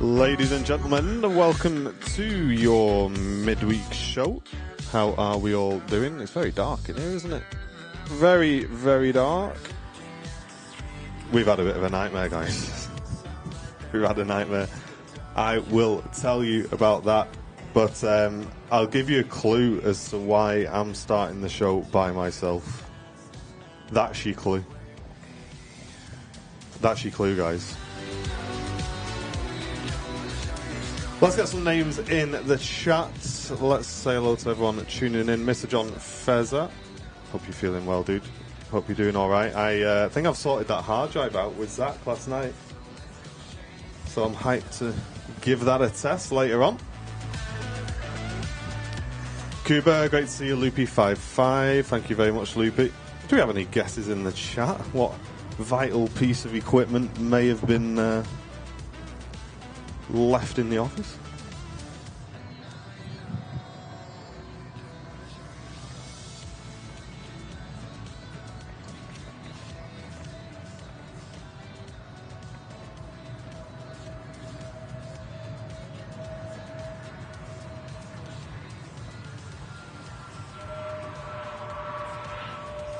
Ladies and gentlemen, welcome to your midweek show. How are we all doing? It's very dark in here, isn't it? Very, very dark. We've had a bit of a nightmare, guys. We've had a nightmare. I will tell you about that, but I'll give you a clue as to why I'm starting the show by myself. That's your clue. That's your clue, guys. Let's get some names in the chat. Let's say hello to everyone tuning in. Mr. John Fezza. Hope you're feeling well, dude. Hope you're doing all right. I think I've sorted that hard drive out with Zach last night. So I'm hyped to give that a test later on. Cuba, great to see you. Loopy55. Thank you very much, Loopy. Do we have any guesses in the chat? What vital piece of equipment may have been left in the office?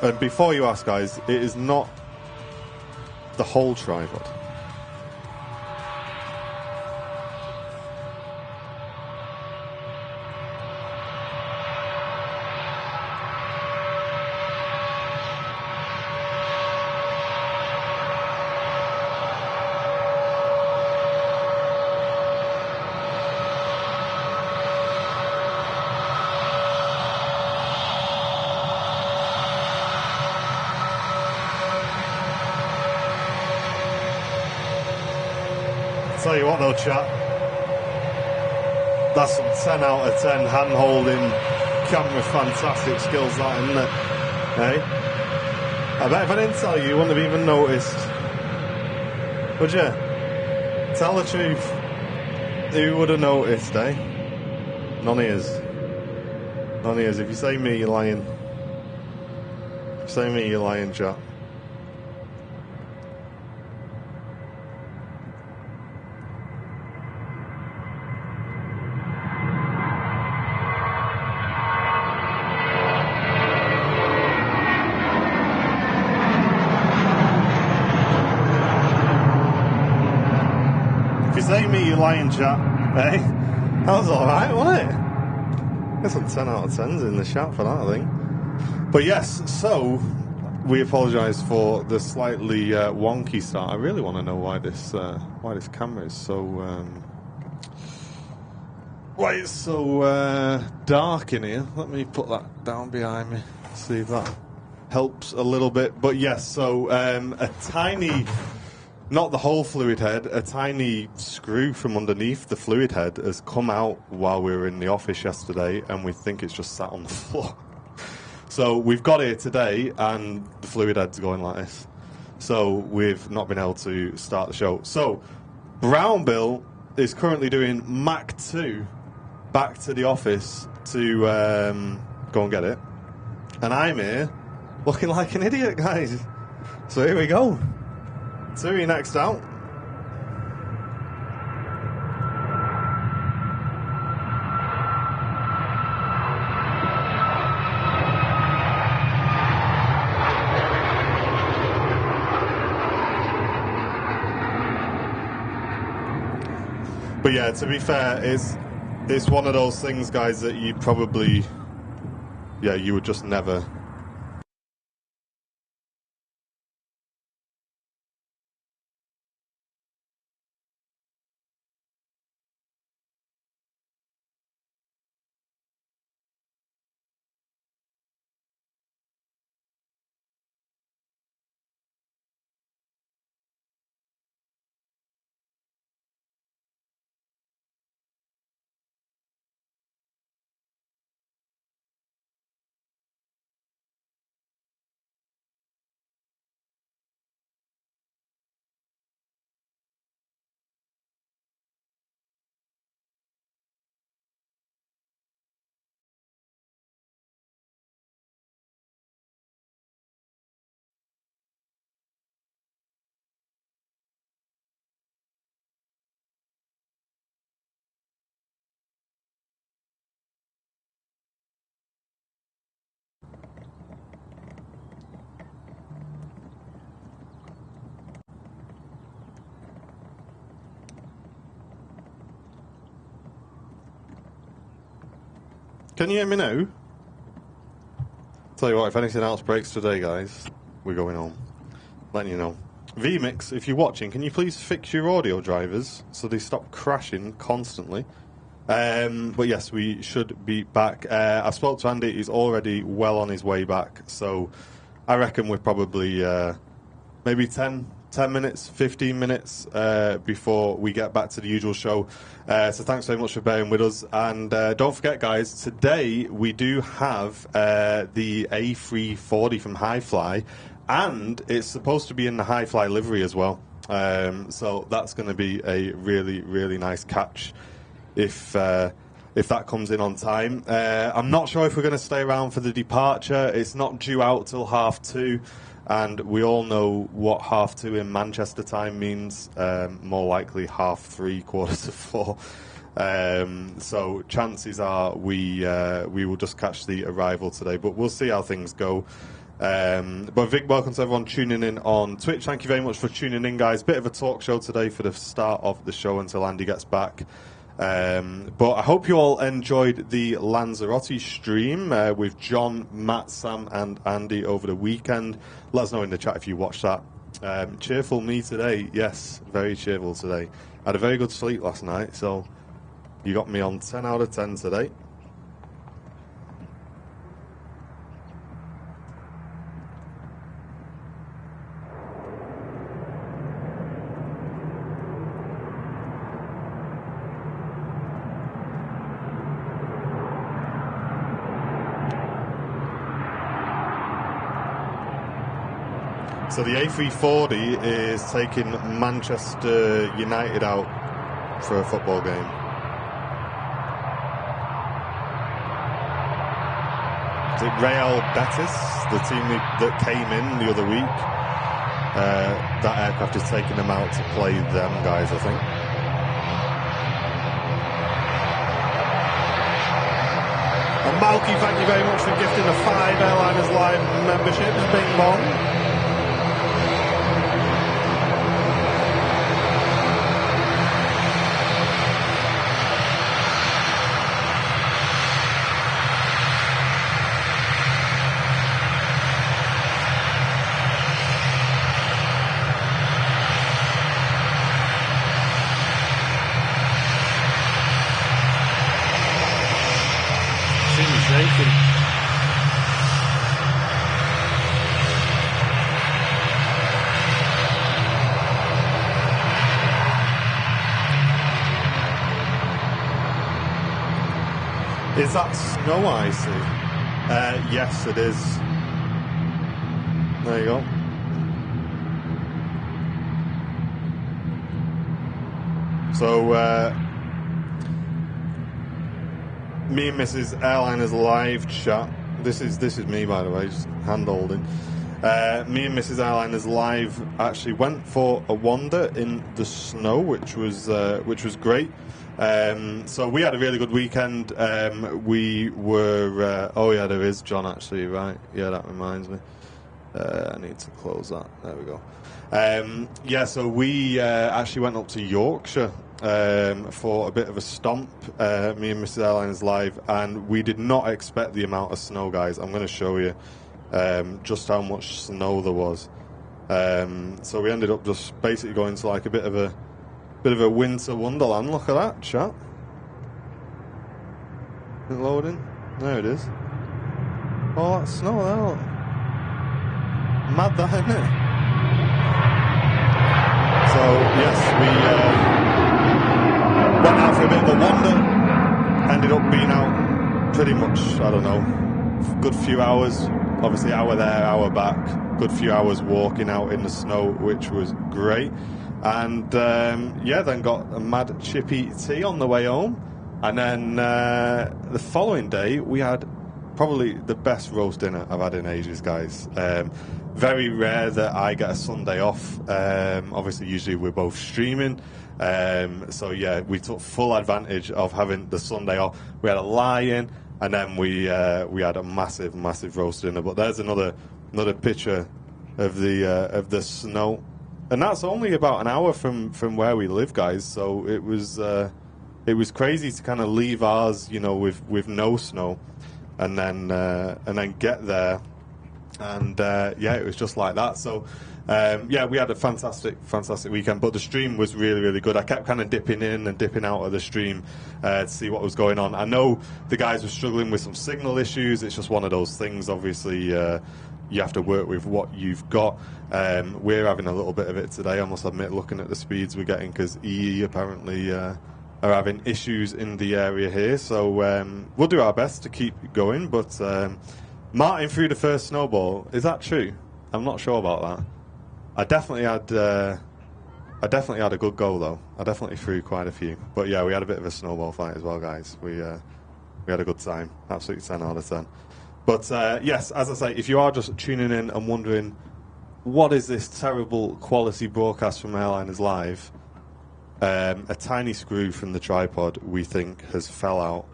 And before you ask, guys, it is not the whole tripod. Tell you what though, chat, that's some 10 out of 10 hand-holding, camera fantastic skills, that, isn't it? Hey? I bet if I didn't tell you, you wouldn't have even noticed. Would you? Tell the truth. Who would have noticed, eh? None of yous. None of yous. If you say me, you're lying. If you say me, you're lying, chat. Lying chat, eh? That was alright, wasn't it? There's some 10 out of 10s in the chat for that, I think. But yes, so we apologise for the slightly wonky start. I really want to know why this camera is so dark in here. Let me put that down behind me, see if that helps a little bit. But yes, so a tiny, not the whole fluid head, a tiny screw from underneath the fluid head has come out while we were in the office yesterday, and we think it's just sat on the floor. So we've got here today, and the fluid head's going like this. So we've not been able to start the show. So Brown Bill is currently doing Mach 2 back to the office to go and get it. And I'm here looking like an idiot, guys. So here we go. Tui next out. But yeah, to be fair, it's one of those things, guys, that you probably, you would just never Can you hear me now? Tell you what, if anything else breaks today, guys, we're going home. Letting you know. VMix, if you're watching, can you please fix your audio drivers so they stop crashing constantly? But yes, we should be back. I spoke to Andy, he's already well on his way back, so I reckon we're probably maybe 10 minutes, 15 minutes before we get back to the usual show. So thanks very much for bearing with us. And don't forget, guys, today we do have the A340 from Highfly, and it's supposed to be in the Highfly livery as well. So that's going to be a really, really nice catch if that comes in on time. I'm not sure if we're going to stay around for the departure. It's not due out till 2:30. And we all know what 2:30 in Manchester time means. More likely 3:30, 4:45. So chances are we will just catch the arrival today. But we'll see how things go. But Vic, welcome to everyone tuning in on Twitch. Thank you very much for tuning in, guys. Bit of a talk show today for the start of the show until Andy gets back. But I hope you all enjoyed the Lanzarote stream with John, Matt, Sam and Andy over the weekend. Let us know in the chat if you watched that. Cheerful me today. Yes, very cheerful today. I had a very good sleep last night, so you got me on 10 out of 10 today. So the A340 is taking Manchester United out for a football game. Is it Real Betis, the team that came in the other week? That aircraft is taking them out to play them guys, I think. And Malky, thank you very much for gifting a 5 Airliners Live memberships. Bing bong. Is that snow icy? Yes, it is. There you go. So, me and Mrs. Airliners live chat. This is me, by the way, just hand holding. Me and Mrs. Airliners live actually went for a wander in the snow, which was great. So we had a really good weekend. We were oh yeah, there is John actually, right? Yeah, that reminds me. I need to close that. There we go. Yeah, so we actually went up to Yorkshire for a bit of a stomp, me and Mrs. Airlines live, and we did not expect the amount of snow, guys. I'm going to show you just how much snow there was. So we ended up just basically going to like a bit of a winter wonderland. Look at that, chat. Is it loading? There it is. Oh, that snow there, look. Mad that, isn't it? So, yes, we went out for a bit of a wander. Ended up being out pretty much, I don't know, good few hours. Obviously, hour there, hour back. Good few hours walking out in the snow, which was great. And yeah, then got a mad chippy tea on the way home. And then the following day, we had probably the best roast dinner I've had in ages, guys. Very rare that I get a Sunday off. Obviously, usually we're both streaming. So yeah, we took full advantage of having the Sunday off. We had a lie-in, and then we had a massive roast dinner. But there's another picture of the snow. And that's only about an hour from where we live, guys. So it was it was crazy to kind of leave ours, you know, with no snow, and then get there, and yeah, it was just like that. So yeah, we had a fantastic weekend, but the stream was really good. I kept kind of dipping in and dipping out of the stream to see what was going on. I know the guys were struggling with some signal issues. It's just one of those things. Obviously, you have to work with what you've got. We're having a little bit of it today, I must admit, looking at the speeds we're getting, because EE apparently are having issues in the area here. So we'll do our best to keep going. But Martin threw the first snowball. Is that true? I'm not sure about that. I definitely had a good goal though. I definitely threw quite a few. But yeah, we had a bit of a snowball fight as well, guys. We had a good time. Absolutely 10 out of 10. But yes, as I say, if you are just tuning in and wondering what is this terrible quality broadcast from Airliners Live, a tiny screw from the tripod, we think, has fell out,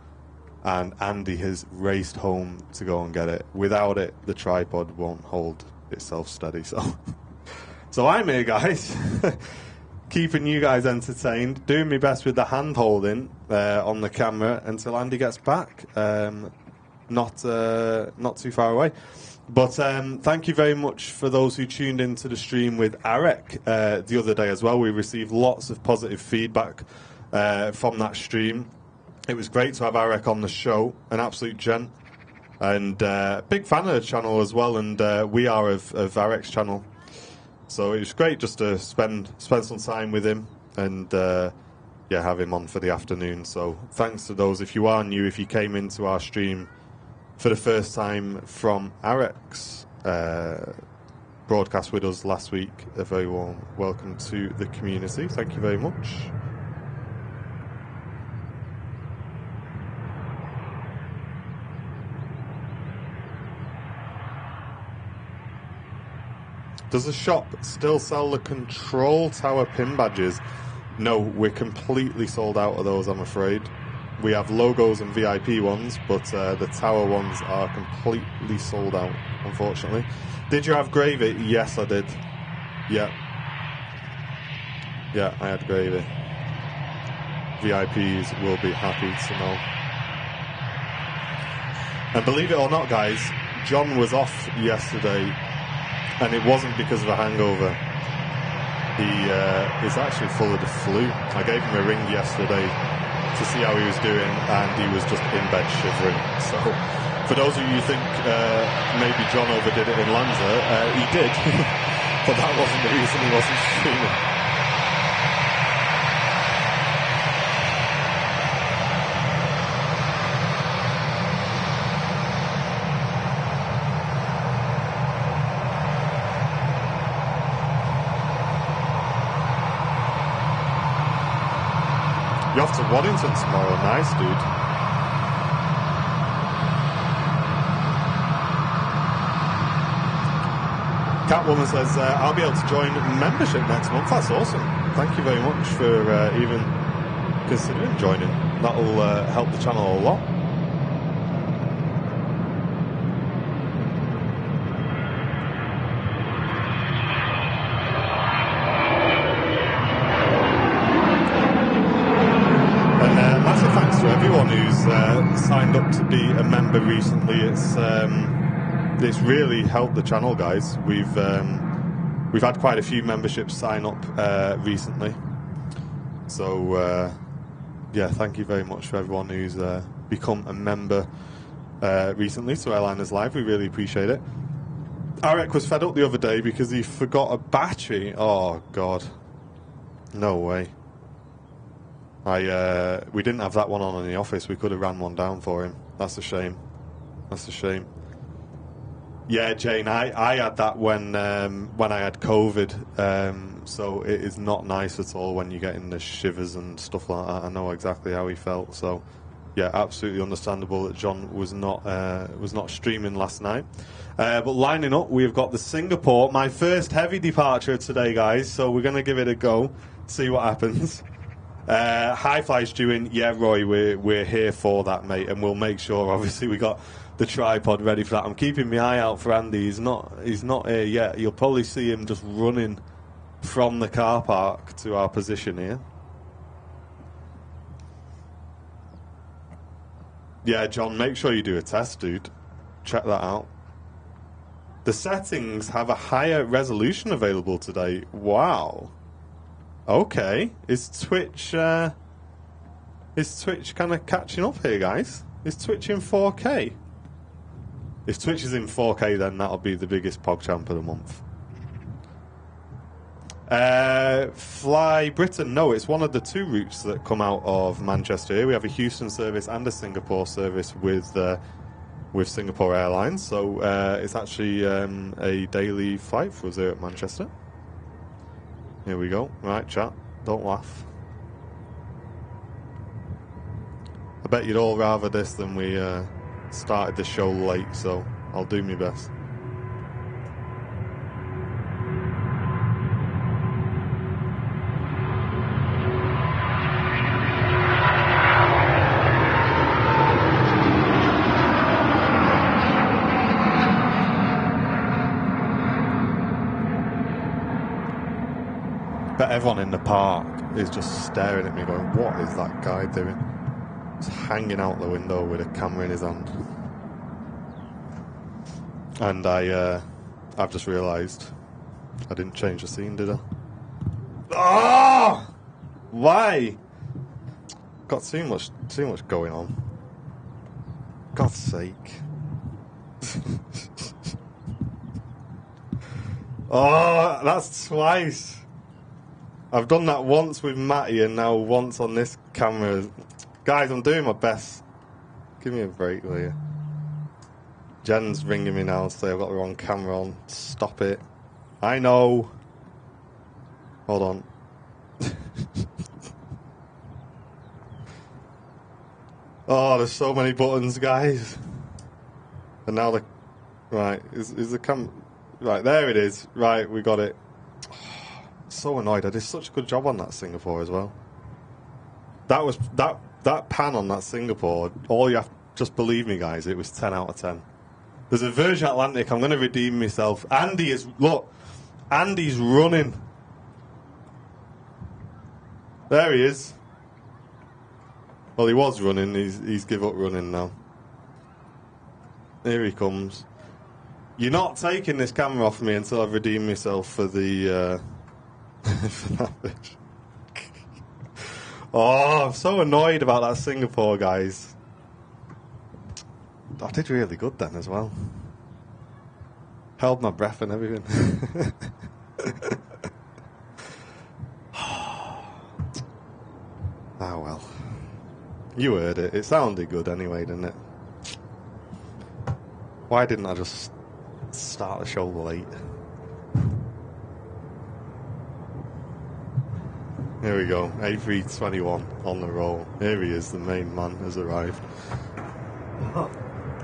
and Andy has raced home to go and get it. Without it, the tripod won't hold itself steady. So I'm here, guys, keeping you guys entertained, doing my best with the hand holding on the camera until Andy gets back. Not too far away. But thank you very much for those who tuned into the stream with Arek the other day as well. We received lots of positive feedback from that stream. It was great to have Arek on the show, an absolute gent, and big fan of the channel as well, and we are of Arek's channel. So it was great just to spend some time with him and yeah, have him on for the afternoon. So thanks to those. If you are new, if you came into our stream for the first time from Arek's broadcast with us last week, a very warm welcome to the community. Thank you very much. Does the shop still sell the control tower pin badges? No, we're completely sold out of those, I'm afraid. We have logos and VIP ones, but the tower ones are completely sold out, unfortunately. Did you have gravy? Yes, I did. Yeah. Yeah, I had gravy. VIPs will be happy to know. And believe it or not, guys, John was off yesterday, and it wasn't because of a hangover. He is actually full of the flu. I gave him a ring yesterday to see how he was doing, and he was just in bed shivering. So, for those of you who think maybe John overdid it in Lanza, he did, but that wasn't the reason he wasn't streaming. You're off to Waddington tomorrow. Nice, dude. Catwoman says, I'll be able to join membership next month. That's awesome. Thank you very much for even considering joining. That'll help the channel a lot. Signed up to be a member recently. It's really helped the channel, guys. We've had quite a few memberships sign up recently. So yeah, thank you very much for everyone who's become a member recently to Airliners Live. We really appreciate it. Arek was fed up the other day because he forgot a battery. Oh God, no way. We didn't have that one on in the office. We could have ran one down for him. That's a shame. That's a shame. Yeah, Jane, I had that when I had COVID. So it is not nice at all when you get in the shivers and stuff like that. I know exactly how he felt. So yeah, absolutely understandable that John was not streaming last night. But lining up, we've got the Singapore, my first heavy departure today, guys. So we're gonna give it a go, see what happens. High Fly's doing, yeah, Roy, we're here for that, mate, and we'll make sure, obviously, we got the tripod ready for that. I'm keeping my eye out for Andy. He's not here yet. You'll probably see him just running from the car park to our position here. Yeah, John, make sure you do a test, dude. Check that out. The settings have a higher resolution available today. Wow. Okay. Is Twitch kind of catching up here, guys? Is Twitch in 4K? If Twitch is in 4K, then that'll be the biggest PogChamp of the month. Fly Britain. No, it's one of the 2 routes that come out of Manchester here. We have a Houston service and a Singapore service with Singapore Airlines. So it's actually a daily flight for us here at Manchester. Here we go. Right, chat. Don't laugh. I bet you'd all rather this than we started the show late, so I'll do my best. But everyone in the park is just staring at me going, what is that guy doing? He's hanging out the window with a camera in his hand. And I've just realised I didn't change the scene, did I? Oh! Why? Got too much going on. God's sake. Oh, that's twice. I've done that once with Matty and now once on this camera. Guys, I'm doing my best. Give me a break, will you? Jen's ringing me now to say I've got the wrong camera on. Stop it. I know. Hold on. Oh, there's so many buttons, guys. And now the... Right, is the cam... Right, there it is. Right, we got it. So annoyed. I did such a good job on that Singapore as well. That was that pan on that Singapore. All you have, just believe me, guys. It was 10 out of 10. There's a Virgin Atlantic. I'm going to redeem myself. Andy is Andy's running. There he is. Well, he was running. He's give up running now. Here he comes. You're not taking this camera off me until I've redeemed myself for the. For that fish. Oh, I'm so annoyed about that Singapore, guys. I did really good then as well. Held my breath and everything. Ah, well. You heard it. It sounded good anyway, didn't it? Why didn't I just start the show late? Here we go, A321 on the roll. Here he is, the main man has arrived.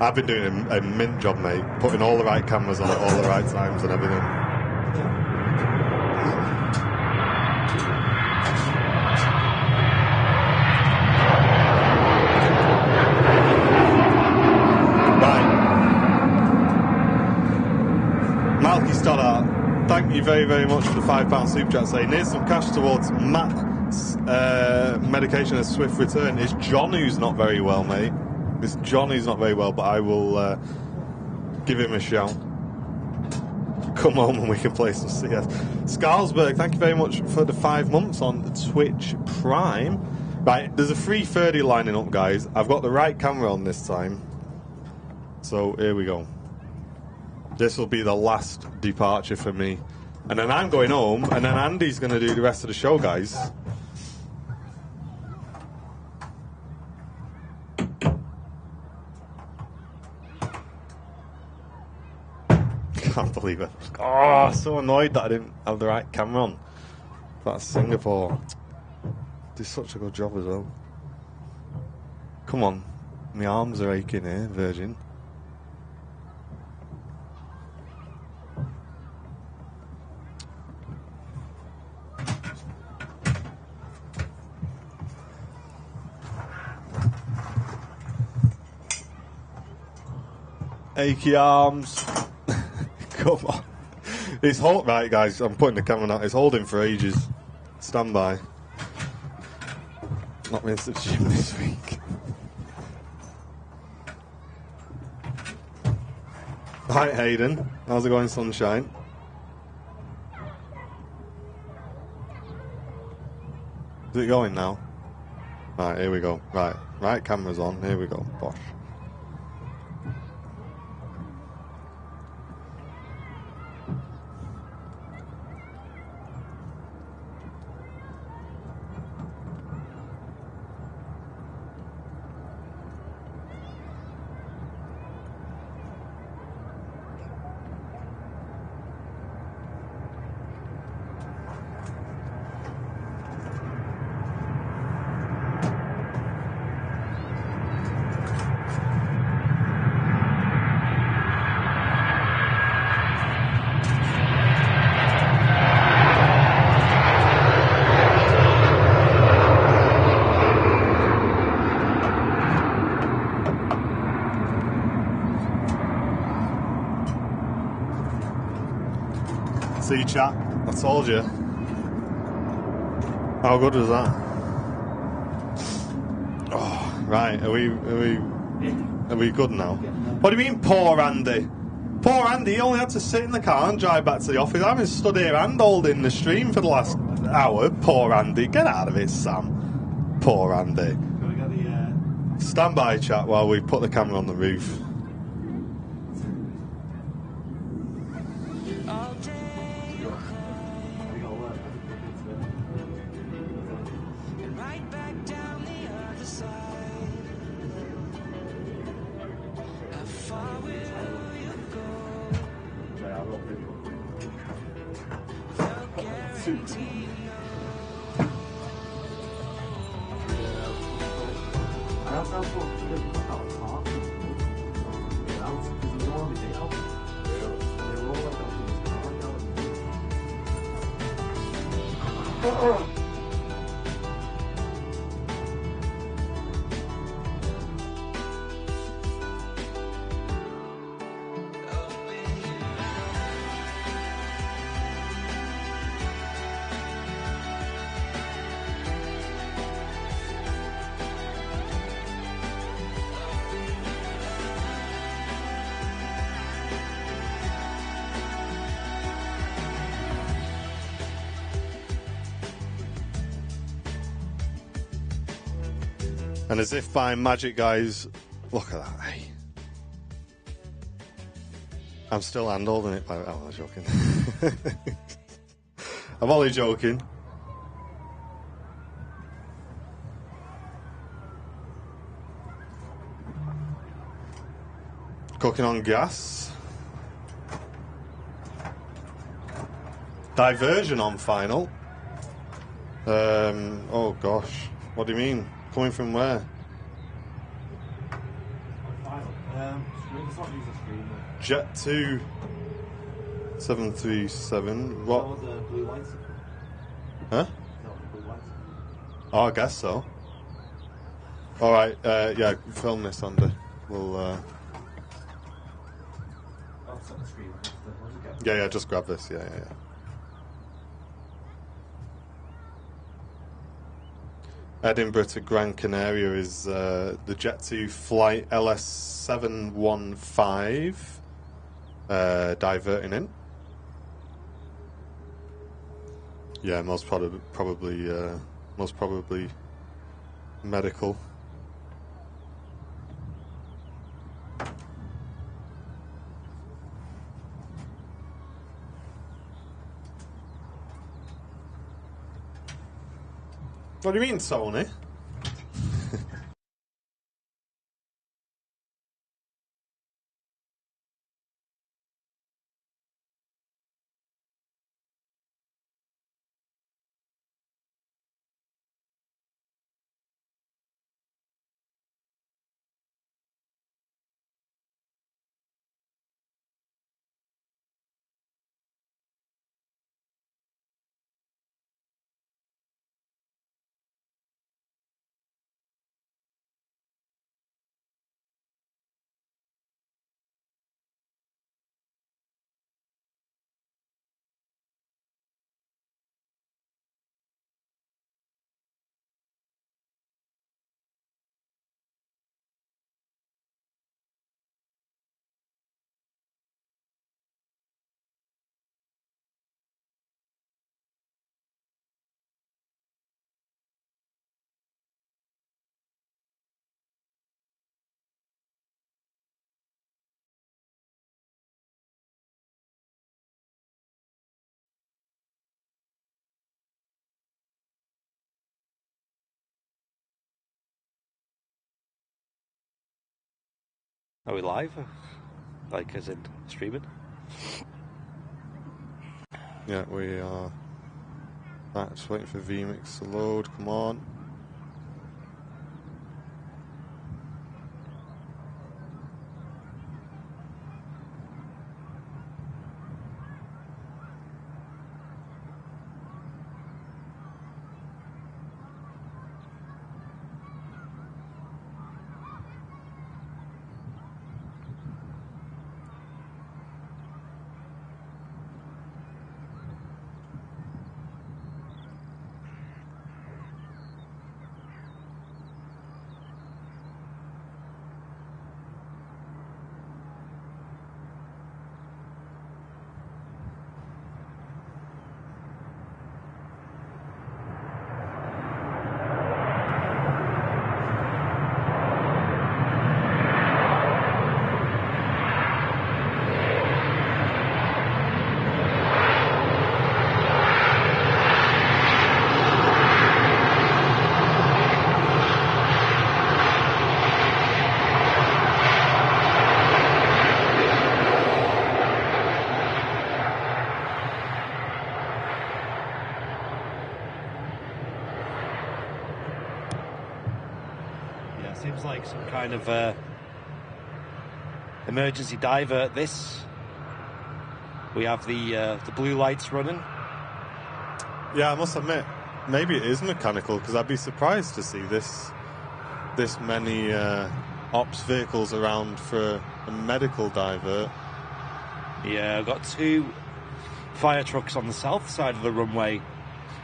I've been doing a mint job, mate, putting all the right cameras on at all the right times and everything. Right. Malky Stoddart. Thank you very, very much for the £5 super chat saying here's some cash towards Matt's medication and swift return. It's John who's not very well, mate. It's John who's not very well, but I will give him a shout. Come home and we can play some CS. Scarlsberg, thank you very much for the 5 months on Twitch Prime. Right, there's a 330 lining up, guys. I've got the right camera on this time. So here we go. This will be the last departure for me. And then I'm going home, and then Andy's going to do the rest of the show, guys. Can't believe it. Oh, so annoyed that I didn't have the right camera on. That's Singapore. Did such a good job as well. Come on. My arms are aching here, Virgin. Achy arms. Come on. It's hold right, guys. I'm putting the camera out. It's holding for ages. Stand by. Not been to the gym this week. Hi Hayden, how's it going, sunshine? Is it going now? Right, here we go. Right, camera's on. Here we go. Bosh. See, chat, I told you. How good was that? Oh, right, are we good now? What do you mean, poor Andy? Poor Andy, he only had to sit in the car and drive back to the office. I've been stood here hand holding the stream for the last hour. Poor Andy, get out of it, Sam. Poor Andy. Stand by, chat, while we put the camera on the roof. And as if by magic, guys, look at that, hey. I'm still hand holding it by... Oh, I'm joking. I'm only joking. Cooking on gas. Diversion on final. Oh gosh, what do you mean? Coming from where? Jet 2 737. What? Huh? Oh, I guess so. Alright, yeah, film this, Andy. We'll, yeah, just grab this, yeah. Edinburgh to Gran Canaria is the Jet2 flight LS715 diverting in. Yeah, most probably medical. What do you mean, Sony? Are we live? Like, as in streaming? Yeah, we are. Right, just waiting for vMix to load. Come on. Seems like some kind of emergency divert. This, we have the blue lights running. Yeah, I must admit, maybe it is mechanical, because I'd be surprised to see this many ops vehicles around for a medical divert. Yeah, I've got 2 fire trucks on the south side of the runway,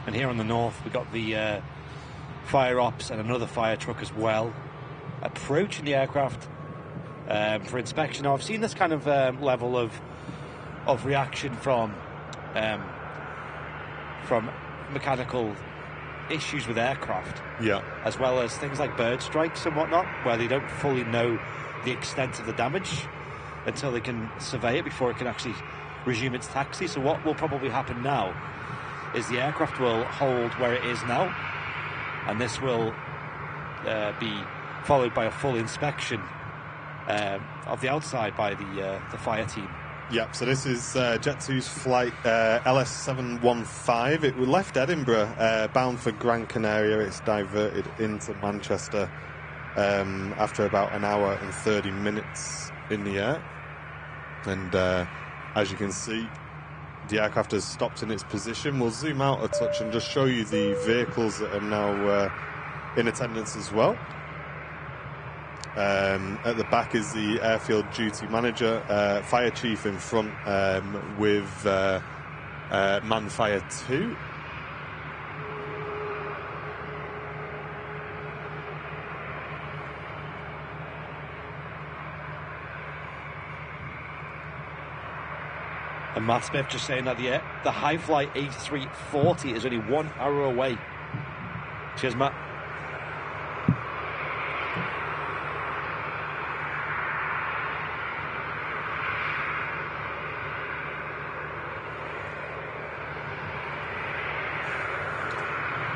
and here on the north we've got the fire ops and another fire truck as well, approaching the aircraft for inspection. Now, I've seen this kind of level of reaction from mechanical issues with aircraft, yeah, as well as things like bird strikes and whatnot, where they don't fully know the extent of the damage until they can survey it before it can actually resume its taxi. So what will probably happen now is the aircraft will hold where it is now, and this will be followed by a full inspection of the outside by the fire team. Yep, so this is Jet2's flight LS715. It left Edinburgh, bound for Gran Canaria. It's diverted into Manchester after about an hour and 30 minutes in the air. And as you can see, the aircraft has stopped in its position. We'll zoom out a touch and just show you the vehicles that are now in attendance as well. At the back is the airfield duty manager, fire chief in front with man fire 2. And Matt Smith just saying that the high flight A380 is only 1 hour away. Cheers, Matt.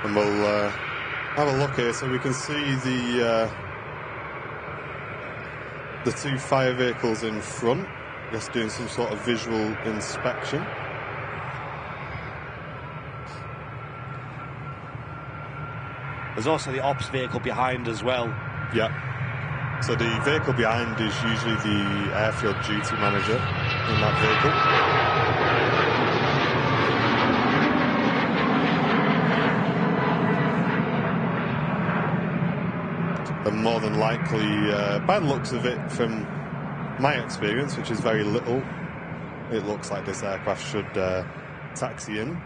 And we'll have a look here so we can see the 2 fire vehicles in front, just doing some sort of visual inspection. There's also the ops vehicle behind as well. Yeah. So the vehicle behind is usually the airfield duty manager in that vehicle. And more than likely, by the looks of it, from my experience, which is very little, it looks like this aircraft should taxi in.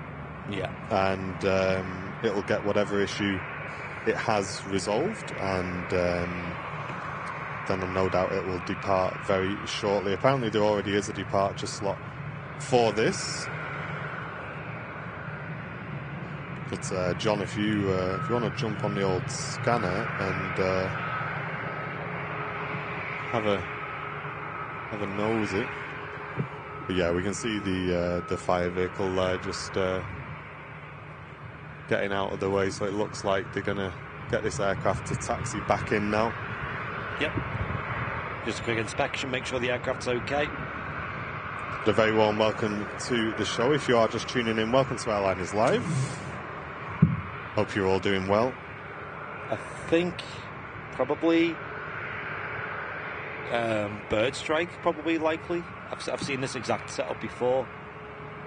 Yeah. And it'll get whatever issue it has resolved, and then no doubt it will depart very shortly. Apparently there already is a departure slot for this. But John, if you want to jump on the old scanner and have a nosy. But yeah, we can see the fire vehicle just getting out of the way, so it looks like they're gonna get this aircraft to taxi back in now. Yep. Just a quick inspection, make sure the aircraft's okay. A very warm welcome to the show. If you are just tuning in, welcome to Airliners Live. Hope you're all doing well. I think probably bird strike, probably likely. I've seen this exact setup before.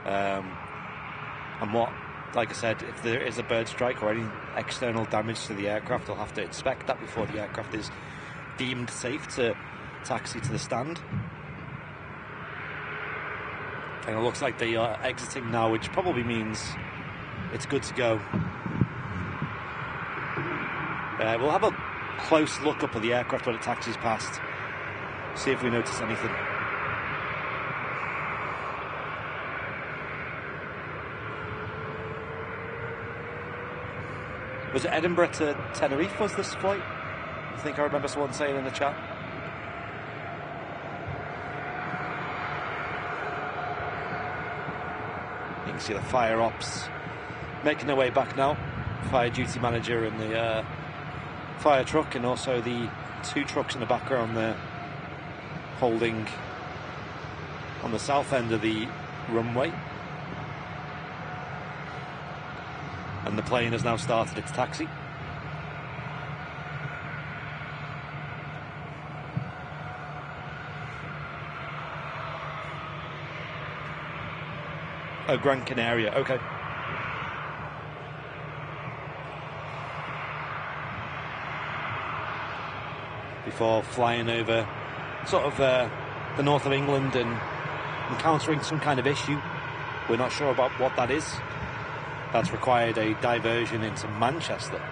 And what, like I said, if there is a bird strike or any external damage to the aircraft, they'll have to inspect that before the aircraft is deemed safe to taxi to the stand. And it looks like they are exiting now, which probably means it's good to go. We'll have a close look up at the aircraft when it taxis past, see if we notice anything. Was it Edinburgh to Tenerife was this flight? I think I remember someone saying in the chat. You can see the fire ops making their way back now. Fire duty manager and the fire truck, and also the two trucks in the background there holding on the south end of the runway. And the plane has now started its taxi. Oh, Gran Canaria, okay. Before flying over sort of the north of England and encountering some kind of issue. We're not sure about what that is. That's required a diversion into Manchester.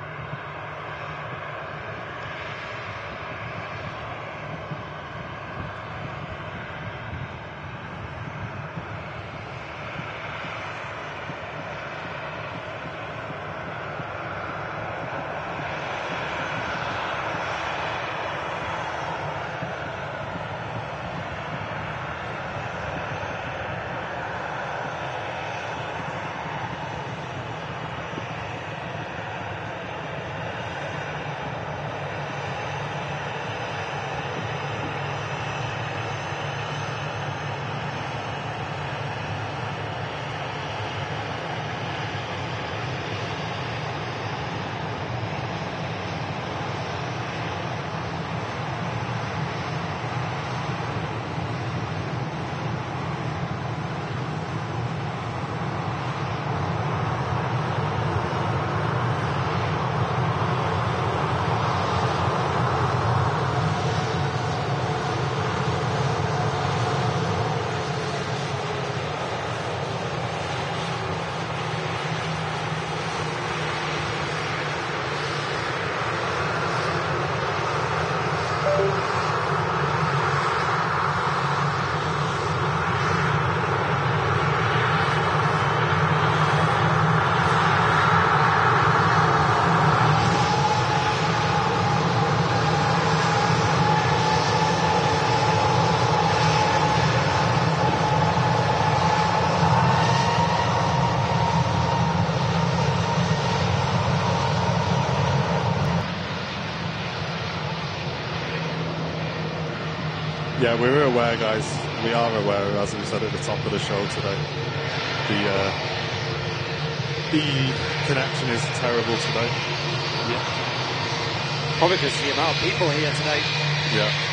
Yeah, we're aware, guys. We are aware, as we said at the top of the show today. The connection is terrible today. Yeah. Probably because the amount of people here today. Yeah.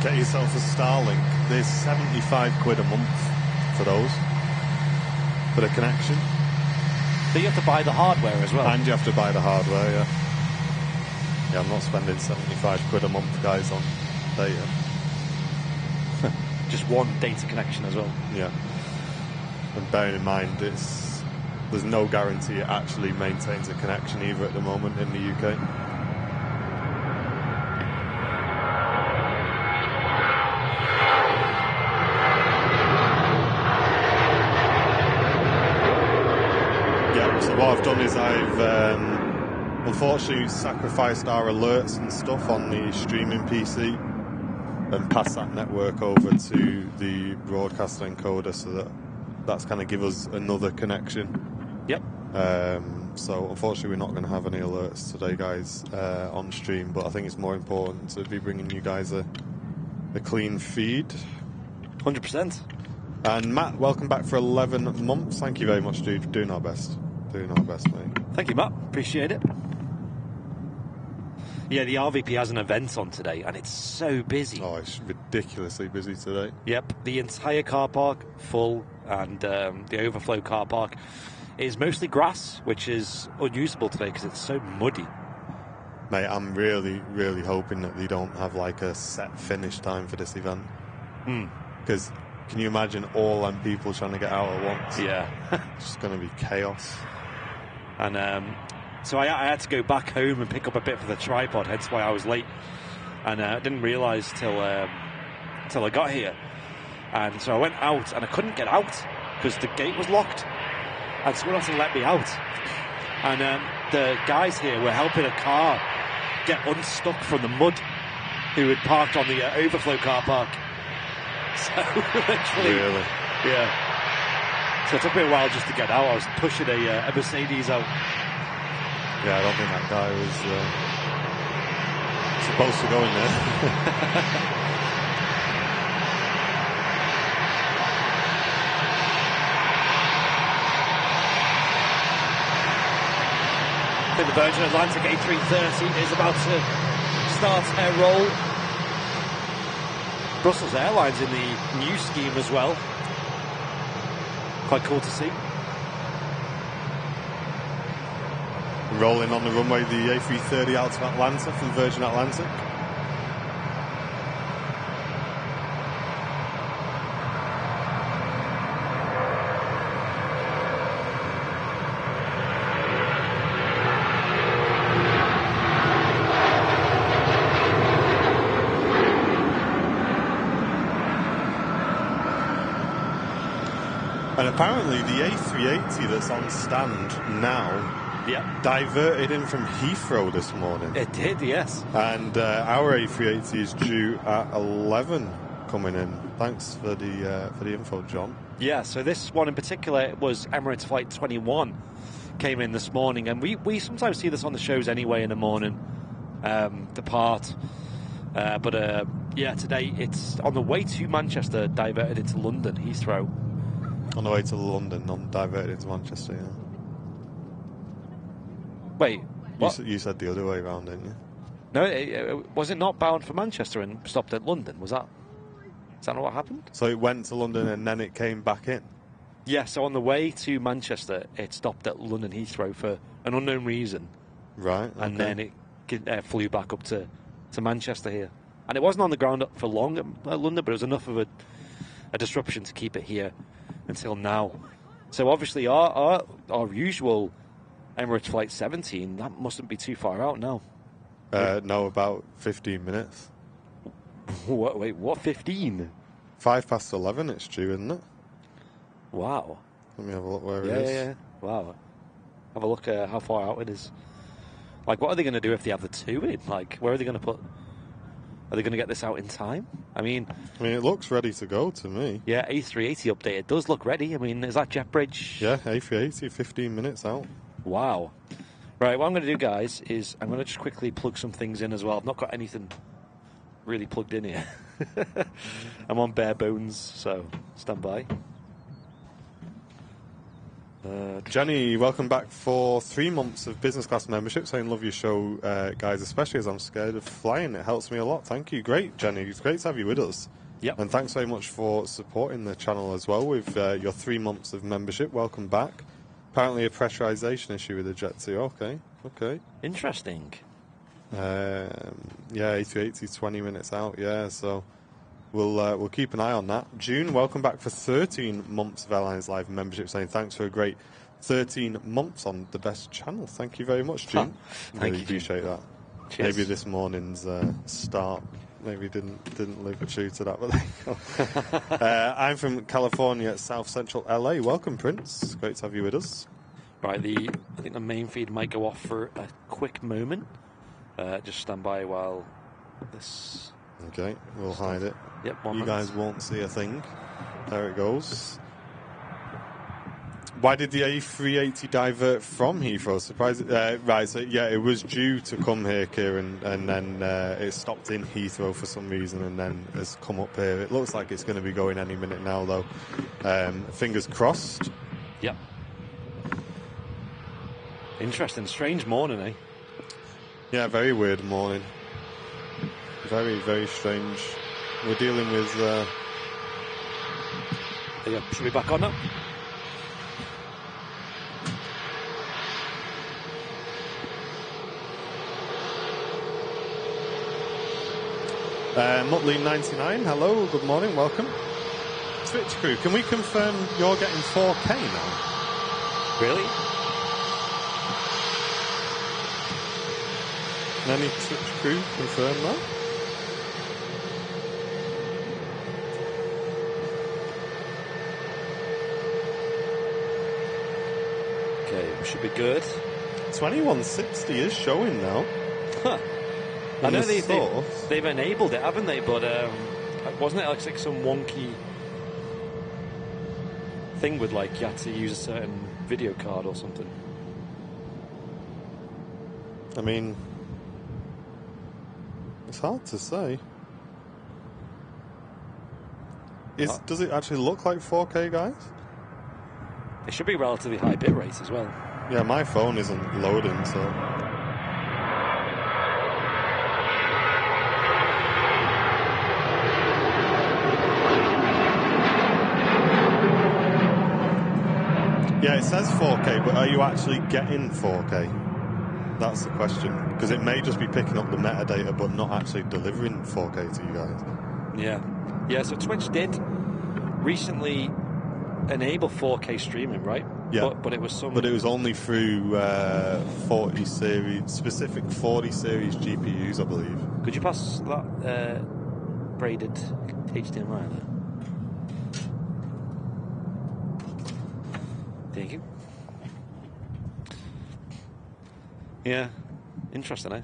Get yourself a Starlink. There's 75 quid a month for those, for the connection. So you have to buy the hardware as well. And you have to buy the hardware, yeah. Yeah, I'm not spending 75 quid a month, guys, on data. just one data connection as well. Yeah. And bearing in mind, there's no guarantee it actually maintains a connection either at the moment in the UK. Yeah, so what I've done is I've unfortunately sacrificed our alerts and stuff on the streaming PC and passed that network over to the broadcaster encoder so that's kind of give us another connection. Yep. So unfortunately we're not going to have any alerts today, guys, on stream, but I think it's more important to be bringing you guys a clean feed. 100%. And Matt, welcome back for 11 months. Thank you very much, dude, for doing our best. Doing our best, mate. Thank you, Matt. Appreciate it. Yeah, the RVP has an event on today, and it's so busy. Oh, it's ridiculously busy today. Yep, the entire car park full, and the overflow car park is mostly grass, which is unusable today because it's so muddy. Mate, I'm really, really hoping that they don't have like a set finish time for this event. Because can you imagine all them people trying to get out at once? Yeah. It's just going to be chaos. And so I had to go back home and pick up a bit for the tripod, hence why I was late. And I didn't realise till I got here. And so I went out, and I couldn't get out because the gate was locked. And someone had to let me out. And the guys here were helping a car get unstuck from the mud who had parked on the overflow car park. So literally... Really? Yeah. So it took me a while just to get out. I was pushing a Mercedes out. Yeah, I don't think that guy was supposed to go in there. I think the Virgin Atlantic A380 is about to start her roll. Brussels Airlines in the new scheme as well. Quite cool to see. Rolling on the runway, the A330 out to Atlanta from Virgin Atlantic. And apparently the A380 that's on stand now diverted in from Heathrow this morning. It did, yes. And our A380 is due at 11 coming in. Thanks for the info, John. Yeah, so this one in particular was Emirates Flight 21 came in this morning, and we sometimes see this on the shows anyway in the morning, depart. But today it's on the way to Manchester, diverted into London Heathrow. On the way to London, not diverted into Manchester, yeah. Wait, what? You said the other way around, didn't you? No, was it not bound for Manchester and stopped at London? Is that not what happened? So it went to London and then it came back in? Yeah, so on the way to Manchester, it stopped at London Heathrow for an unknown reason. Right, okay. And then it flew back up to Manchester here. And it wasn't on the ground for long at London, but it was enough of a disruption to keep it here until now. So obviously our usual Emirates Flight 17, that mustn't be too far out now. No, about 15 minutes. Wait, what 15? 11 it's due, isn't it? Wow. Let me have a look where it is. Yeah. Wow. Have a look at how far out it is. Like, what are they going to do if they have the two in? Like, where are they going to put... Are they going to get this out in time? I mean, it looks ready to go to me. Yeah, A380 update. It does look ready. I mean, is that jet bridge? Yeah, A380, 15 minutes out. Wow. Right, what I'm going to do, guys, is I'm going to just quickly plug some things in as well. I've not got anything really plugged in here. I'm on bare bones, so stand by. Jenny, welcome back for 3 months of business class membership. Saying love your show, guys, especially as I'm scared of flying. It helps me a lot. Thank you. Great, Jenny. It's great to have you with us. Yep. And thanks very much for supporting the channel as well with your 3 months of membership. Welcome back. Apparently a pressurization issue with the Jet 2. Okay. Interesting. Yeah, A380 20 minutes out. Yeah, so we'll keep an eye on that. June, welcome back for 13 months of Airlines Live membership, saying thanks for a great 13 months on the best channel. Thank you very much, June. Thank you, appreciate that. Cheers. Maybe this morning's start maybe didn't live true to that, but there you go. I'm from California, South Central LA. Welcome, Prince. Great to have you with us. Right, I think the main feed might go off for a quick moment. Just stand by while this... Okay, we'll hide it. Yep, you guys won't see a thing. There it goes. Why did the A380 divert from Heathrow? Surprised. Right, so yeah, it was due to come here, Kieran, and then it stopped in Heathrow for some reason and then has come up here. It looks like it's going to be going any minute now, though. Fingers crossed. Yep. Interesting. Strange morning, eh? Yeah, very weird morning. Very, very strange. We're dealing with... Yeah, should we back on now? Mutley99, hello, good morning, welcome. Twitch crew, can we confirm you're getting 4K now? Really? Any Twitch crew confirm that? Okay, we should be good. 2160 is showing now. Huh. I know they've enabled it, haven't they? But wasn't it like some wonky thing with like you had to use a certain video card or something? I mean, it's hard to say. Does it actually look like 4K, guys? It should be relatively high bit rate as well. Yeah, my phone isn't loading, so... Yeah, it says 4K, but are you actually getting 4K? That's the question. Because it may just be picking up the metadata, but not actually delivering 4K to you guys. Yeah. Yeah, so Twitch did recently enable 4K streaming, right? Yeah. But it was some... But it was only through 40 series, specific 40 series GPUs, I believe. Could you pass that braided HDMI there? Thank you. Yeah, interesting, eh?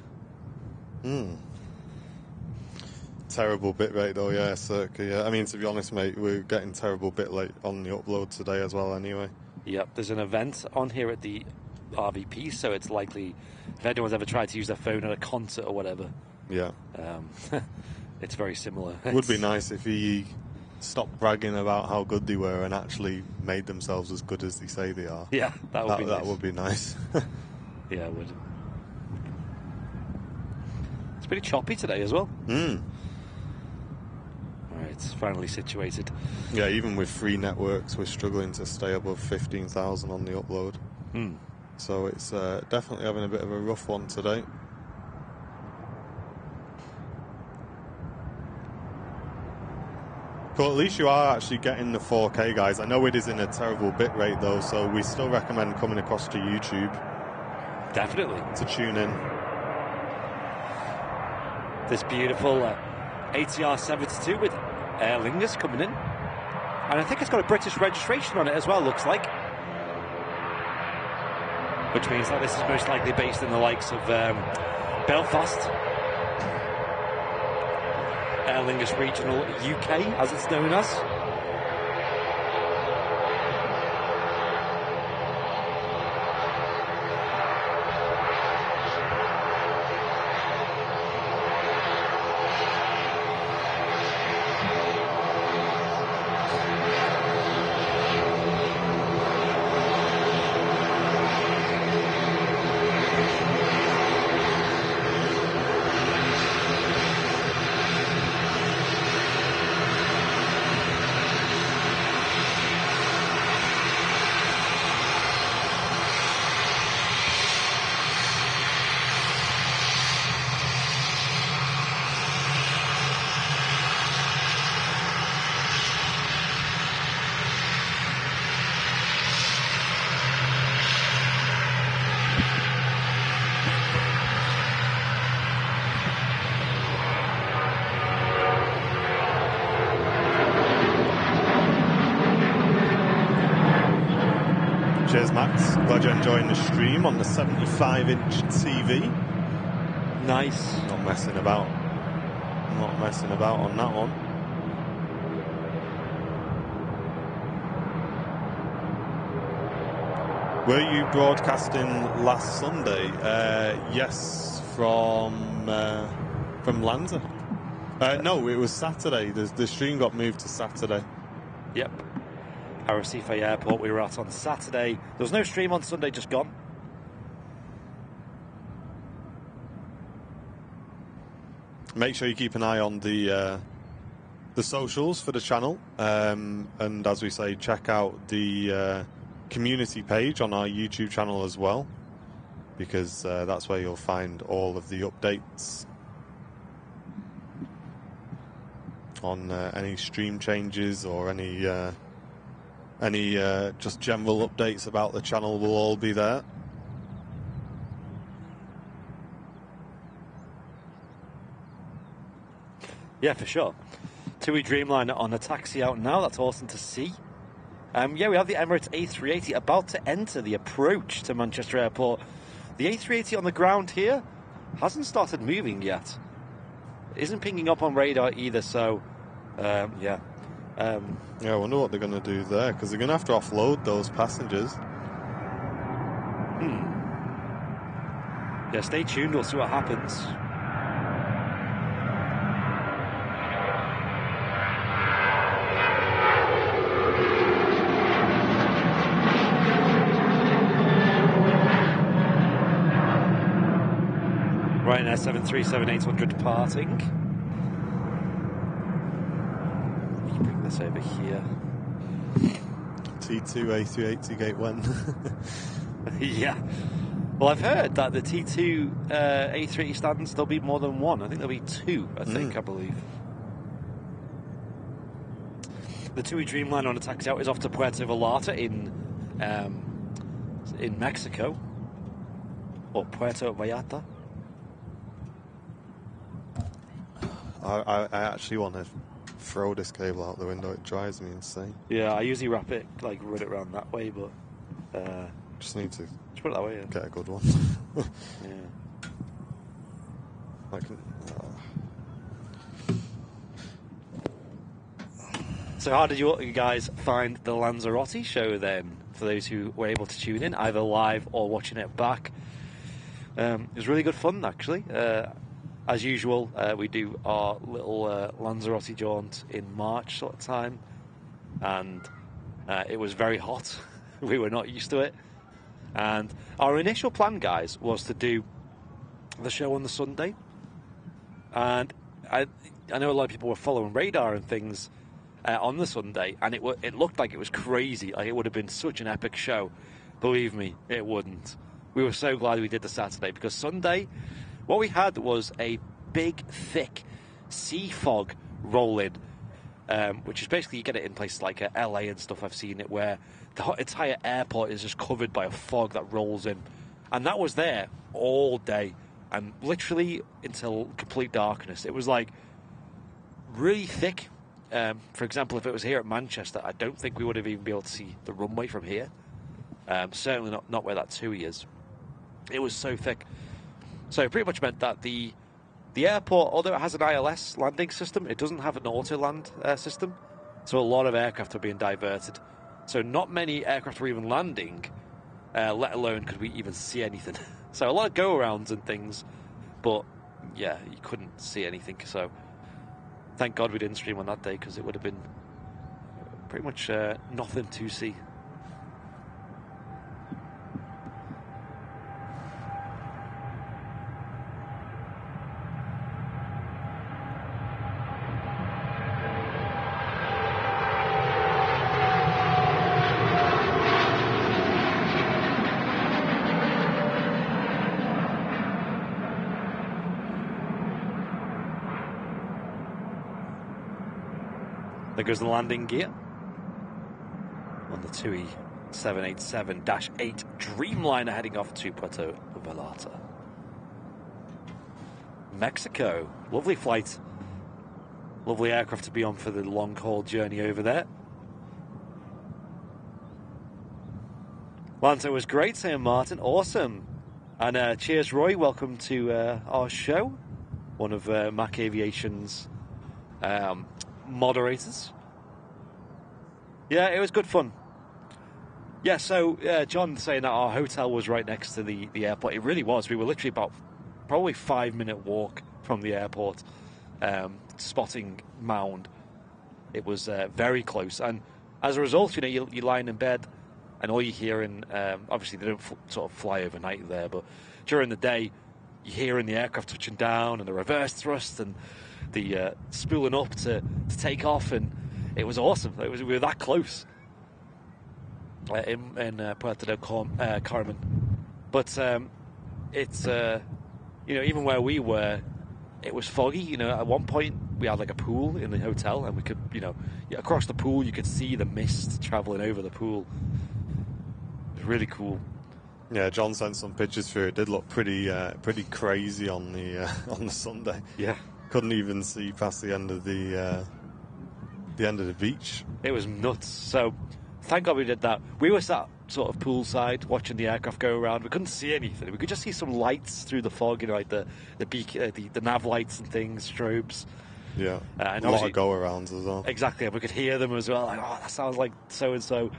Terrible bit rate though, yeah, circa, yeah. I mean, to be honest, mate, we're getting terrible bit rate on the upload today as well anyway. Yep, there's an event on here at the RVP, so it's likely, if anyone's ever tried to use their phone at a concert or whatever, yeah, it's very similar. Would be nice if he stopped bragging about how good they were and actually made themselves as good as they say they are. Yeah, that would be nice. That would be nice. Yeah, it would. It's pretty choppy today as well. Alright, it's finally situated. Yeah, even with free networks, we're struggling to stay above 15,000 on the upload. So it's definitely having a bit of a rough one today. But at least you are actually getting the 4K, guys. I know it is in a terrible bit rate, though, so we still recommend coming across to YouTube. Definitely. To tune in. This beautiful ATR 72 with Aer Lingus coming in. And I think it's got a British registration on it as well, looks like. Which means that this is most likely based in the likes of Belfast. Aer Lingus Regional UK, as it's known as. Cheers, Max. Glad you're enjoying the stream on the 75-inch TV. Nice. Not messing about. Not messing about on that one. Were you broadcasting last Sunday? Yes, from Lanza. No, it was Saturday. The stream got moved to Saturday. Yep. Arrecife Airport we were at on Saturday. There was no stream on Sunday, just gone. Make sure you keep an eye on the socials for the channel, and as we say, check out the community page on our YouTube channel as well, because that's where you'll find all of the updates on any stream changes or any just general updates about the channel will all be there. Yeah, for sure. Tui Dreamliner on a taxi out now. That's awesome to see. Yeah, we have the Emirates A380 about to enter the approach to Manchester Airport. The A380 on the ground here hasn't started moving yet. It isn't pinging up on radar either, so yeah. Yeah, I wonder what they're going to do there, because they're going to have to offload those passengers. Yeah, stay tuned. We'll see what happens. Ryanair 737-800 departing. Let me bring this over here. T2 A380 gate when? Yeah. Well, I've heard that the T2 A380 stands, there'll be more than one. I think there'll be two, I believe. The Tui Dreamliner on a taxi out is off to Puerto Vallarta in Mexico. Or Puerto Vallarta. I actually want to throw this cable out the window. It drives me insane. Yeah, I usually wrap it, like run it around that way, but just need to just put it that way. Yeah. Get a good one. Yeah. I can. So, how did you guys find the Lanzarote show then? For those who were able to tune in, either live or watching it back, it was really good fun actually. As usual, we do our little Lanzarote jaunt in March sort of time, and it was very hot. We were not used to it. And our initial plan, guys, was to do the show on the Sunday. And I know a lot of people were following radar and things on the Sunday, and it looked like it was crazy. Like it would have been such an epic show. Believe me, it wouldn't. We were so glad we did the Saturday, because Sunday, what we had was a big, thick sea fog roll in, which is basically, you get it in places like LA and stuff. I've seen it where the entire airport is just covered by a fog that rolls in. And that was there all day and literally until complete darkness. It was like really thick. For example, if it was here at Manchester, I don't think we would have even been able to see the runway from here. Certainly not where that TUI is. It was so thick. So it pretty much meant that the airport, although it has an ILS landing system, it doesn't have an auto-land system. So a lot of aircraft are being diverted. So not many aircraft were even landing, let alone could we even see anything. So a lot of go-arounds and things, but yeah, you couldn't see anything. So thank God we didn't stream on that day, because it would have been pretty much nothing to see. There goes the landing gear on the TUI 787-8 Dreamliner heading off to Puerto Vallarta. Mexico. Lovely flight. Lovely aircraft to be on for the long haul journey over there. Lanto was great, saying Martin. Awesome. And cheers, Roy. Welcome to our show. One of Mac Aviation's moderators. Yeah, it was good fun. Yeah, so John saying that our hotel was right next to the airport. It really was. We were literally about probably 5-minute walk from the airport, spotting Mound. It was very close. And as a result, you know, you're lying in bed and all you hear in, obviously they don't sort of fly overnight there, but during the day, you're hearing the aircraft touching down and the reverse thrust and the spooling up to take off, and it was awesome. We were that close in Puerto del Carmen. But it's, you know, even where we were, it was foggy. You know, at one point we had like a pool in the hotel, and we could, you know, across the pool you could see the mist travelling over the pool. It was really cool. Yeah, John sent some pictures through. It did look pretty crazy on the Sunday. Yeah, couldn't even see past the end of the beach. It was nuts. So thank God we did that. We were sat sort of poolside watching the aircraft go around. We couldn't see anything. We could just see some lights through the fog, you know, like the nav lights and things, strobes. Yeah, and a lot of go-arounds as well. Exactly, and we could hear them as well. Like, oh, that sounds like so-and-so.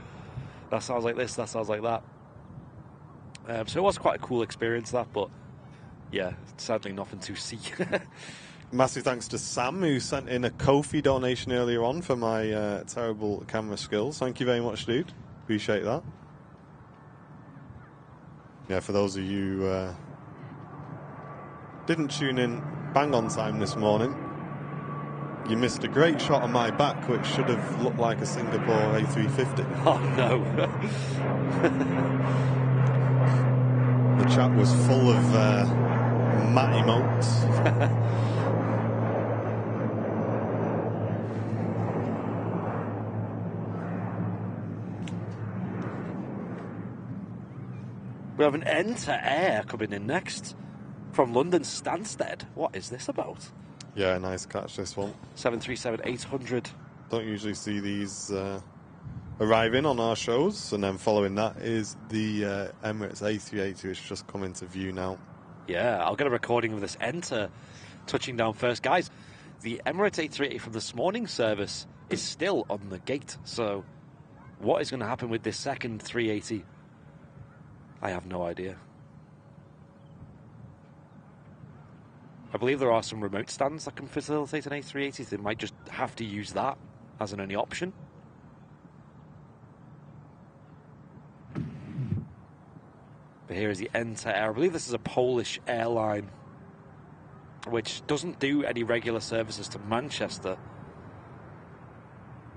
That sounds like this. That sounds like that. So it was quite a cool experience, that. But, yeah, sadly nothing to see. Massive thanks to Sam, who sent in a Ko-fi donation earlier on for my terrible camera skills. Thank you very much, dude. Appreciate that. Yeah, for those of you who didn't tune in bang on time this morning, you missed a great shot of my back, which should have looked like a Singapore A380. Oh, no. The chat was full of Matt emotes. We have an Enter-Air coming in next from London Stansted. What is this about? Yeah, nice catch, this one. 737-800. Don't usually see these arriving on our shows. And then following that is the Emirates A380, which just come into view now. Yeah, I'll get a recording of this Enter touching down first. Guys, the Emirates A380 from this morning's service is still on the gate. So what is going to happen with this second 380? I have no idea. I believe there are some remote stands that can facilitate an A380. They might just have to use that as an only option. But here is the Enter-Air. I believe this is a Polish airline which doesn't do any regular services to Manchester,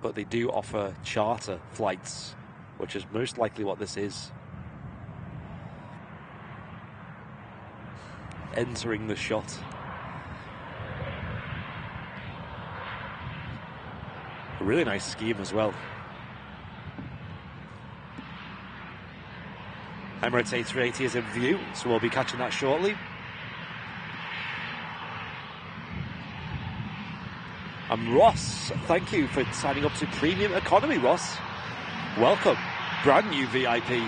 but they do offer charter flights, which is most likely what this is. Entering the shot. A really nice scheme as well. Emirates A380 is in view, so we'll be catching that shortly. And Ross, thank you for signing up to Premium Economy, Ross. Welcome. Brand new VIP.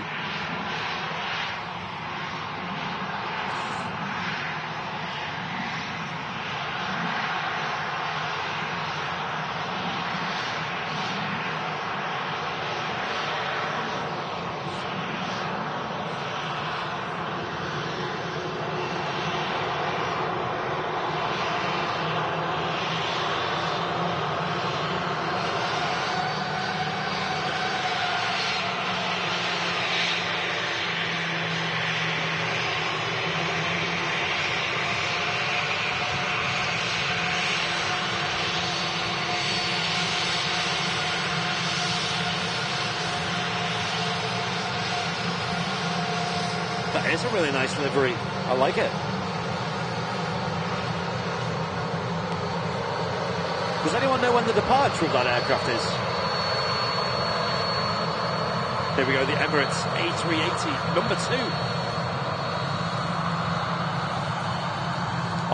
It's a really nice livery. I like it. Does anyone know when the departure of that aircraft is? Here we go, the Emirates A380, number 2.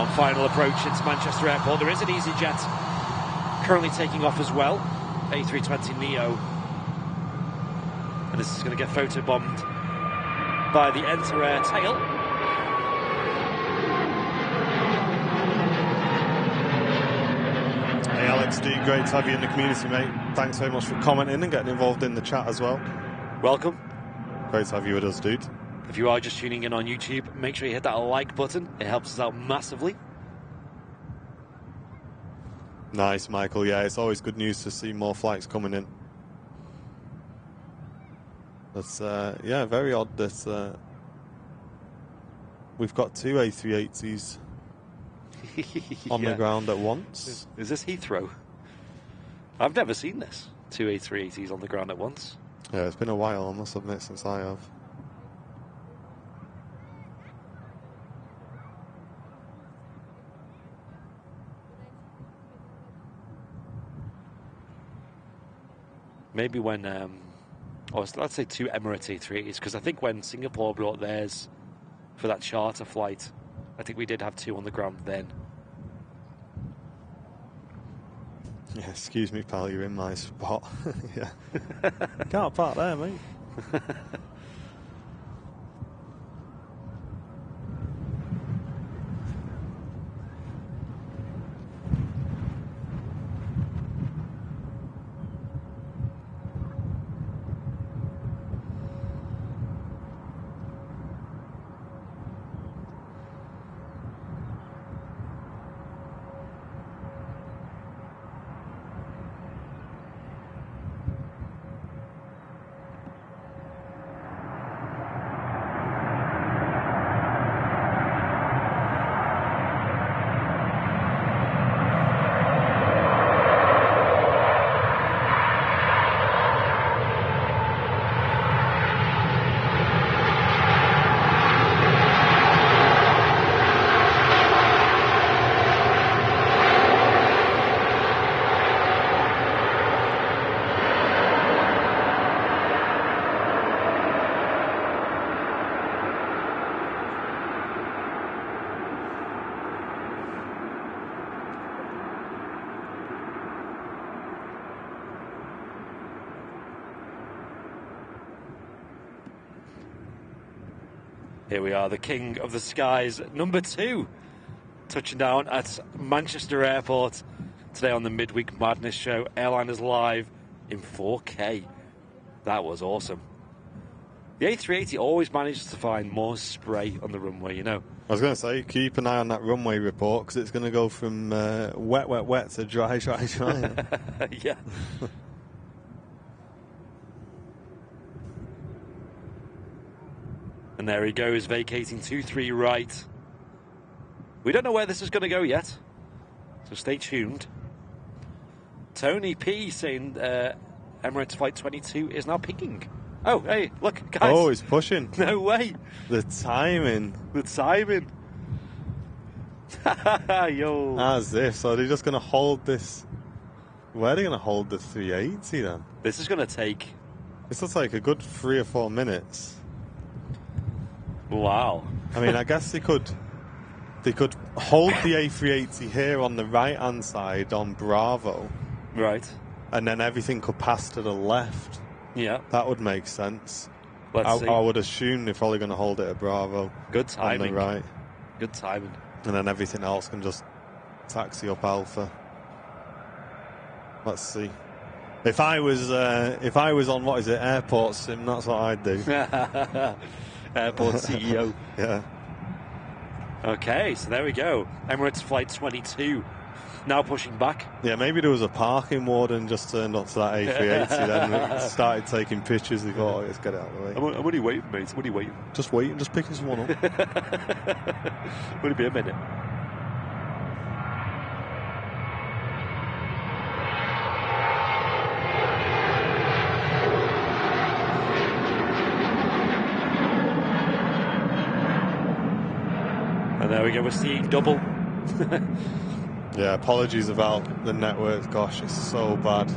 On final approach into Manchester Airport, there is an easyJet currently taking off as well, A320neo. And this is going to get photobombed by the Enter-Air tail. Hey Alex D, great to have you in the community, mate. Thanks very much for commenting and getting involved in the chat as well. Welcome. Great to have you with us, dude. If you are just tuning in on YouTube, make sure you hit that like button. It helps us out massively. Nice, Michael. Yeah, it's always good news to see more flights coming in. That's, yeah, very odd that we've got two A380s on the ground at once. Is this Heathrow? I've never seen this. Two A380s on the ground at once. Yeah, it's been a while, I must admit, since I have. Maybe when, or let's say two Emirates A380s, because I think when Singapore brought theirs for that charter flight, I think we did have two on the ground then. Yeah, excuse me, pal, you're in my spot. Yeah. Can't park there, mate. Here we are, the king of the skies, number 2, touching down at Manchester Airport today on the Midweek Madness Show. Airliners live in 4K. That was awesome. The A380 always manages to find more spray on the runway, you know. I was going to say, keep an eye on that runway report, because it's going to go from wet, wet, wet to dry, dry, dry. Yeah. And there he goes, vacating 2-3 right. We don't know where this is going to go yet, so stay tuned. Tony P saying Emirates Flight 22 is now picking. Oh, hey, look, guys. Oh, it's pushing. No way. The timing. The timing. Yo. As if. So they're just going to hold this. Where are they going to hold the 380 then? This is going to take... This looks like a good 3 or 4 minutes. Wow. I mean, I guess they could hold the A380 here on the right-hand side on Bravo. Right. And then everything could pass to the left. Yeah. That would make sense. Let's see. I would assume they're probably going to hold it at Bravo. Good timing. On the right. Good timing. And then everything else can just taxi up Alpha. Let's see. If I was on, what is it, Airport Sim, that's what I'd do. Airport CEO. Yeah. Okay, so there we go. Emirates Flight 22 now pushing back. Yeah, maybe there was a parking warden just turned up to that A380 then started taking pictures. They thought, oh, let's get it out of the way. I'm only waiting, mate. I'm only waiting. Just waiting, just picking someone up. Will it be a minute? There we go, we're seeing double. Yeah, apologies about the network. Gosh, it's so bad.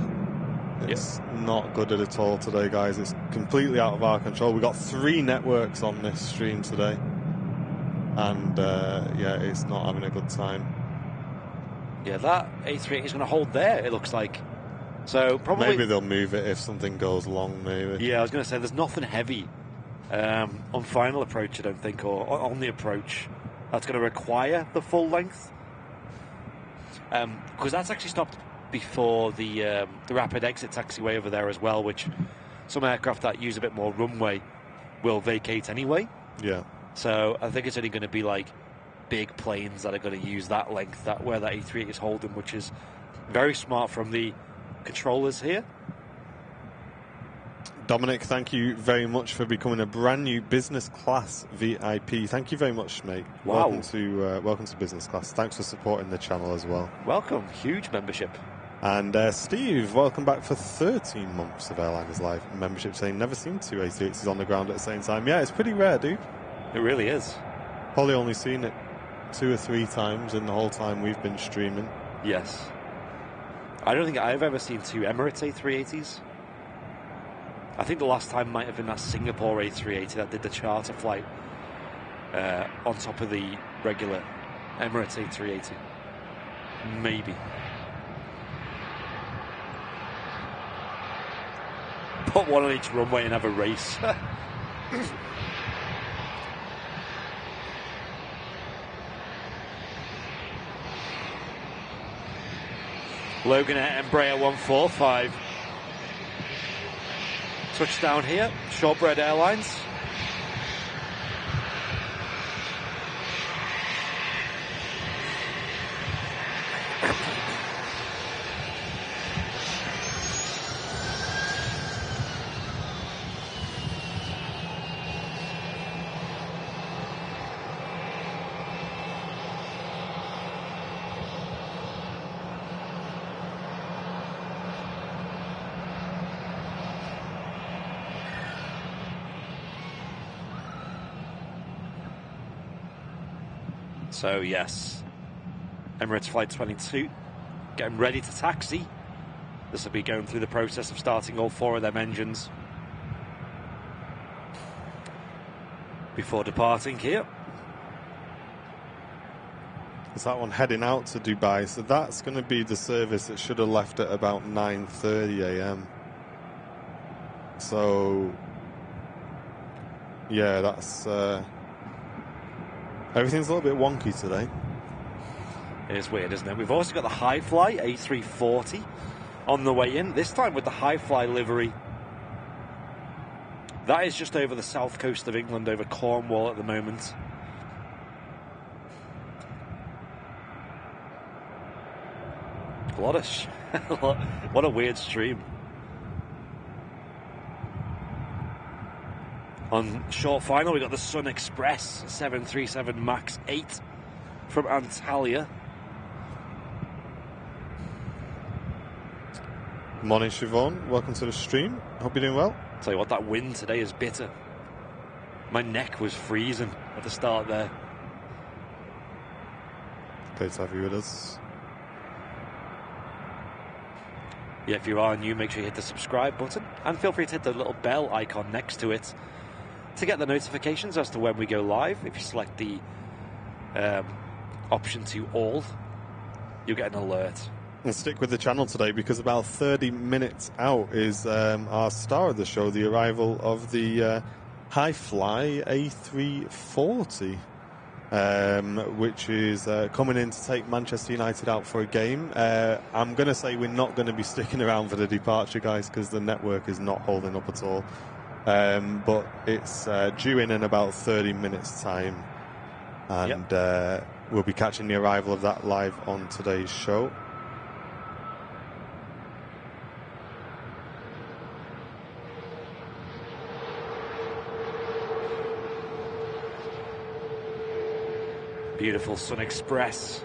It's not good at all today, guys. It's completely out of our control. We've got 3 networks on this stream today. And, yeah, it's not having a good time. Yeah, that A380 is going to hold there, it looks like. So probably... Maybe they'll move it if something goes wrong, maybe. Yeah, I was going to say, there's nothing heavy On final approach, I don't think, or on the approach, that's going to require the full length. Because that's actually stopped before the rapid exit taxiway over there as well, which some aircraft that use a bit more runway will vacate anyway. Yeah. So I think it's only going to be like big planes that are going to use that length, that where that A380 is holding, which is very smart from the controllers here. Dominic, thank you very much for becoming a brand new business class VIP. Thank you very much, mate. Wow. Welcome to business class. Thanks for supporting the channel as well. Welcome. Huge membership. And Steve, welcome back for 13 months of Airliners Live membership, saying never seen two A380s on the ground at the same time. Yeah, it's pretty rare, dude. It really is. Probably only seen it 2 or 3 times in the whole time we've been streaming. Yes. I don't think I've ever seen two Emirates A380s. I think the last time might have been that Singapore A380 that did the charter flight on top of the regular Emirates A380. Maybe. Put one on each runway and have a race. Logan at Embraer 145. Touchdown here, Shortbread Airlines. So yes, Emirates Flight 22 getting ready to taxi. This will be going through the process of starting all 4 of them engines before departing here. Is that one heading out to Dubai? So that's going to be the service that should have left at about 9:30 a.m. So yeah, that's everything's a little bit wonky today. It is weird, isn't it? We've also got the High Fly A340 on the way in, this time with the High Fly livery. That is just over the south coast of England, over Cornwall at the moment. What a weird stream. On short final, we got the Sun Express 737 MAX 8 from Antalya. Morning, Siobhan. Welcome to the stream. Hope you're doing well. Tell you what, that wind today is bitter. My neck was freezing at the start there. Great to have you with us. Yeah, if you are new, make sure you hit the subscribe button and feel free to hit the little bell icon next to it to get the notifications as to when we go live. If you select the option to all, you'll get an alert. And stick with the channel today, because about 30 minutes out is our star of the show, the arrival of the High Fly A340, which is coming in to take Manchester United out for a game. I'm going to say we're not going to be sticking around for the departure, guys, because the network is not holding up at all. But it's due in about 30 minutes' time, and we'll be catching the arrival of that live on today's show. Beautiful Sun Express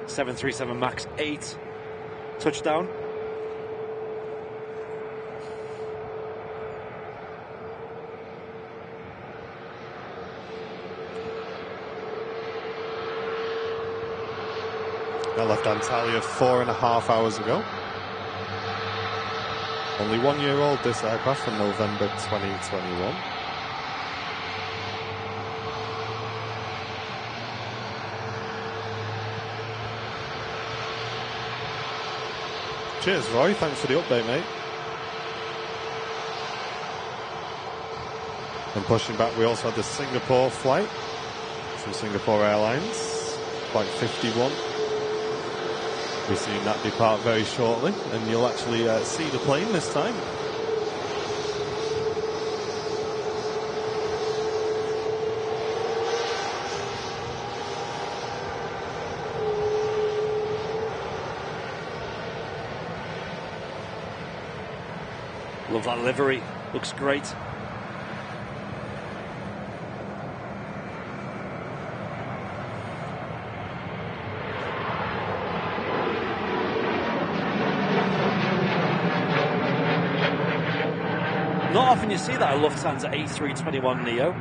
737 MAX 8 touchdown. I left Antalya 4.5 hours ago. Only 1 year old, this aircraft, from November 2021. Cheers, Roy. Thanks for the update, mate. And pushing back, we also had the Singapore flight from Singapore Airlines, flight 51. We're seeing that depart very shortly, and you'll actually see the plane this time. Love that livery, looks great. Not often you see that a Lufthansa A321 Neo.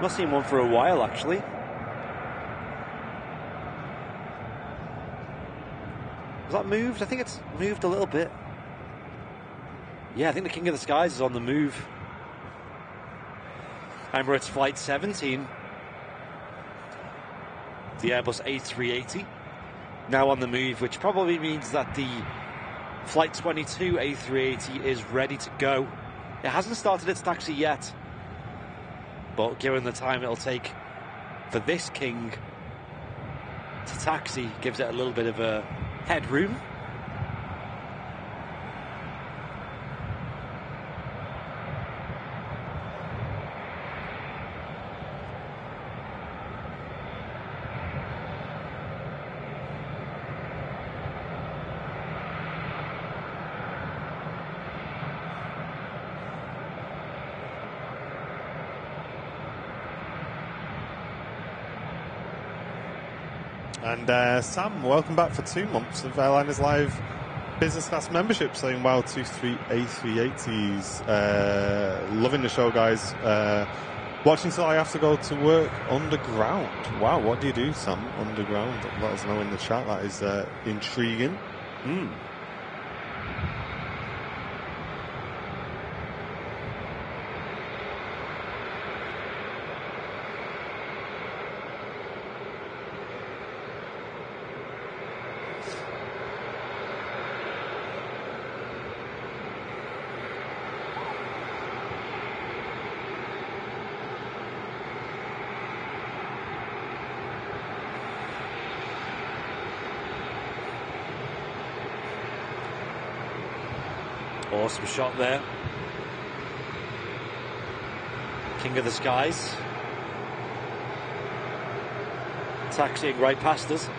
Not seen one for a while, actually. Was that moved? I think it's moved a little bit. Yeah, I think the King of the Skies is on the move. Emirates Flight 17. The Airbus A380. Now on the move, which probably means that the Flight 22 A380 is ready to go. It hasn't started its taxi yet, but given the time it'll take for this King to taxi, gives it a little bit of a headroom. And Sam, welcome back for 2 months of Airliners Live business class membership, saying wow to A380s. Loving the show, guys. Watching till I have to go to work underground. Wow, what do you do, Sam, underground? Let us know in the chat. That is intriguing. Awesome shot there. King of the Skies. Taxiing right past us.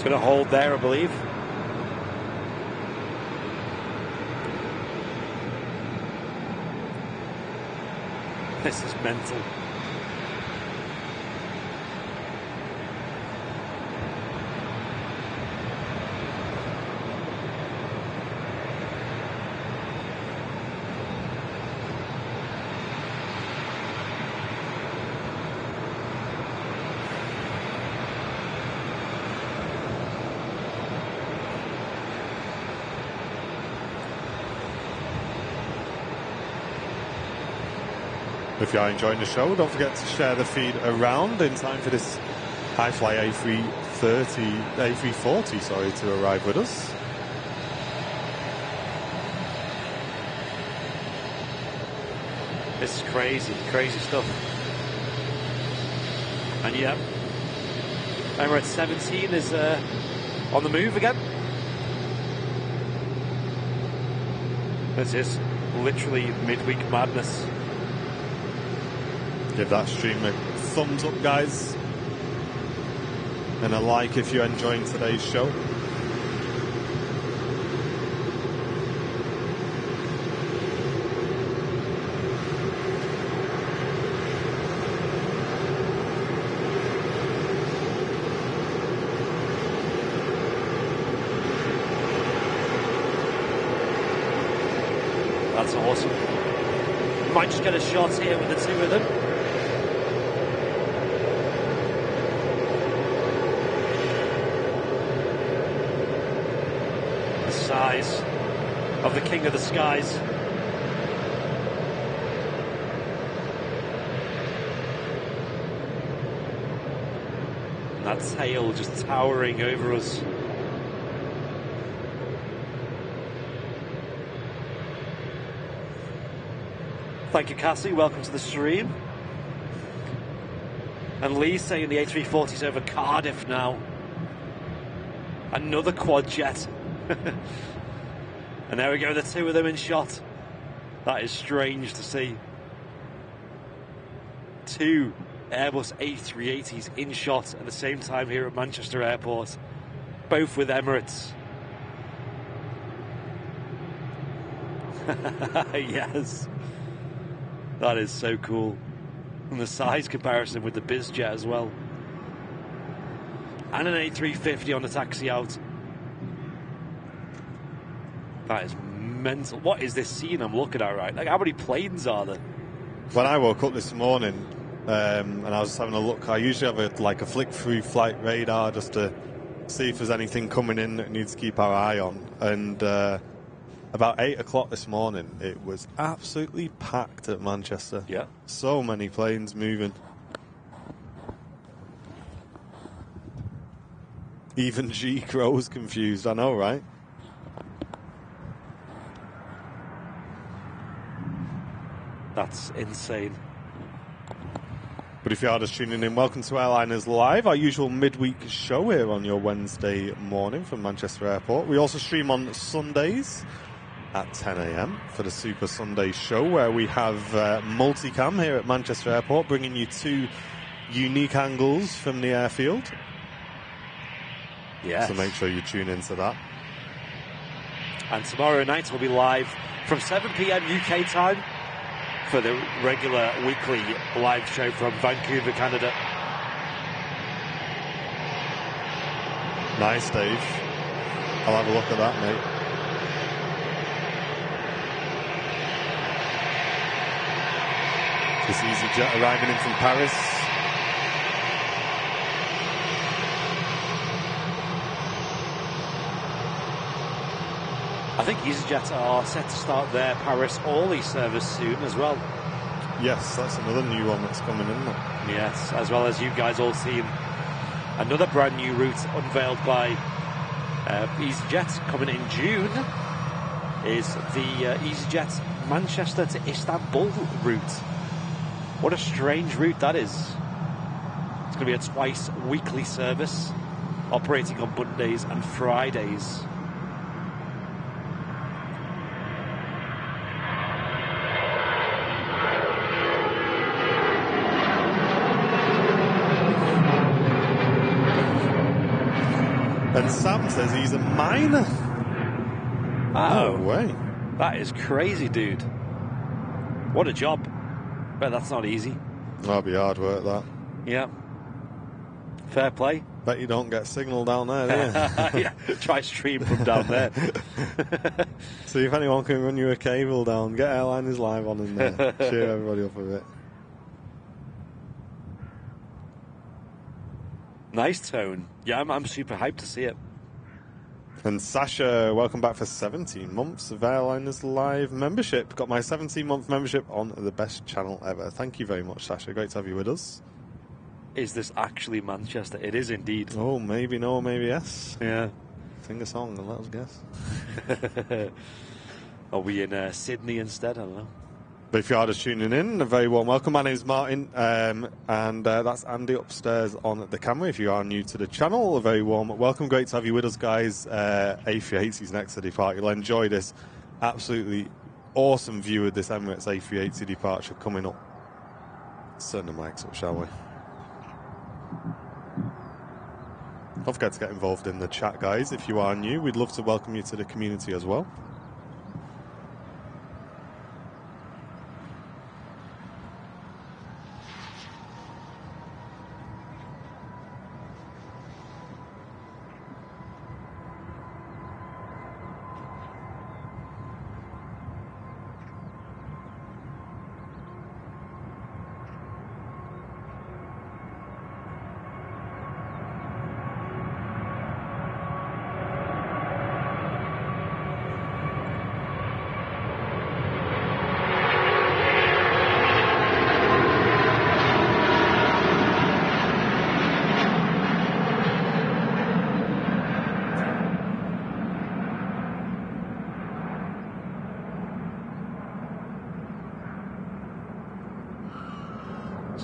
Going to hold there, I believe. This is mental. If you are enjoying the show, don't forget to share the feed around in time for this high-fly A340 to arrive with us. This is crazy, crazy stuff. And yeah, Emirates 17 is on the move again. This is literally midweek madness. Give that stream a thumbs up, guys, and a like if you're enjoying today's show. That's awesome. Might just get a shot here with the two of them. size of the King of the Skies. And that tail just towering over us. Thank you, Cassie. Welcome to the stream. And Lee saying the A340's over Cardiff now. Another quad jet. And there we go, the two of them in shot. That is strange to see. Two Airbus A380s in shot at the same time here at Manchester Airport. Both with Emirates. Yes. That is so cool. And the size comparison with the BizJet as well. And an A350 on the taxi out. That is mental. What is this scene I'm looking at right? Like, how many planes are there? When I woke up this morning and I was having a look, I usually have a flick through flight radar just to see if there's anything coming in that needs to keep our eye on. And about 8 o'clock this morning, it was absolutely packed at Manchester. Yeah. So many planes moving. Even G. Crow's confused, I know, right? That's insane. But if you are just tuning in, welcome to Airliners Live, our usual midweek show here on your Wednesday morning from Manchester Airport. We also stream on Sundays at 10 a.m. for the Super Sunday show, where we have multicam here at Manchester Airport, bringing you two unique angles from the airfield. Yes. So make sure you tune into that. And tomorrow night we'll be live from 7 p.m. UK time for the regular weekly live show from Vancouver, Canada. Nice, Dave. I'll have a look at that, mate. This easyJet arriving in from Paris. I think easyJet are set to start their Paris-Orly service soon as well. Yes, that's another new one that's coming in. Yes, as well as you guys all seen another brand new route unveiled by easyJet coming in June is the easyJet Manchester to Istanbul route. What a strange route that is. It's going to be a twice weekly service operating on Mondays and Fridays. And Sam says he's a miner. Oh, no way. That is crazy, dude. What a job. Bet that's not easy. That'll be hard work, that. Yeah. Fair play. Bet you don't get signal down there, do you? Yeah. Try stream from down there. See if anyone can run you a cable down. Get Airliners Live on in there. Cheer everybody up a bit. Nice tone. Yeah, I'm super hyped to see it. And Sasha, welcome back for 17 months of Airliners Live membership. Got my 17-month membership on the best channel ever. Thank you very much, Sasha. Great to have you with us. Is this actually Manchester? It is indeed. Oh, maybe no, maybe yes. Yeah. Sing a song and let us guess. Are we in Sydney instead? I don't know. But if you are just tuning in, a very warm welcome. My name's Martin, and that's Andy upstairs on the camera. If you are new to the channel, a very warm welcome. Great to have you with us, guys. A380's next to depart. You'll enjoy this absolutely awesome view of this Emirates A380 departure coming up. Let's turn the mics up, shall we? Don't forget to get involved in the chat, guys. If you are new, we'd love to welcome you to the community as well.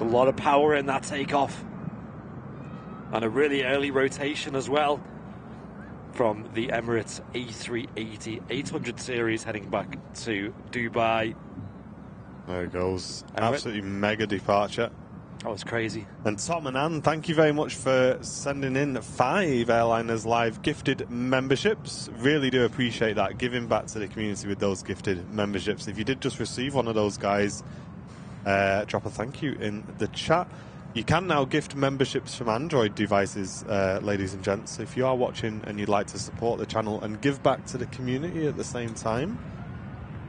There's a lot of power in that takeoff. And a really early rotation as well from the Emirates A380 800 series heading back to Dubai. There it goes. Absolutely mega departure. That was crazy. And Tom and Anne, thank you very much for sending in 5 Airliners Live gifted memberships. Really do appreciate that, giving back to the community with those gifted memberships. If you did just receive one of those, guys, drop a thank you in the chat. You can now gift memberships from Android devices, ladies and gents. If you are watching and you'd like to support the channel and give back to the community at the same time,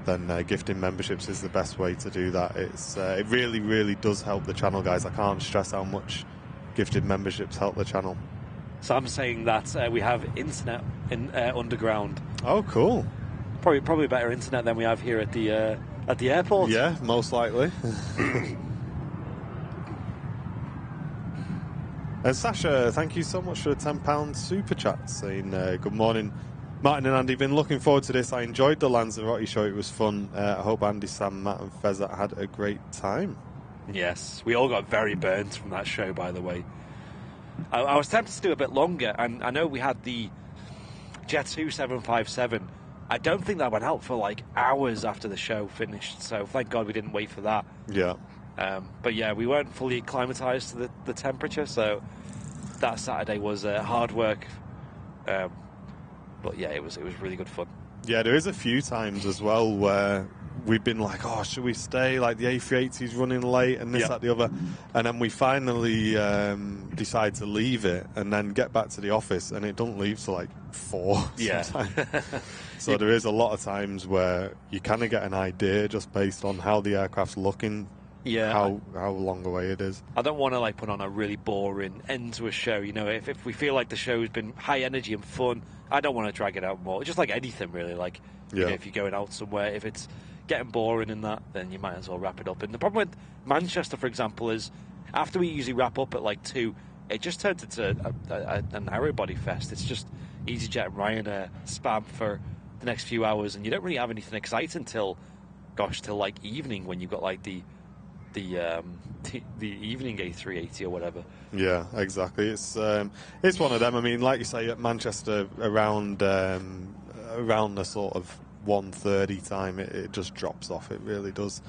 then gifting memberships is the best way to do that. It really, really does help the channel, guys. I can't stress how much gifted memberships help the channel. So I'm saying that we have internet in underground. Oh, cool. Probably better internet than we have here at the airport. Yeah, most likely. And Sasha, thank you so much for the £10 super chat, saying good morning. Martin and Andy, been looking forward to this. I enjoyed the Lanzarote show. It was fun. I hope Andy, Sam, Matt and Fezza had a great time. Yes, we all got very burnt from that show, by the way. I was tempted to do a bit longer, and I know we had the Jet2 757. I don't think that went out for like hours after the show finished, so thank God we didn't wait for that. Yeah. But yeah, we weren't fully acclimatized to the temperature, so that Saturday was hard work. But yeah, it was really good fun. Yeah, there is a few times as well where we've been like, oh, should we stay? Like the A380's running late and this, that, the other. And then we finally decide to leave it and then get back to the office, and it don't leave till like 4 sometimes. So there is a lot of times where you kind of get an idea just based on how the aircraft's looking. Yeah, how long away it is. I don't want to like put on a really boring end to a show. You know, if we feel like the show's been high energy and fun, I don't want to drag it out more. Just like anything, really. Like, you know, if you're going out somewhere, if it's getting boring and that, then you might as well wrap it up. And the problem with Manchester, for example, is after we usually wrap up at like 2, it just turns into a narrow body fest. It's just easyJet and Ryanair spam for the next few hours, and you don't really have anything exciting till like evening, when you've got like the evening A380 or whatever. Yeah, exactly. It's one of them. I mean, like you say, at Manchester around the sort of 1:30 time, it just drops off. It really does.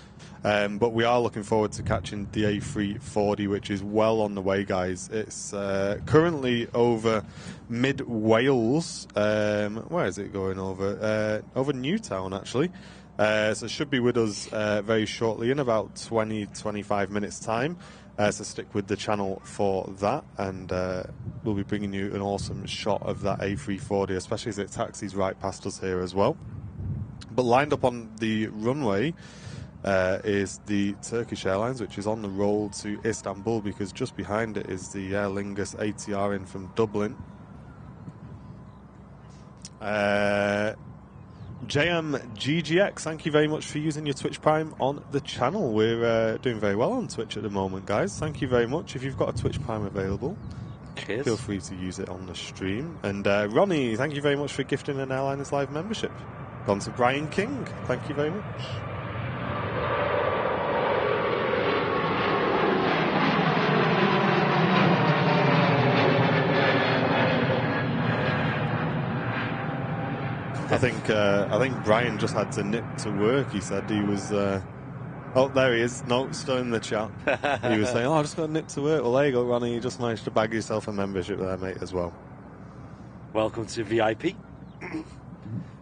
But we are looking forward to catching the A340, which is well on the way, guys. It's currently over mid Wales. Where is it going over? Over Newtown, actually. So it should be with us very shortly, in about 20-25 minutes time. So stick with the channel for that, and we'll be bringing you an awesome shot of that A340, especially as it taxis right past us here as well. But lined up on the runway is the Turkish Airlines, which is on the roll to Istanbul, because just behind it is the Aer Lingus ATR in from Dublin. JMGGX, thank you very much for using your Twitch Prime on the channel. We're doing very well on Twitch at the moment, guys. Thank you very much. If you've got a Twitch Prime available, cheers, feel free to use it on the stream. And Ronnie, thank you very much for gifting an Airliners Live membership. Gone to Brian King, thank you very much. I think Brian just had to nip to work. He said he was. Oh, there he is. No, still in the chat. He was saying, "Oh, I just got to nip to work." Well, there you go, Ronnie. You just managed to bag yourself a membership there, mate, as well. Welcome to VIP.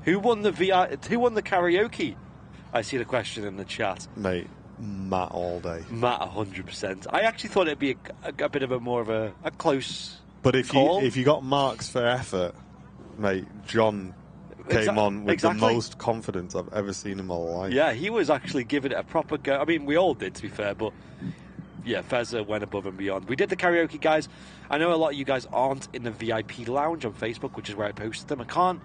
Who won the karaoke? I see the question in the chat, mate. Matt all day. Matt 100%. I actually thought it'd be a bit of more of a close. But if call. you got marks for effort, mate, John came on with the most confidence I've ever seen in my life. Yeah, he was actually giving it a proper go. I mean, we all did, to be fair, but yeah, Fezza went above and beyond. We did the karaoke, guys. I know a lot of you guys aren't in the VIP lounge on Facebook, which is where I posted them. I can't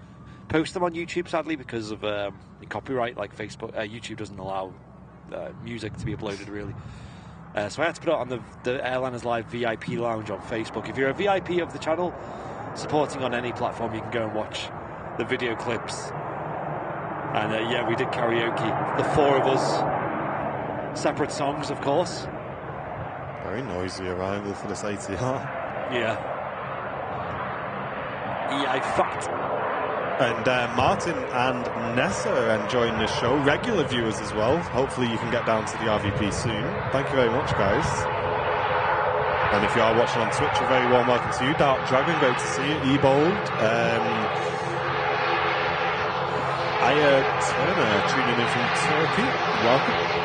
post them on YouTube, sadly, because of the copyright. Like Facebook, YouTube doesn't allow music to be uploaded, really. So I had to put it on the Airliners Live VIP lounge on Facebook. If you're a VIP of the channel, supporting on any platform, you can go and watch the video clips. And yeah, we did karaoke, the 4 of us, separate songs, of course. Very noisy arrival for this ATR. Yeah. Yeah, I fucked. And Martin and Nessa are enjoying this show. Regular viewers as well. Hopefully you can get down to the RVP soon. Thank you very much, guys. And if you are watching on Twitch, a very warm welcome to you. Dark Dragon, great to see you. Ebold. Aya Turner tuning in from Turkey. Welcome.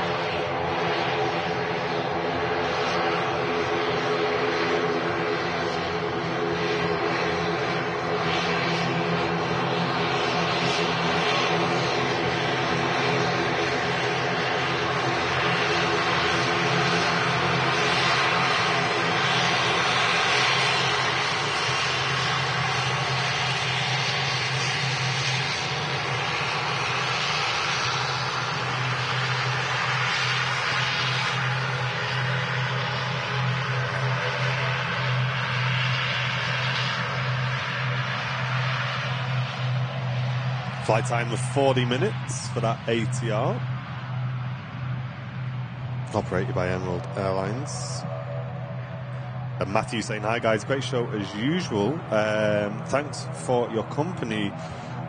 Flight time of 40 minutes for that ATR. Operated by Emerald Airlines. And Matthew saying, hi guys, great show as usual. Thanks for your company.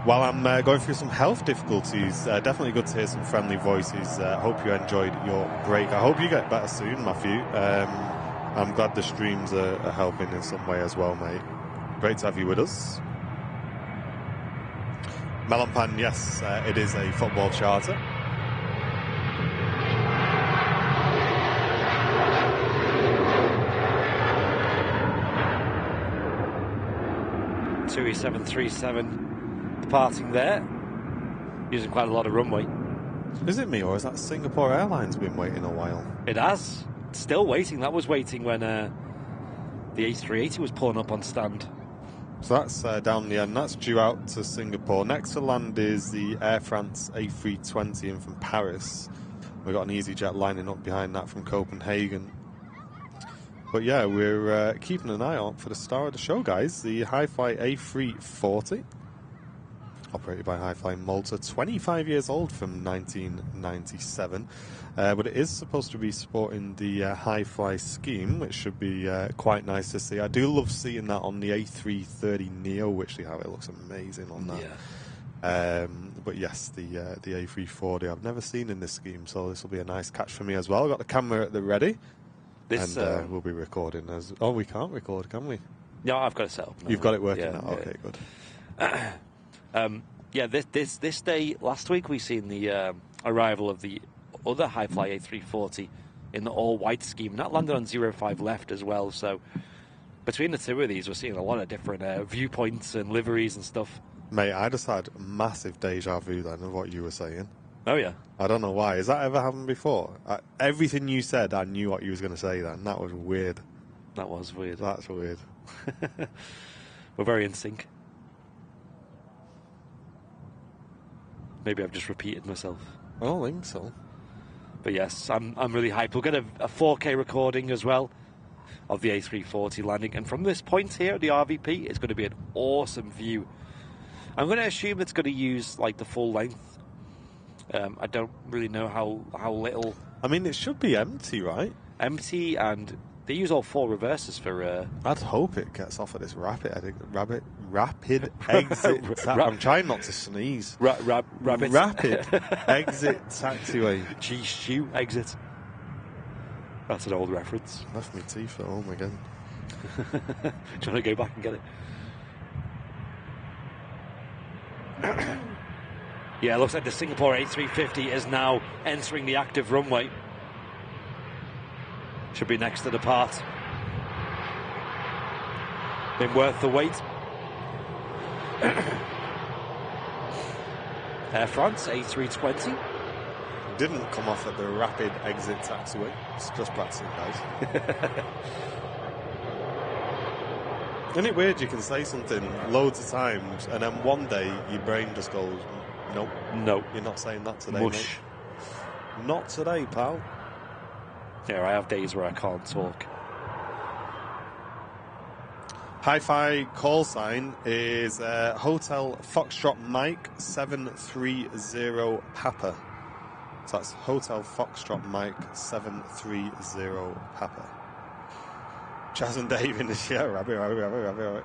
While I'm going through some health difficulties, definitely good to hear some friendly voices. Hope you enjoyed your break. I hope you get better soon, Matthew. I'm glad the streams are helping in some way as well, mate. Great to have you with us. Melonpan, yes, it is a football charter. Tui 737 departing there, using quite a lot of runway. Is it me, or is that Singapore Airlines been waiting a while? It has. Still waiting. That was waiting when the A380 was pulling up on stand. So that's down the end. That's due out to Singapore. Next to land is the Air France A380 in from Paris. We've got an easyJet lining up behind that from Copenhagen. But yeah, we're keeping an eye out for the star of the show, guys. The Hi-Fi A340, operated by Hi-Fi Malta, 25 years old from 1997. But it is supposed to be supporting the Hi-Fi scheme, which should be quite nice to see. I do love seeing that on the A330 Neo, which they have. It looks amazing on that. Yeah. But yes, the A340 I've never seen in this scheme, so this will be a nice catch for me as well. I've got the camera at the ready. And we'll be recording as... Oh, we can't record, can we? No, I've got it set up. You've got it working now? Yeah. Okay, good. Yeah, this day, last week, we seen the arrival of the other Hi-Fly A340 in the all-white scheme. That landed on 05 left as well, so between the two of these, we're seeing a lot of different viewpoints and liveries and stuff. Mate, I just had massive deja vu then of what you were saying. Oh, yeah? I don't know why. Has that ever happened before? Everything you said, I knew what you was going to say then. That was weird. That was weird. That's weird. We're very in sync. Maybe I've just repeated myself. I don't think so. But yes, I'm really hyped. We'll get a 4K recording as well of the A340 landing. And from this point here at the RVP, it's going to be an awesome view. I'm going to assume it's going to use like the full length. I don't really know how little. I mean, it should be empty, right? Empty, and they use all four reverses for... I'd hope it gets off at this rapid exit... I'm trying not to sneeze. Rapid exit taxiway. G-Stew exit. That's an old reference. Left my teeth at home again. Do you want to go back and get it? Yeah, it looks like the Singapore A350 is now entering the active runway. Should be next to depart. Been worth the wait. Air France A320. Didn't come off at the rapid exit taxiway. It's just practicing, guys. Isn't it weird you can say something loads of times and then one day your brain just goes, nope. Nope. You're not saying that today, Mush. mate. Not today, pal. Yeah, I have days where I can't talk. Hi-Fi call sign is Hotel Foxtrot Mike 730 Papa. So that's Hotel Foxtrot Mike 730 Papa. Chaz and Dave in the show. Rabbit.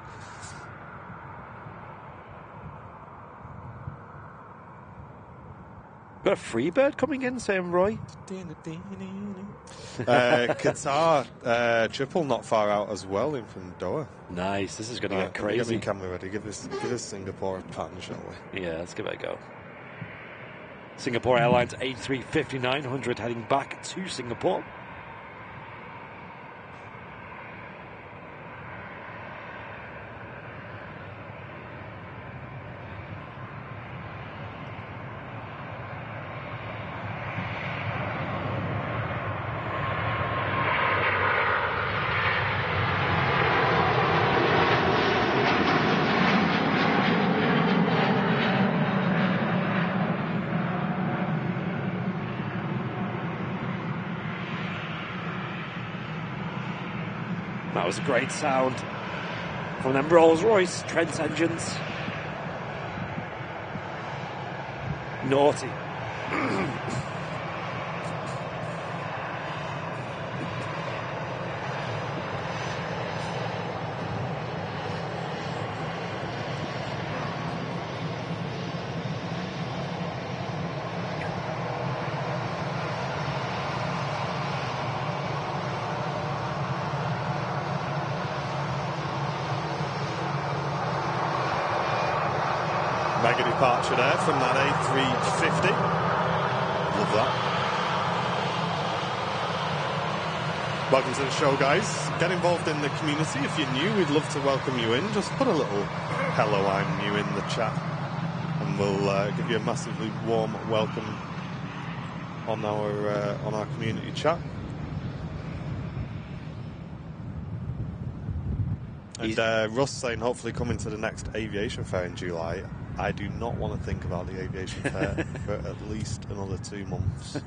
Got a free bird coming in saying Roy. Qatar triple not far out as well in from Doha. Nice. This is going to get crazy. Get me camera ready. Give this Singapore a pan, shall we? Yeah, let's give it a go. Singapore Airlines A350 900 heading back to Singapore. That was a great sound from them Rolls-Royce Trent engines. Naughty. Mega departure there from that A350. Love that. Welcome to the show, guys. Get involved in the community. If you're new, we'd love to welcome you in. Just put a little hello, I'm new in the chat, and we'll give you a massively warm welcome on our community chat. And Russ saying hopefully coming to the next aviation fair in July. I do not want to think about the aviation fair for at least another 2 months.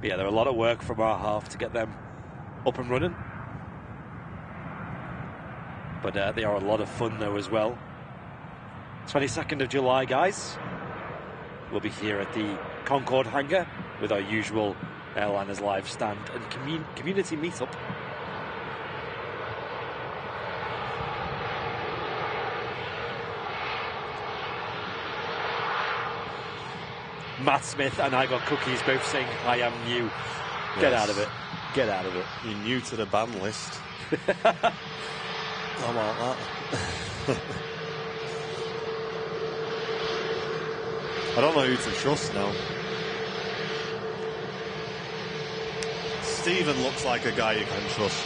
Yeah, there are a lot of work from our half to get them up and running. But they are a lot of fun though as well. 22nd of July, guys. We'll be here at the Concorde hangar with our usual Airliners live stand and community meetup. Matt Smith and I Got Cookies both saying, I am new. Get out of it. Get out of it. You're new to the ban list. How about that? I don't know who to trust now. Stephen looks like a guy you can trust.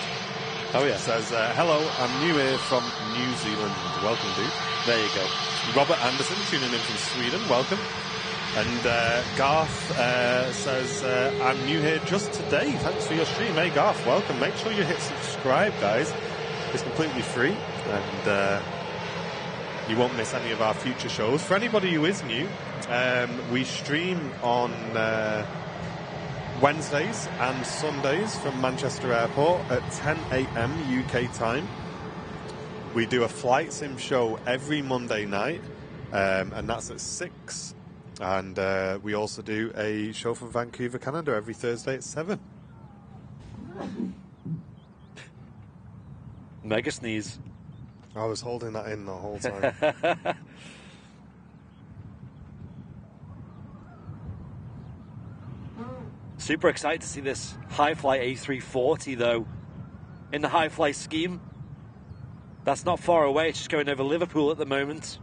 Oh yeah. Says, hello, I'm new here from New Zealand. Welcome, dude. There you go. Robert Anderson tuning in from Sweden. Welcome. And Garth says, I'm new here just today. Thanks for your stream. Hey, Garth, welcome. Make sure you hit subscribe, guys. It's completely free, and you won't miss any of our future shows. For anybody who is new, we stream on Wednesdays and Sundays from Manchester Airport at 10 a.m. UK time. We do a flight sim show every Monday night, and that's at 6. And we also do a show from Vancouver, Canada, every Thursday at 7. Mega sneeze. I was holding that in the whole time. Super excited to see this high-fly A340, though. In the high-fly scheme. That's not far away. It's just going over Liverpool at the moment.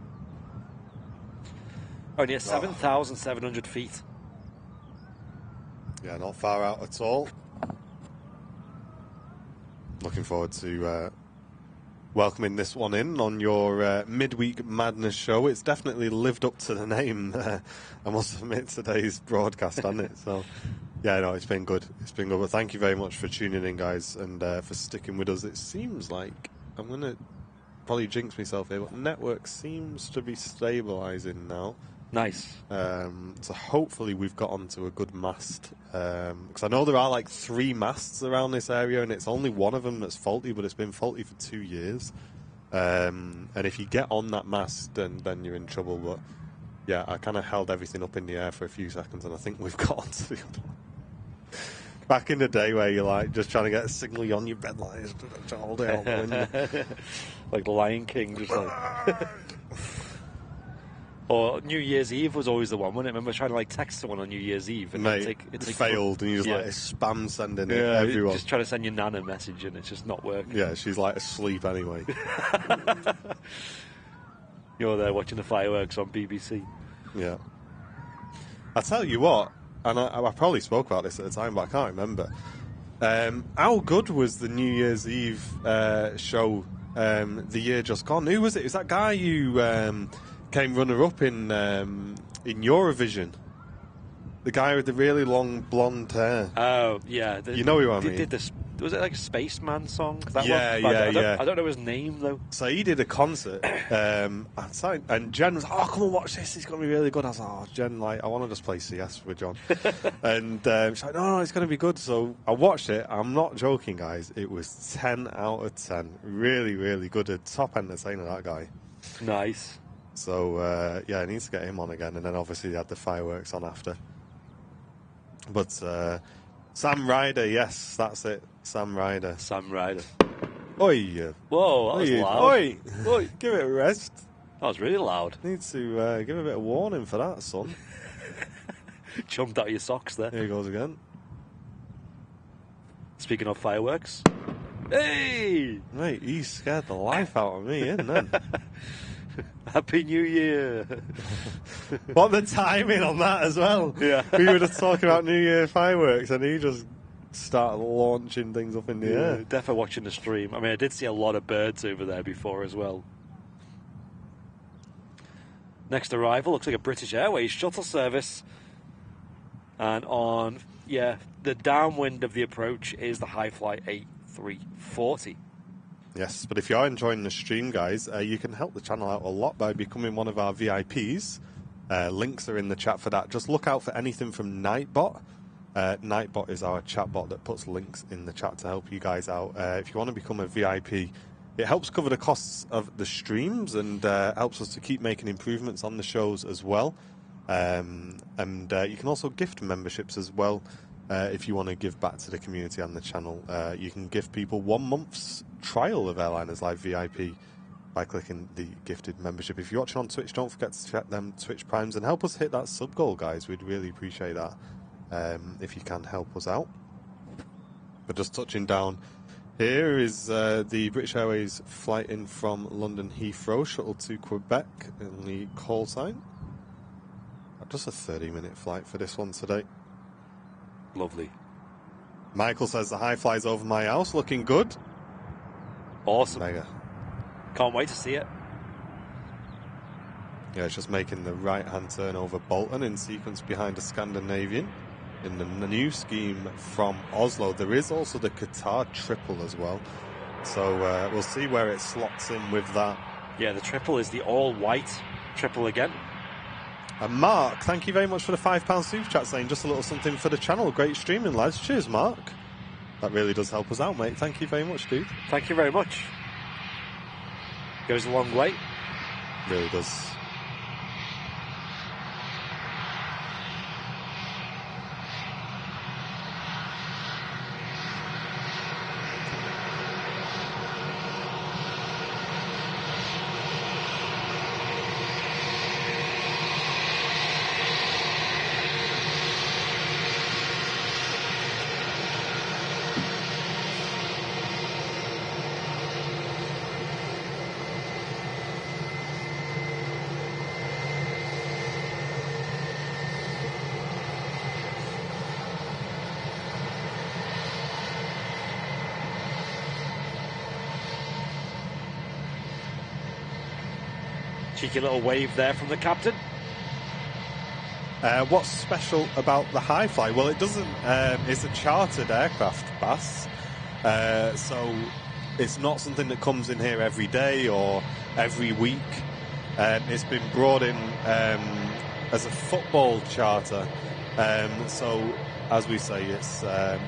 Only at 7,700 feet. Yeah, not far out at all. Looking forward to welcoming this one in on your midweek madness show. It's definitely lived up to the name, I must admit, today's broadcast, hasn't it? So, yeah, no, it's been good. It's been good. But thank you very much for tuning in, guys, and for sticking with us. It seems like I'm going to probably jinx myself here, but the network seems to be stabilising now. Nice. So hopefully we've got onto a good mast. Because I know there are like 3 masts around this area, and it's only one of them that's faulty, but it's been faulty for 2 years. And if you get on that mast, then you're in trouble. But yeah, I kind of held everything up in the air for a few seconds, and I think we've got onto the other one. Back in the day where you're like just trying to get a signal on your red lights to hold it out the window. Like the Lion King, just like. Or New Year's Eve was always the one, wasn't it? Remember trying to like text someone on New Year's Eve and Mate, it failed, and you just like spam sending it everyone. Just trying to send your nan a message and it's just not working. Yeah, she's like asleep anyway. You're there watching the fireworks on BBC. Yeah. I tell you what, and I probably spoke about this at the time, but I can't remember. How good was the New Year's Eve show the year just gone? Who was it? It was that guy who came runner-up in Eurovision. The guy with the really long blonde hair. Oh, yeah. You know who I mean? Did this, was it like a Spaceman song? That I don't know his name, though. So he did a concert, and Jen was like, oh, come and watch this, it's going to be really good. I was like, oh, Jen, like, I want to just play CS with John. And she's like, no, it's going to be good. So I watched it. I'm not joking, guys. It was 10 out of 10. Really, really good. A top entertainer, that guy. Nice. So, yeah, I need to get him on again. And then obviously they had the fireworks on after. But Sam Ryder, yes, that's it. Sam Ryder. Sam Ryder. Oi. Whoa, that was loud. Oi. Oi. Give it a rest. That was really loud. Need to give a bit of warning for that, son. Jumped out of your socks there. Here he goes again. Speaking of fireworks. Hey! Mate, he scared the life out of me, isn't it? Happy New Year. What the timing on that as well. Yeah. We were just talking about New Year fireworks and he just started launching things up in the air. Definitely watching the stream. I mean, I did see a lot of birds over there before as well. Next arrival looks like a British Airways shuttle service. And on, the downwind of the approach is the High Fly A380. Yes, but if you are enjoying the stream, guys, you can help the channel out a lot by becoming one of our VIPs. Links are in the chat for that. Just look out for anything from Nightbot. Nightbot is our chatbot that puts links in the chat to help you guys out. If you want to become a VIP, it helps cover the costs of the streams and helps us to keep making improvements on the shows as well. And you can also gift memberships as well. If you want to give back to the community and the channel, you can give people 1 month's trial of Airliners Live VIP by clicking the gifted membership. If you're watching on Twitch, don't forget to check them Twitch primes and help us hit that sub goal, guys. We'd really appreciate that if you can help us out. But just touching down, here is the British Airways flight in from London Heathrow, shuttle to Quebec in the call sign. Just a 30-minute flight for this one today. Lovely. Michael says the high flies over my house, looking good. Awesome. Mega. Can't wait to see it. Yeah, it's just making the right-hand turn over Bolton in sequence behind a Scandinavian in the new scheme from Oslo. There is also the Qatar triple as well. So we'll see where it slots in with that. Yeah, the triple is the all-white triple again. And Mark, thank you very much for the £5 super chat saying just a little something for the channel. Great streaming, lads. Cheers, Mark. That really does help us out, mate. Thank you very much, dude. Thank you very much. Goes a long way. Really does. Cheeky little wave there from the captain. What's special about the High Fly? Well, it doesn't. It's a chartered aircraft, Bass. So it's not something that comes in here every day or every week. It's been brought in as a football charter. So, as we say, it's a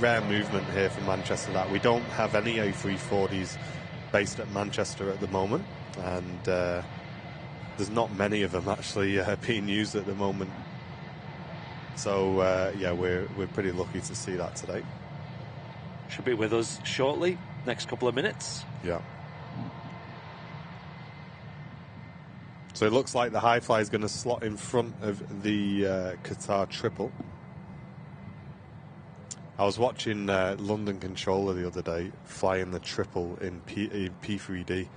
rare movement here from Manchester that we don't have any A340s based at Manchester at the moment. And there's not many of them actually being used at the moment. So yeah, we're pretty lucky to see that today. Should be with us shortly, next couple of minutes. Yeah. So it looks like the high fly is going to slot in front of the Qatar triple. I was watching London Controller the other day flying the triple in P3D,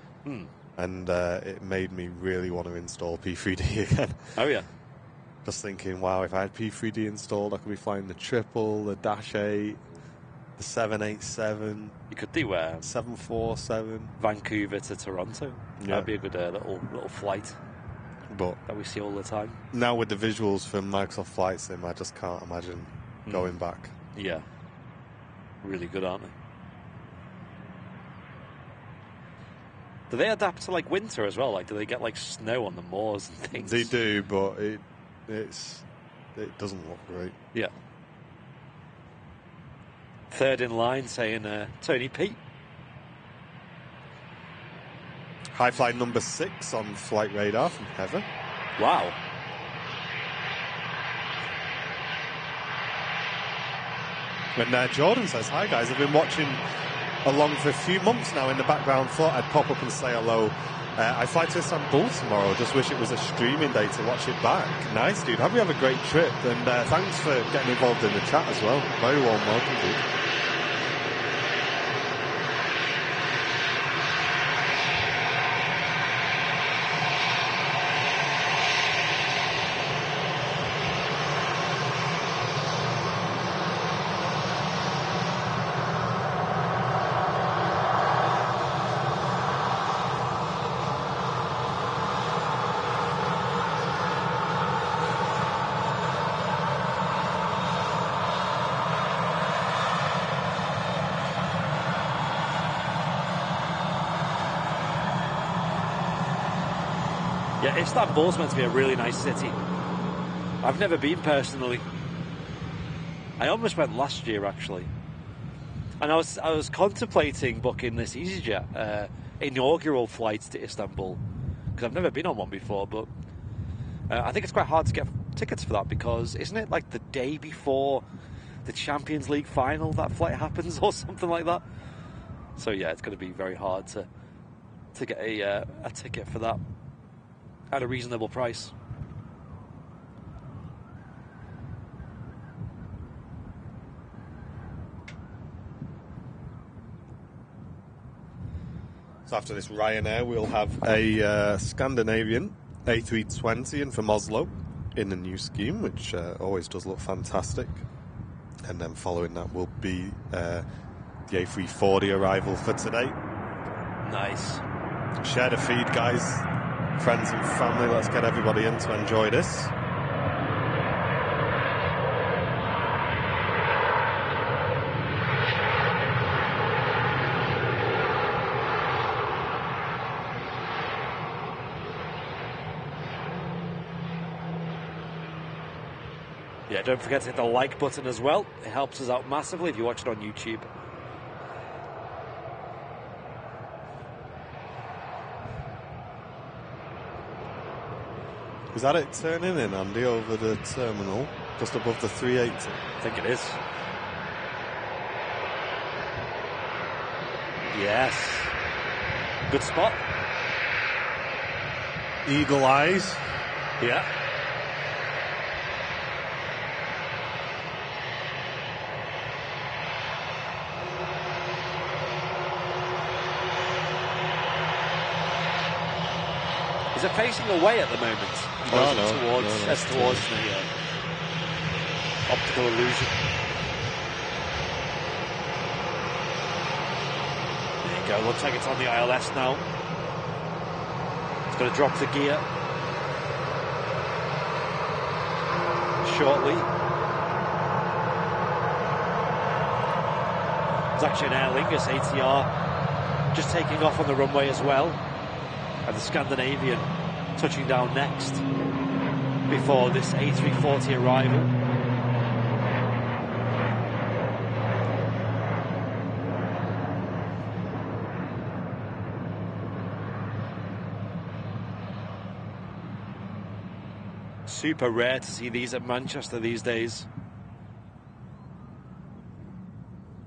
and it made me really want to install P3D again. Oh yeah. Just thinking, wow, if I had P3D installed, I could be flying the triple, the Dash 8, the 787. You could do 747. Vancouver to Toronto. Yeah. That'd be a good little flight But that we see all the time. now with the visuals from Microsoft Flight Sim, I just can't imagine going back. Yeah. Really good, aren't they? Do they adapt to like winter as well? Like, do they get like snow on the moors and things? They do, but it doesn't look great. Yeah. Third in line saying Tony P. High flight number 6 on flight radar from Heather. Wow. And Jordan says, hi guys, I've been watching along for a few months now in the background. Thought I'd pop up and say hello. I fly to Istanbul tomorrow. Just wish it was a streaming day to watch it back. Nice, dude. Hope you have a great trip. And thanks for getting involved in the chat as well. Very warm welcome, dude. Yeah, Istanbul's meant to be a really nice city. I've never been personally. I almost went last year actually, and I was contemplating booking this easyJet inaugural flight to Istanbul because I've never been on one before. But I think it's quite hard to get tickets for that because isn't it like the day before the Champions League final that flight happens or something like that? So yeah, it's going to be very hard to get a ticket for that at a reasonable price. So after this Ryanair, we'll have a Scandinavian A320 in from Oslo in the new scheme, which always does look fantastic. And then following that will be the A340 arrival for today. Nice. Share the feed, guys. Friends and family, let's get everybody in to enjoy this. Yeah, don't forget to hit the like button as well. It helps us out massively if you watch it on YouTube. Is that it turning in, Andy, over the terminal, just above the 380? I think it is. Yes. Good spot. Eagle eyes. Yeah. Is it facing away at the moment? No. Towards the optical illusion. There you go. Looks like it's on the ILS now. It's going to drop the gear shortly. There's actually an Aer Lingus ATR just taking off on the runway as well, and the Scandinavian touching down next before this A340 arrival. Super rare to see these at Manchester these days.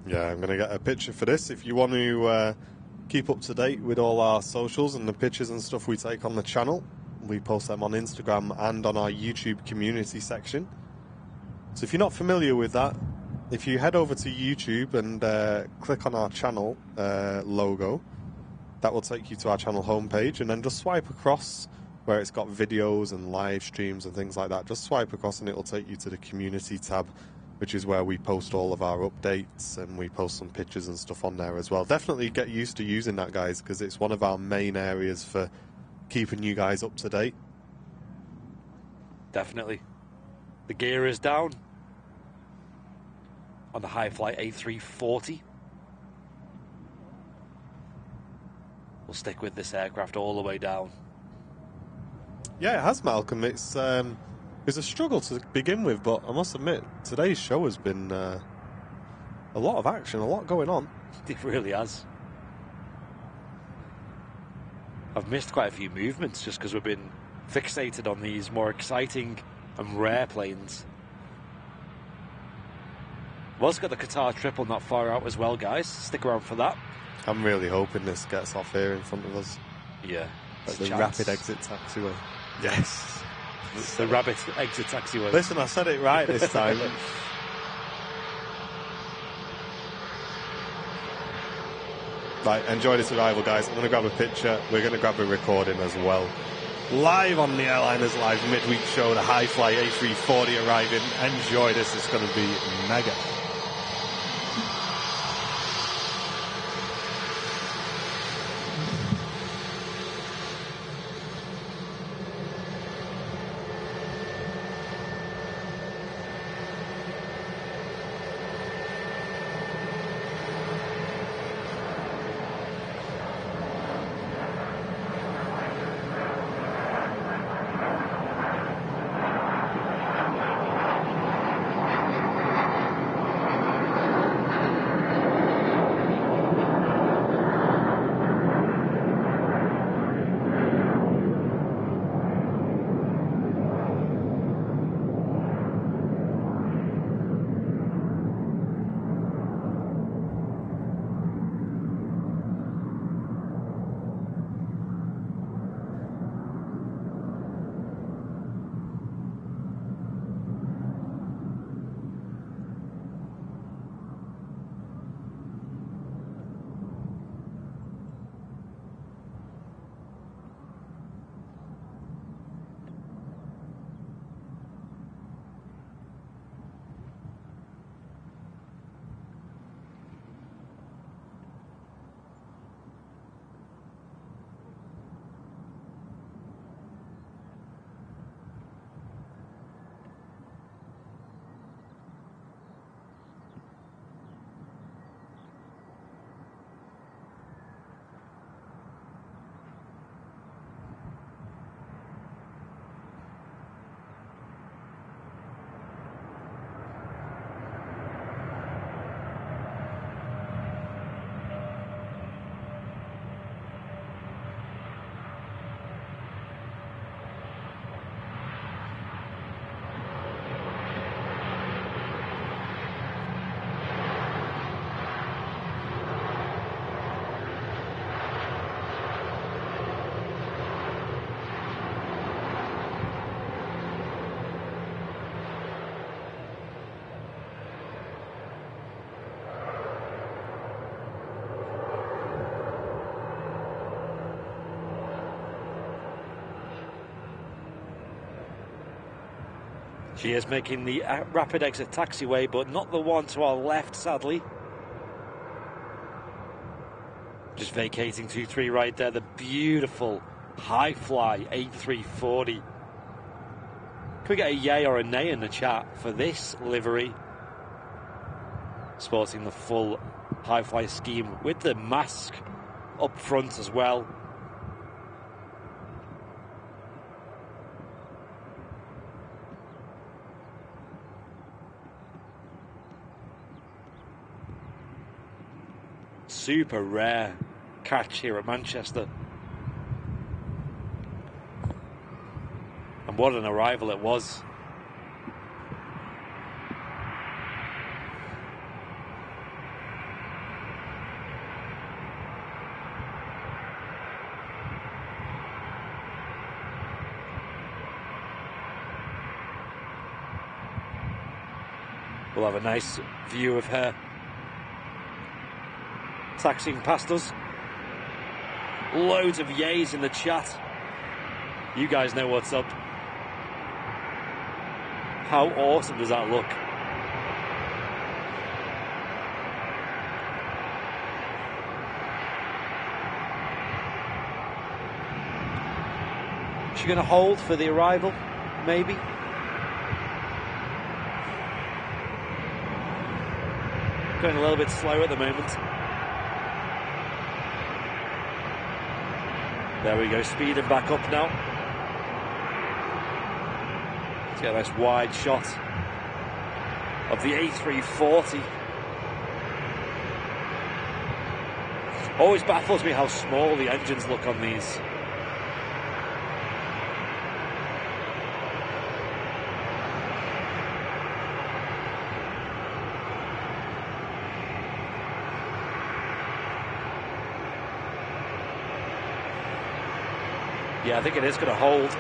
Yeah, I'm going to get a picture for this. If you want to keep up to date with all our socials and the pictures and stuff we take on the channel, we post them on Instagram and on our YouTube community section. So if you're not familiar with that, if you head over to YouTube and click on our channel logo, that will take you to our channel homepage, and then just swipe across where it's got videos and live streams and things like that. Just swipe across and it will take you to the community tab, which is where we post all of our updates, and we post some pictures and stuff on there as well. Definitely get used to using that, guys, because it's one of our main areas for keeping you guys up to date. Definitely. The gear is down on the high-fly A340. We'll stick with this aircraft all the way down. Yeah, it has, Malcolm. It's a struggle to begin with, but I must admit, today's show has been a lot of action, a lot going on. It really has. I've missed quite a few movements just because we've been fixated on these more exciting and rare planes. We've also got the Qatar triple not far out as well, guys. Stick around for that. I'm really hoping this gets off here in front of us. Yeah. Like the rapid exit taxiway. Yes. The rapid exit taxiway. Listen, I said it right this time. Right, enjoy this arrival, guys. I'm going to grab a picture. We're going to grab a recording as well. Live on the Airliners Live midweek show, the high-fly A340 arriving. Enjoy this. It's going to be mega. She is making the rapid exit taxiway, but not the one to our left, sadly. Just vacating 2-3 right there. The beautiful high-fly A340. Can we get a yay or a nay in the chat for this livery? Sporting the full high-fly scheme with the mask up front as well. Super rare catch here at Manchester. And And what an arrival it was. We'll have a nice view of her taxiing past us. Loads of yays in the chat. You guys know what's up. How awesome does that look? Is she going to hold for the arrival? Maybe. Going a little bit slow at the moment. There we go, speeding back up now. Let's get a nice wide shot of the A380. Always baffles me how small the engines look on these. Yeah, I think it is going to hold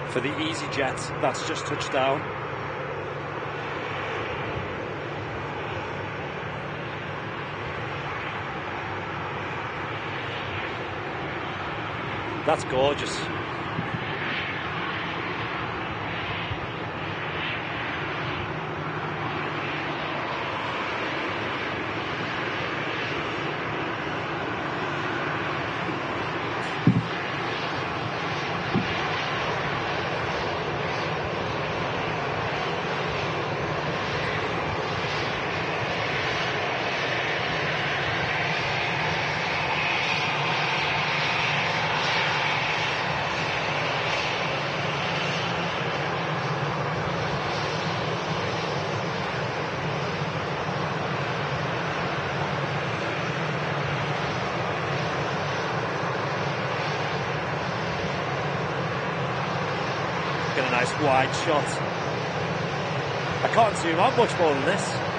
for the easyJet. That's just touched down. That's gorgeous. A nice wide shot. I can't zoom out much more than this.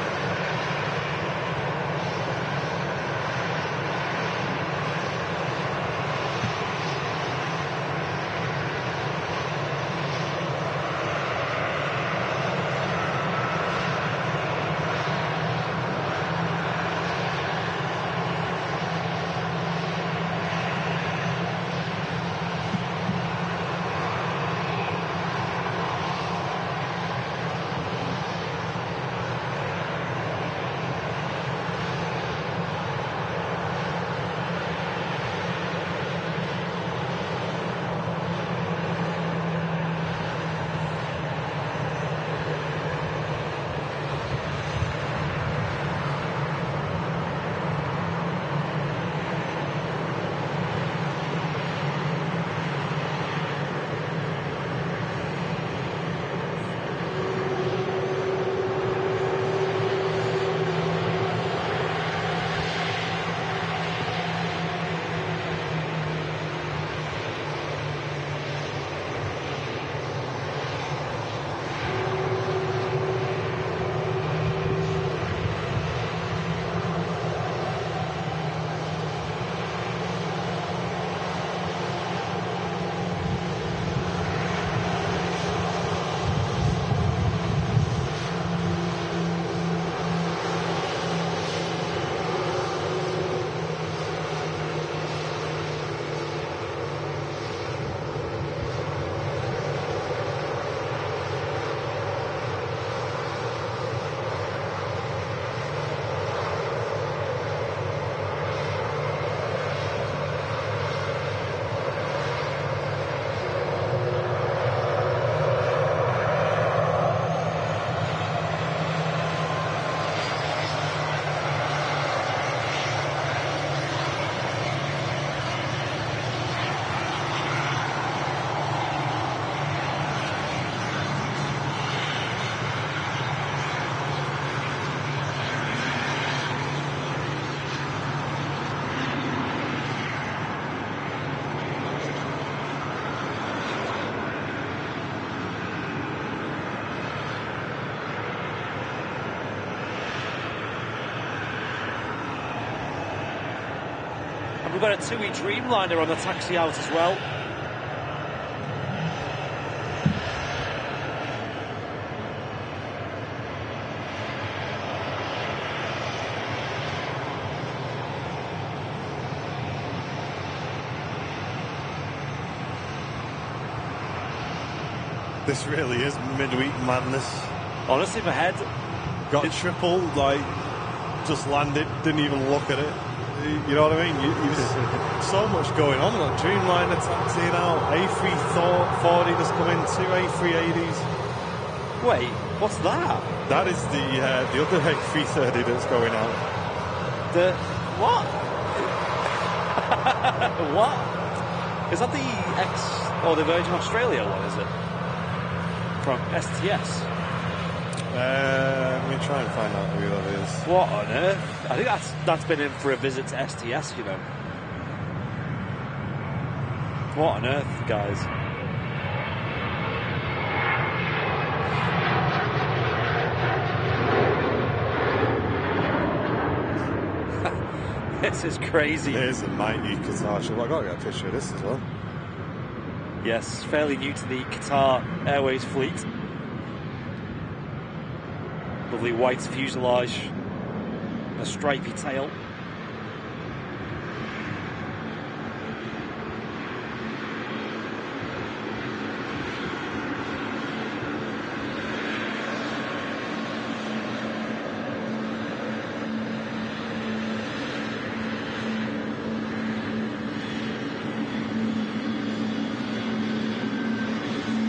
We've got a Tui Dreamliner on the taxi out as well. This really is midweek madness. Honestly, my head got triple, like, just landed, didn't even look at it. You know what I mean? So much going on. Like Dreamliner taxiing out, A340 just come in, 2 A380s. Wait, what's that? That is the other A330 that's going out. The what? What? Is that the the Virgin Australia one? Is it from STS? Let me try and find out who that is. What on earth? I think that's been in for a visit to STS, you know. What on earth, guys? This is crazy. Here's a MIDWEEK Qatar ship. I've got to get a picture of this as well. Yes, fairly new to the Qatar Airways fleet. Lovely white fuselage, a stripy tail.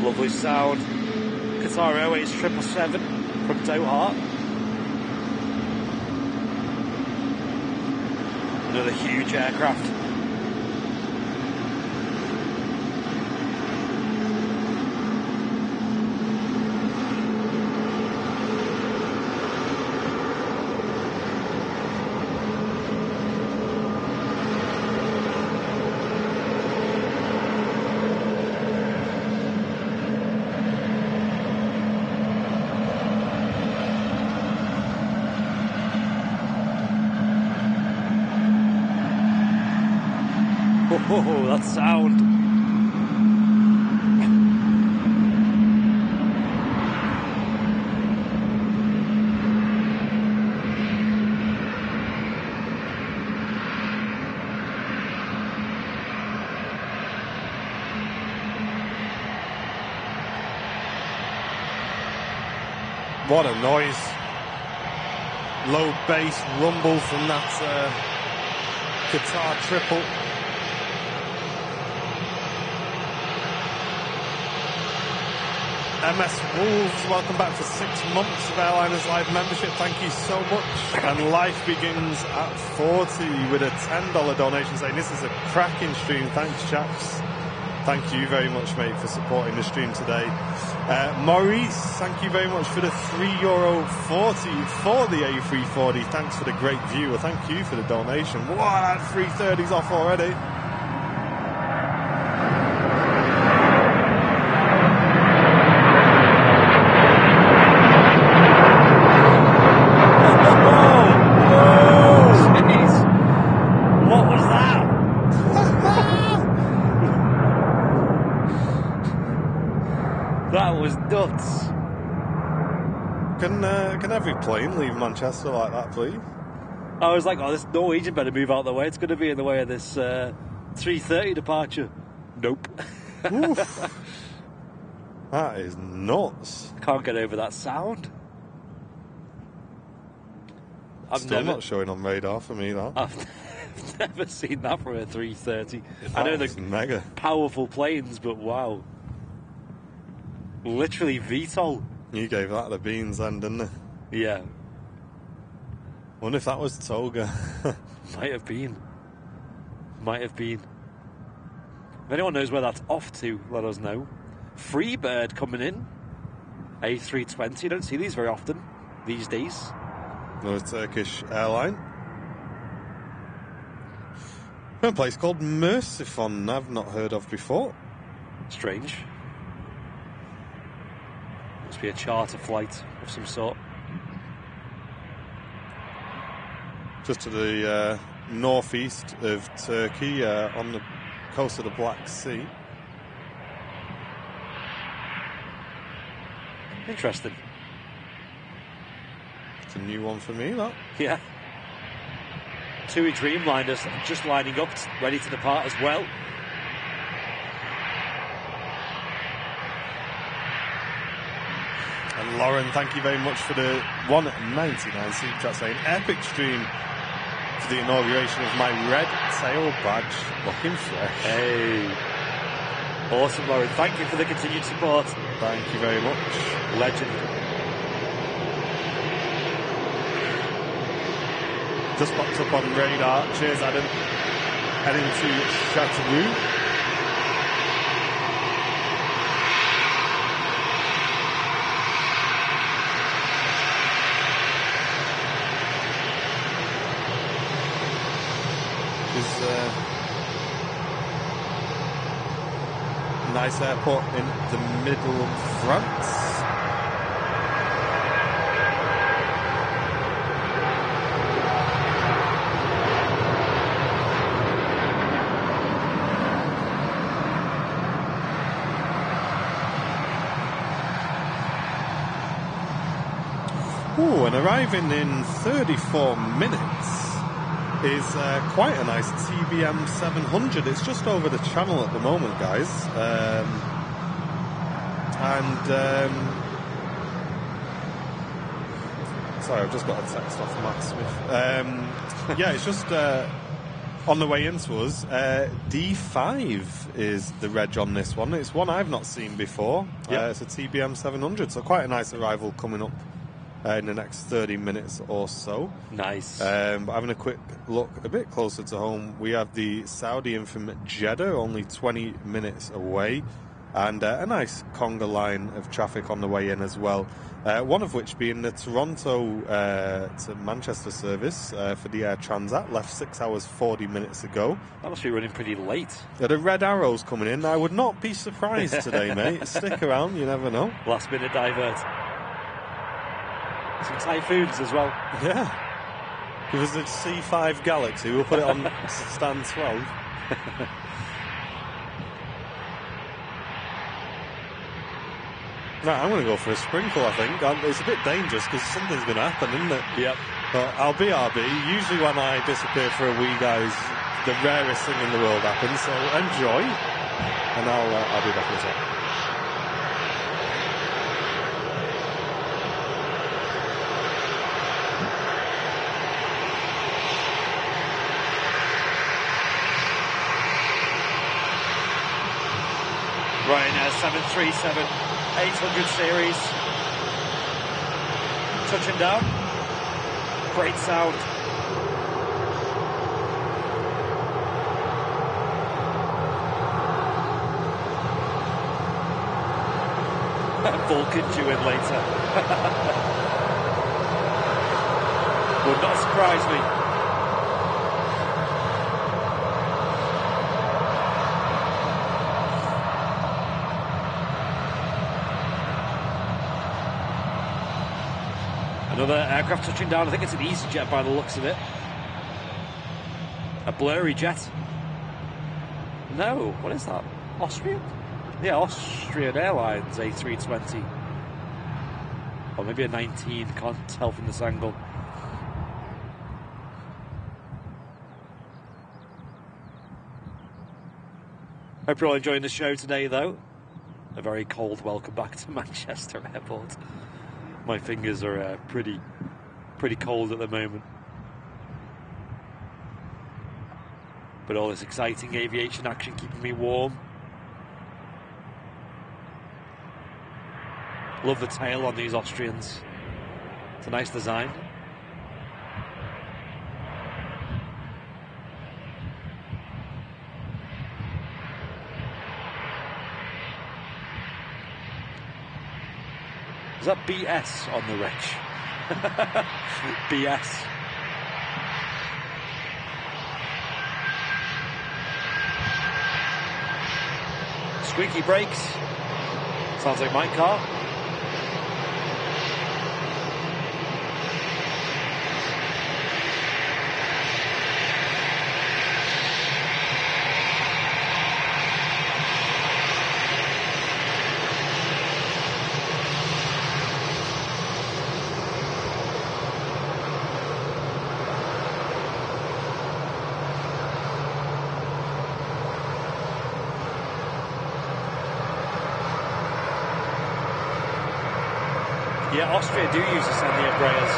Lovely sound. Qatar Airways 777 from Doha. Another huge aircraft. Oh, that sound. What a noise. Low bass rumble from that Qatar triple. MS Wolves, welcome back for 6 months of Airliners Live membership. Thank you so much. And life begins at 40 with a $10 donation saying this is a cracking stream. Thanks, chaps. Thank you very much, mate, for supporting the stream today. Maurice, thank you very much for the €3.40 for the A340. Thanks for the great view. Thank you for the donation. Wow, I had 330s off already. Can every plane leave Manchester like that, please? I was like, oh, this Norwegian better move out of the way. It's going to be in the way of this 330 departure. Nope. Oof. That is nuts. Can't get over that sound. Still not showing on radar for me, that. I've never seen that from a 330. I know they're mega powerful planes, but wow. Literally VTOL. You gave that the beans then, didn't you? Yeah. Wonder if that was Toga. Might have been. Might have been. If anyone knows where that's off to, let us know. Freebird coming in. A320. You don't see these very often these days. Another Turkish airline. A place called Mersifon I've not heard of before. Strange. Must be a charter flight of some sort. Just to the northeast of Turkey on the coast of the Black Sea. Interesting. It's a new one for me, that. Yeah. Tui Dreamliners just lining up, ready to depart as well. And Lauren, thank you very much for the 199 super chat saying, epic stream for the inauguration of my red tail badge. Looking fresh. Hey. Awesome, Lauren. Thank you for the continued support. Thank you very much. Legend. Just popped up on radar. Cheers, Adam. Heading to Chateauroux. Nice airport in the middle of France. Ooh, and arriving in 34 minutes is quite a nice TBM 700. It's just over the channel at the moment, guys. Sorry, I've just got a text off Matt Smith. Yeah, it's just on the way into us. D5 is the reg on this one. It's one I've not seen before. Yep. It's a TBM 700, so quite a nice arrival coming up in the next 30 minutes or so. Nice. But having a quick look a bit closer to home, we have the Saudia from Jeddah, only 20 minutes away, and a nice conga line of traffic on the way in as well. One of which being the Toronto to Manchester service for the Air Transat, left 6 hours 40 minutes ago. That must be running pretty late. The red arrows coming in. I would not be surprised today, mate. Stick around, you never know. Last minute divert. Some typhoons as well. Yeah. Give us a C5 Galaxy. We'll put it on stand 12. Right, I'm going to go for a sprinkle, I think. It's a bit dangerous because something's going to happen, isn't it? Yep. But I'll be RB. Usually when I disappear for a wee, guys, the rarest thing in the world happens. So enjoy. And I'll be back in a sec. Ryanairs 737 800 series. Touching down. Great sound. Vulcan due in later. Would not surprise me. Another aircraft touching down. I think it's an easyJet by the looks of it. A blurry jet. No, what is that? Austrian? Yeah, Austrian Airlines A320. Or maybe a 19, can't tell from this angle. Hope you're all enjoying the show today, though. A very cold welcome back to Manchester Airport. My fingers are pretty cold at the moment. But all this exciting aviation action keeping me warm. Love the tail on these Austrians. It's a nice design. Is that BS on the wrench? BS. Squeaky brakes. Sounds like my car. Yeah, Austria do use the Sandy Embraers.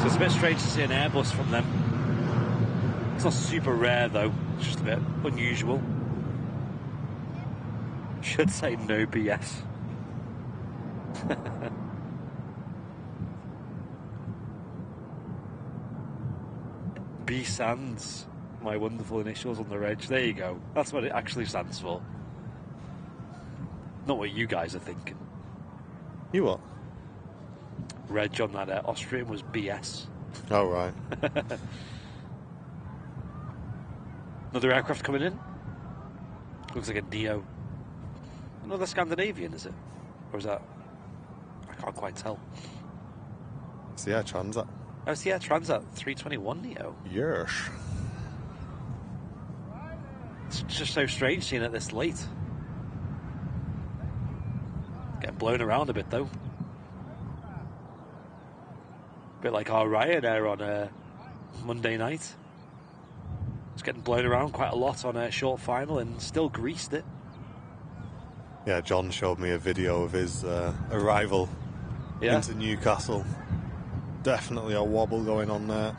So it's a bit strange to see an Airbus from them. It's not super rare though, it's just a bit unusual. Should say no BS. B Sands, my wonderful initials on the reg. There you go. That's what it actually stands for. Not what you guys are thinking. You what? Reg on that Austrian was BS. Oh, right. Another aircraft coming in. Looks like a Neo. Another Scandinavian, is it? Or is that... I can't quite tell. It's the Air Transat. Oh, it's the Air Transat 321 Neo. Yes. It's just so strange seeing it this late. Getting blown around a bit, though. A bit like our Ryanair on Monday night. It's getting blown around quite a lot on a short final and still greased it. Yeah, John showed me a video of his arrival into Newcastle. Definitely a wobble going on there.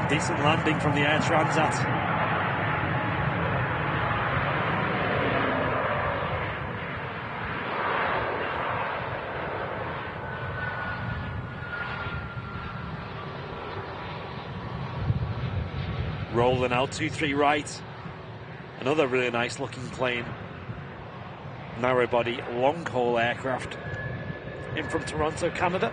Decent landing from the Air Transat. Rolling out 2-3 right. Another really nice looking plane. Narrow body, long haul aircraft in from Toronto, Canada.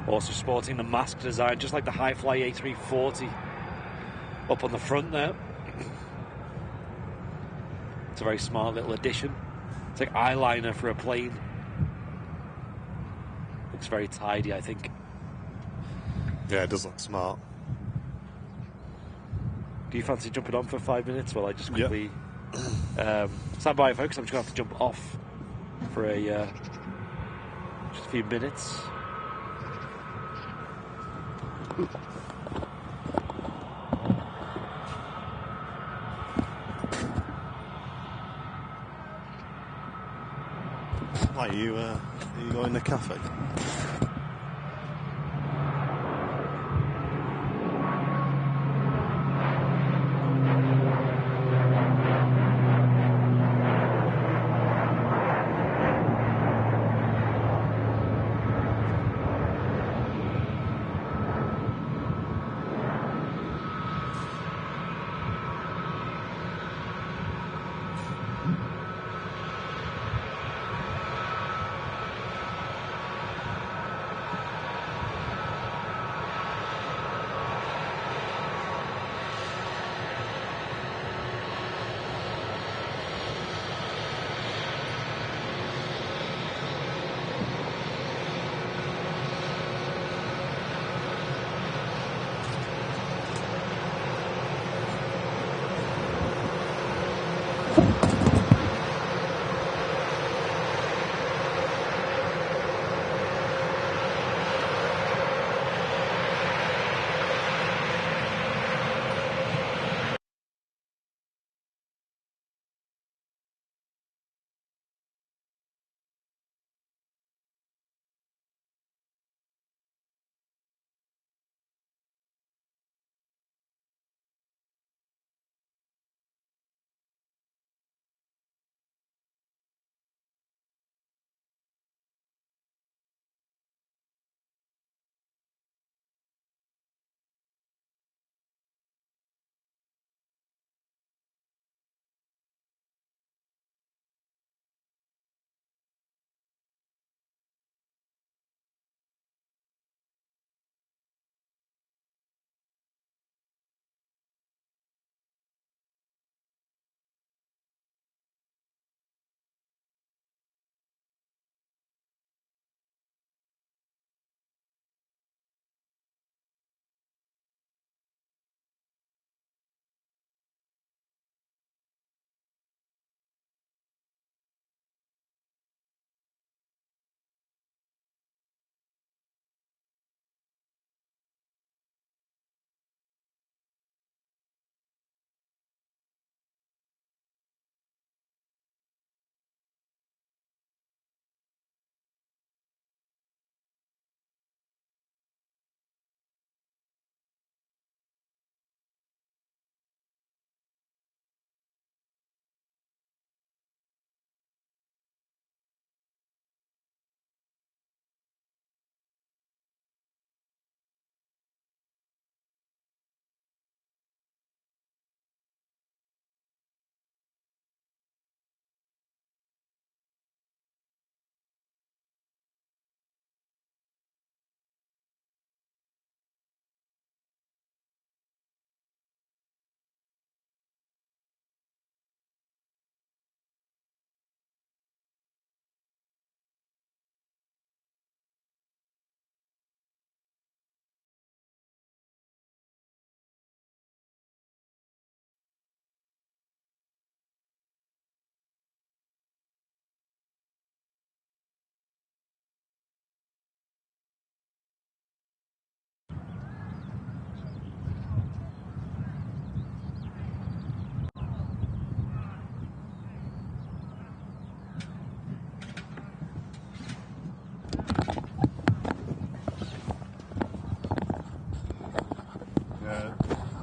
Also sporting the mask design, just like the Hi-Fly A340 up on the front there. It's a very smart little addition. It's like eyeliner for a plane. Looks very tidy, I think. Yeah, it does look smart. Do you fancy jumping on for 5 minutes while I just quickly... stand by, folks. I'm just going to have to jump off for just a few minutes. Are you going to the cafe?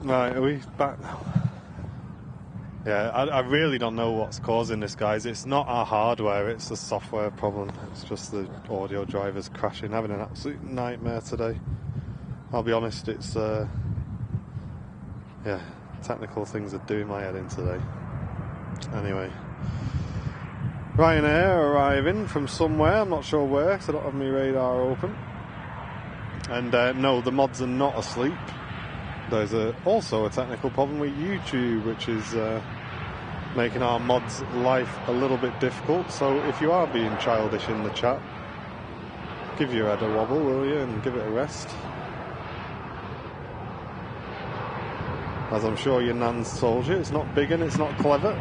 Right, are we back now? Yeah, I really don't know what's causing this, guys. It's not our hardware, it's the software problem. It's just the audio drivers crashing, having an absolute nightmare today. I'll be honest, it's, yeah, technical things are doing my head in today. Anyway, Ryanair arriving from somewhere, I'm not sure where, because I don't have my radar open. And no, the mods are not asleep. There's also a technical problem with YouTube, which is making our mods' life a little bit difficult. So if you are being childish in the chat, give your head a wobble, will you, and give it a rest. As I'm sure your nan's told you, it's not big and it's not clever.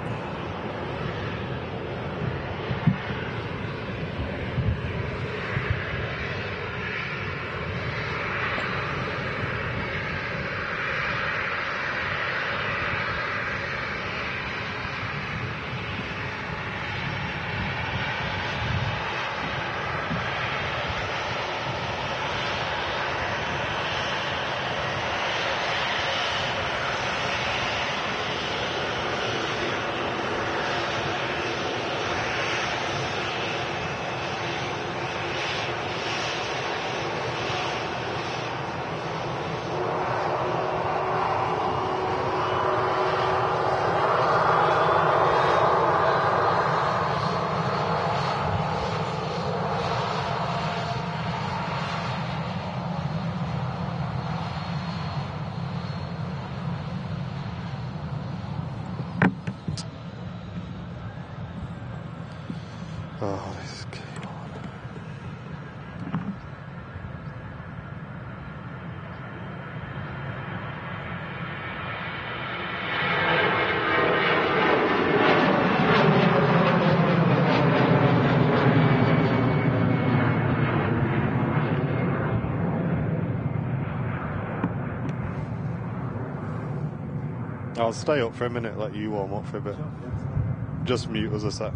Oh, this keyboard. I'll stay up for a minute, let you warm up for a bit. Just mute us a sec.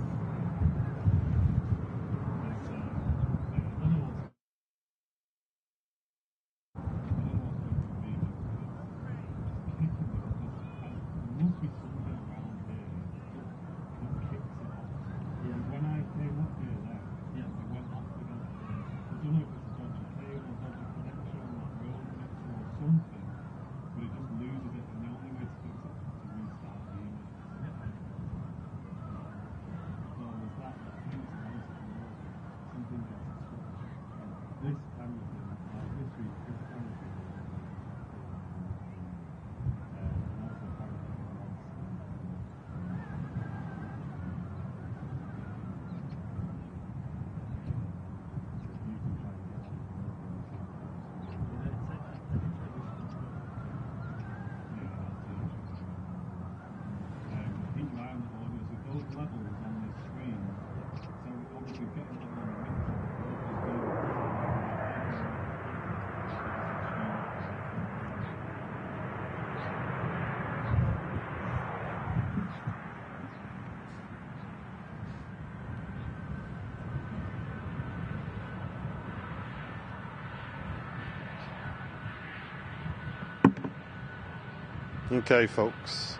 Okay, folks.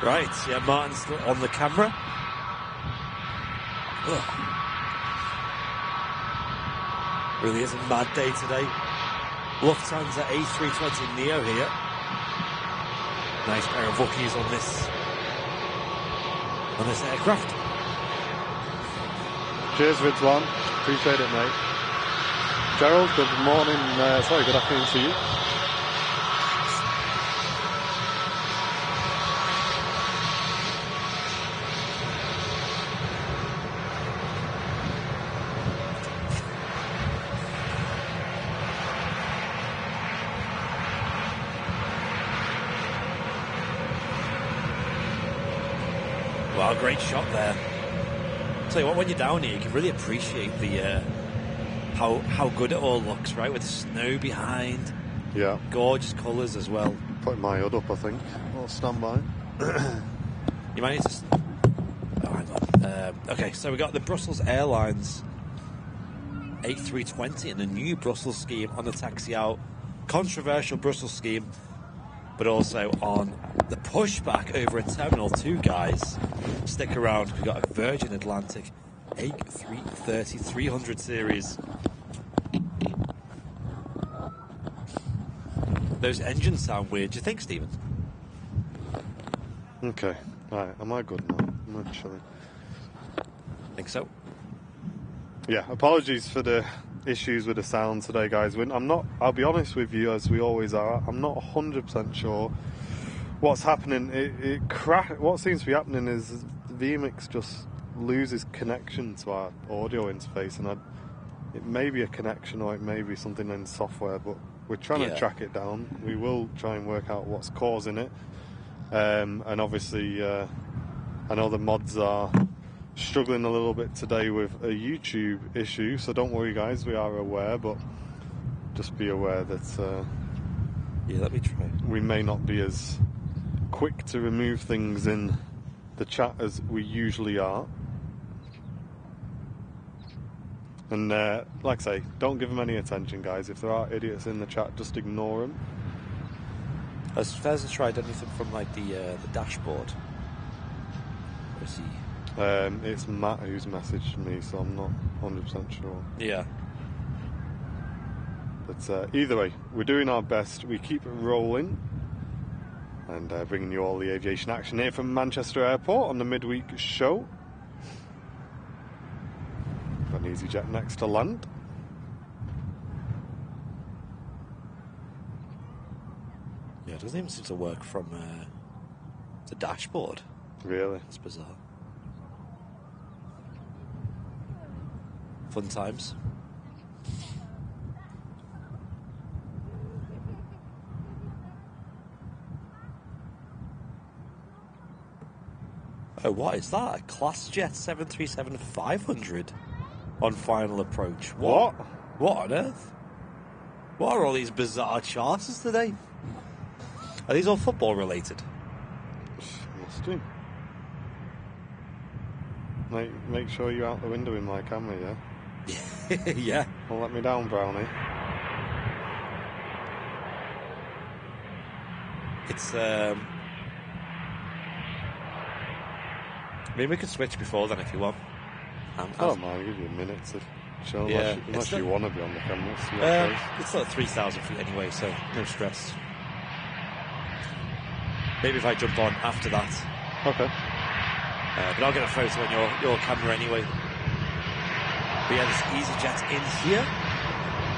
Right, yeah, Martin's on the camera. Ugh. Really is a mad day today. Lufthansa A380 Neo here. Nice pair of Wookiees on this aircraft. Cheers, Ridwan. Appreciate it, mate. Gerald, good morning. Good afternoon to you. Well, great shot there. Tell you what, when you're down here, you can really appreciate the how good it all looks, right? With the snow behind. Yeah. Gorgeous colours as well. Putting my hood up, I think. I'll stand by. You might need to... Oh, hang on. Okay, so we got the Brussels Airlines A320 and the new Brussels scheme on the taxi out. Controversial Brussels scheme, but also on the pushback over at Terminal 2, guys. Stick around. We've got a Virgin Atlantic A330 300 series. Those engines sound weird. Do you think, Stephen? Okay. Right. Am I good now? I'm actually. Think so. Yeah. Apologies for the issues with the sound today, guys. I'm not. I'll be honest with you, as we always are. I'm not 100% sure what's happening. What seems to be happening is VMix just loses connection to our audio interface, and it may be a connection or it may be something in software, but we're trying to track it down. We will try and work out what's causing it. And obviously, I know the mods are struggling a little bit today with a YouTube issue, so don't worry, guys, we are aware, but just be aware that let me try. We may not be as quick to remove things in the chat as we usually are. And like I say, don't give them any attention, guys. If there are idiots in the chat, just ignore them. Has Fez tried anything from like the dashboard? Or is he? It's Matt who's messaged me, so I'm not 100% sure. Yeah. But either way, we're doing our best. We keep rolling and bringing you all the aviation action here from Manchester Airport on the midweek show. Got an easyJet next to land. Yeah, it doesn't even seem to work from the dashboard. Really? It's bizarre. Fun times. Oh, what is that? A Class Jet 737-500 on final approach. What? What on earth? What are all these bizarre charters today? Are these all football related? Must do. Make sure you're out the window in my camera, yeah? Yeah. Don't let me down, Brownie. It's, I mean, we could switch before then if you want. I don't mind, I'll give you a minute to show unless you want to be on the camera. It's like 3,000 feet anyway, so no stress. Maybe if I jump on after that. Okay. But I'll get a photo on your camera anyway. But yeah, there's easyJet in here.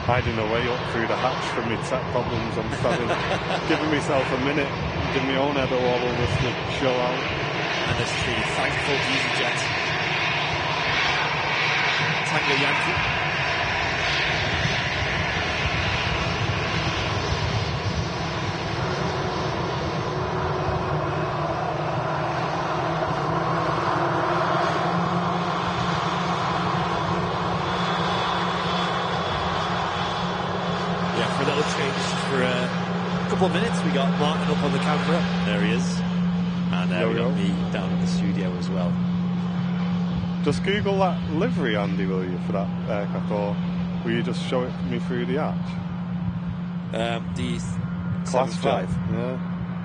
Hiding away up through the hatch from my tech problems. I'm giving myself a minute, giving my own head a wobble just to show out. And this is the thankful easyJet. Tango Yankee. For a couple of minutes, we got Martin up on the camera. There he is. And we got me down in the studio as well. Just Google that livery, Andy, will you, for that aircraft, or will you just show it me through the arch? The Class 5. Yeah.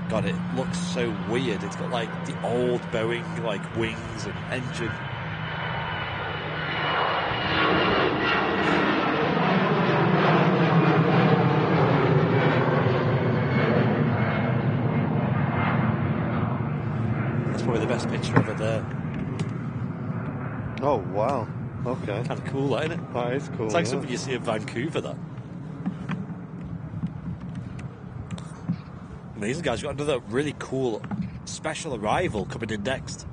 God, it looks so weird. It's got like the old Boeing like wings and engine. Probably the best picture ever there. Oh, wow. Okay. Kind of cool, isn't it? That is cool. It's like something you see in Vancouver, that. Amazing, guys. We've got another really cool special arrival coming in next.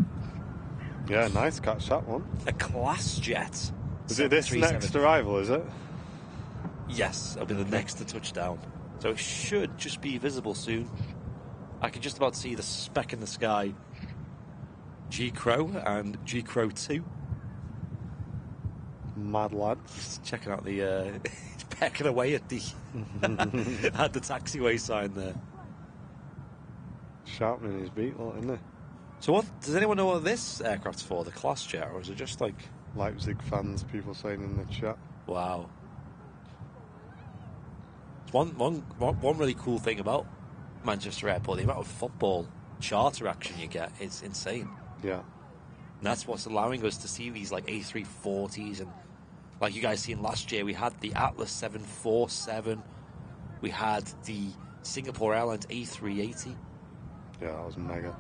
Yeah, nice catch, that one. A Class Jet. Is it this next arrival, is it? Yes, it'll be the next to touchdown. So it should just be visible soon. I can just about see the speck in the sky. G-Crow and G-Crow 2. Mad lad. Just checking out the pecking away at the at the taxiway sign there. Sharpening his beak, isn't he? So what, does anyone know what this aircraft's for, the class jet, or is it just like... Leipzig fans, people saying in the chat. Wow. One really cool thing about Manchester Airport, the amount of football charter action you get is insane. Yeah. And that's what's allowing us to see these like A340s, and like you guys seen last year, we had the Atlas 747, we had the Singapore Airlines A380. Yeah, that was mega.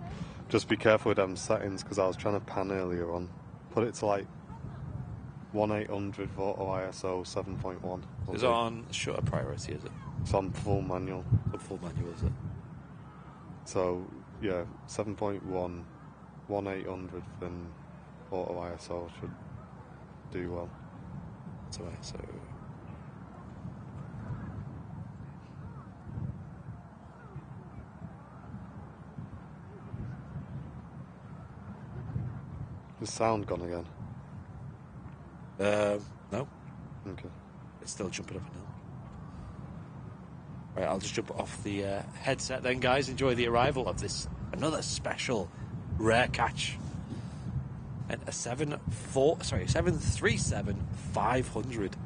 Just be careful with them settings, because I was trying to pan earlier on. Put it to like 1/800 auto ISO 7.1. Is it on shutter priority, is it? It's on full manual. Full manual, is it? So, yeah, 7.1, 1/800, then auto ISO should do well. So ISO. Is sound gone again? No. Okay. It's still jumping up and down. Right, I'll just jump off the headset then, guys. Enjoy the arrival of this, another special rare catch. And a 737-500.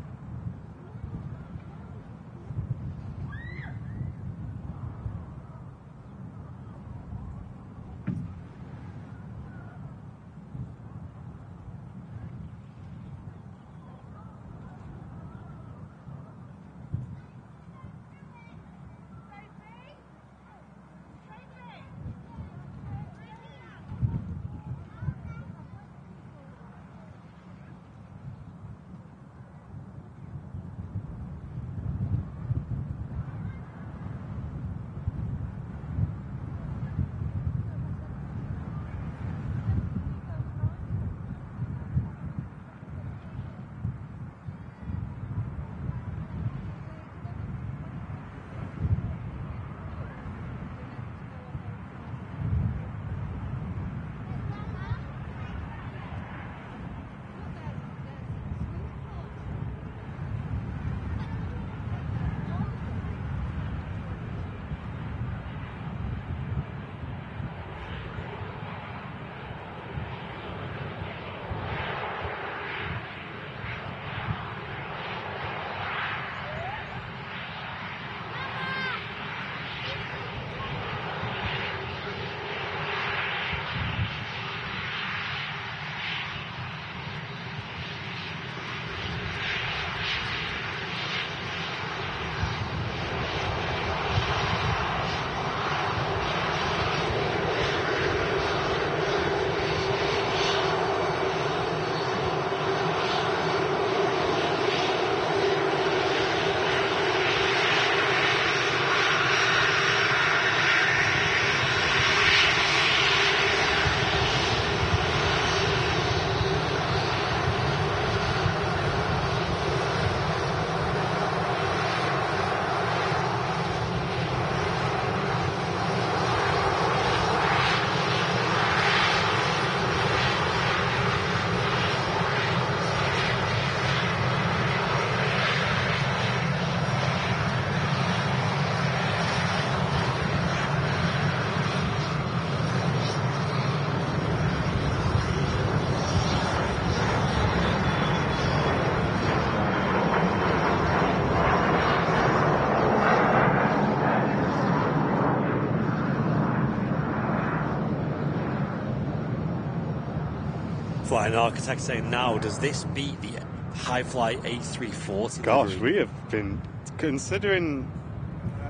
Flying Architect saying, now, does this beat the high-fly A340? Gosh, we have been, considering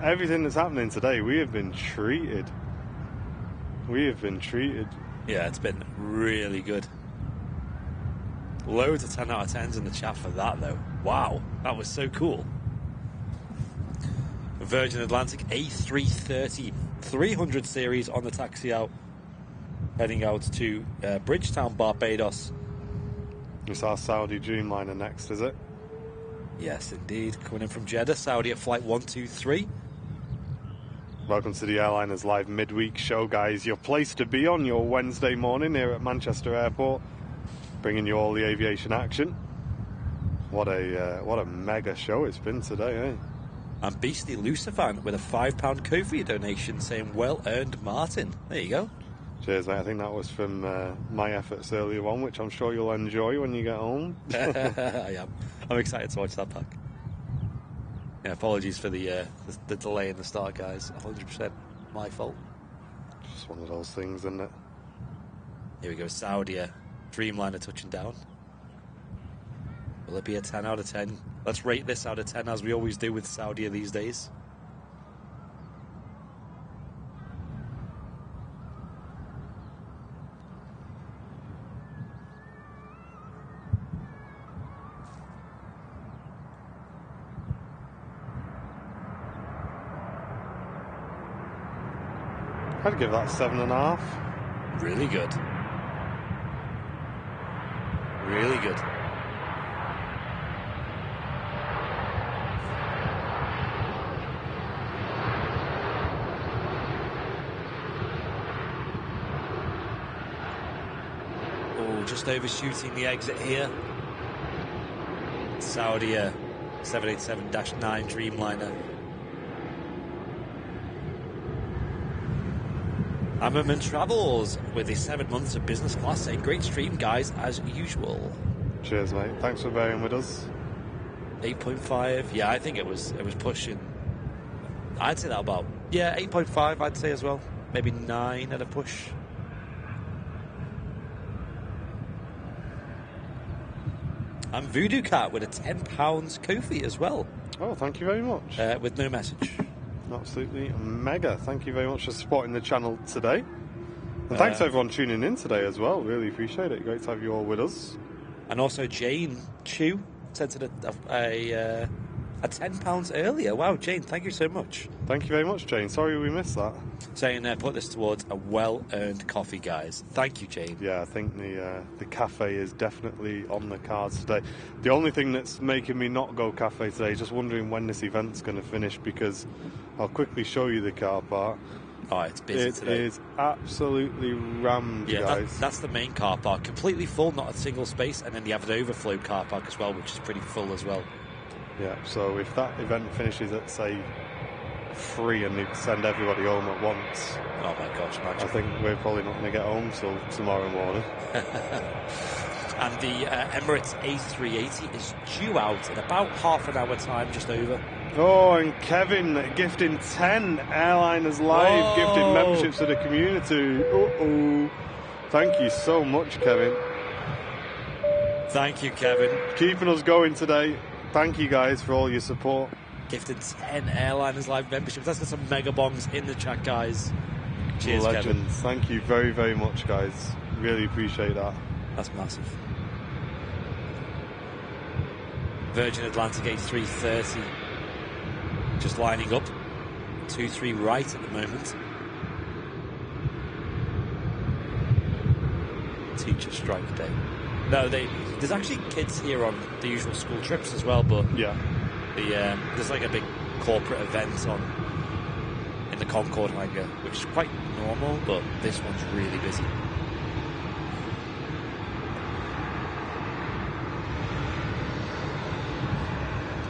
everything that's happening today, we have been treated. We have been treated. Yeah, it's been really good. Loads of 10 out of 10s in the chat for that, though. Wow, that was so cool. Virgin Atlantic A330 300 series on the taxi out, heading out to Bridgetown, Barbados. It's our Saudi Dreamliner next, is it? Yes, indeed. Coming in from Jeddah, Saudi at flight 123. Welcome to the Airliners Live midweek show, guys. Your place to be on your Wednesday morning here at Manchester Airport, bringing you all the aviation action. What a mega show it's been today, eh? And Beastly Lucifan with a £5 Ko-fi donation saying, well earned, Martin. There you go. Cheers, mate. I think that was from my efforts earlier on, which I'm sure you'll enjoy when you get home. I am. I'm excited to watch that back. Yeah, apologies for the delay in the start, guys. 100% my fault. Just one of those things, isn't it? Here we go, Saudia. Dreamliner touching down. Will it be a 10 out of 10? Let's rate this out of 10, as we always do with Saudia these days. I'd give that 7.5. Really good. Really good. Oh, just overshooting the exit here. Saudia 787-9 Dreamliner. Ammerman Travels with the 7 months of business class saying, great stream, guys, as usual. Cheers, mate. Thanks for bearing with us. 8.5. Yeah, I think it was pushing. I'd say that about, 8.5 I'd say as well. Maybe 9 at a push. And Voodoo Cat with a £10 Kofi as well. Oh, thank you very much. With no message. Absolutely mega. Thank you very much for supporting the channel today. And thanks to everyone tuning in today as well. Really appreciate it. Great to have you all with us. And also Jane Chu sent it a £10 earlier. Wow, Jane, thank you so much. Thank you very much, Jane. Sorry we missed that. Saying put this towards a well-earned coffee, guys. Thank you, Jane. Yeah, I think the cafe is definitely on the cards today. The only thing that's making me not go cafe today is just wondering when this event's going to finish, because I'll quickly show you the car park. Oh, it's busy today. It is absolutely rammed, guys. That's the main car park. Completely full, not a single space. And then you have an overflow car park as well, which is pretty full as well. Yeah, so if that event finishes at, say, 3 and they send everybody home at once... Oh my gosh, imagine. I think we're probably not going to get home till tomorrow morning. And the Emirates A380 is due out in about half an hour time, just over. Oh, and Kevin gifting 10 Airliners Live gifted memberships to the community. Uh-oh. Thank you so much, Kevin. Thank you, Kevin. Keeping us going today. Thank you, guys, for all your support. Gifted 10 Airliners Live memberships. Let's get some mega bongs in the chat, guys. Cheers, Legends. Kevin. Thank you very, very much, guys. Really appreciate that. That's massive. Virgin Atlantic A330 just lining up. 2-3 right at the moment. Teacher strike day. No, there's actually kids here on the usual school trips as well, but yeah, there's like a big corporate event on in the Concord hangar, which is quite normal, but this one's really busy.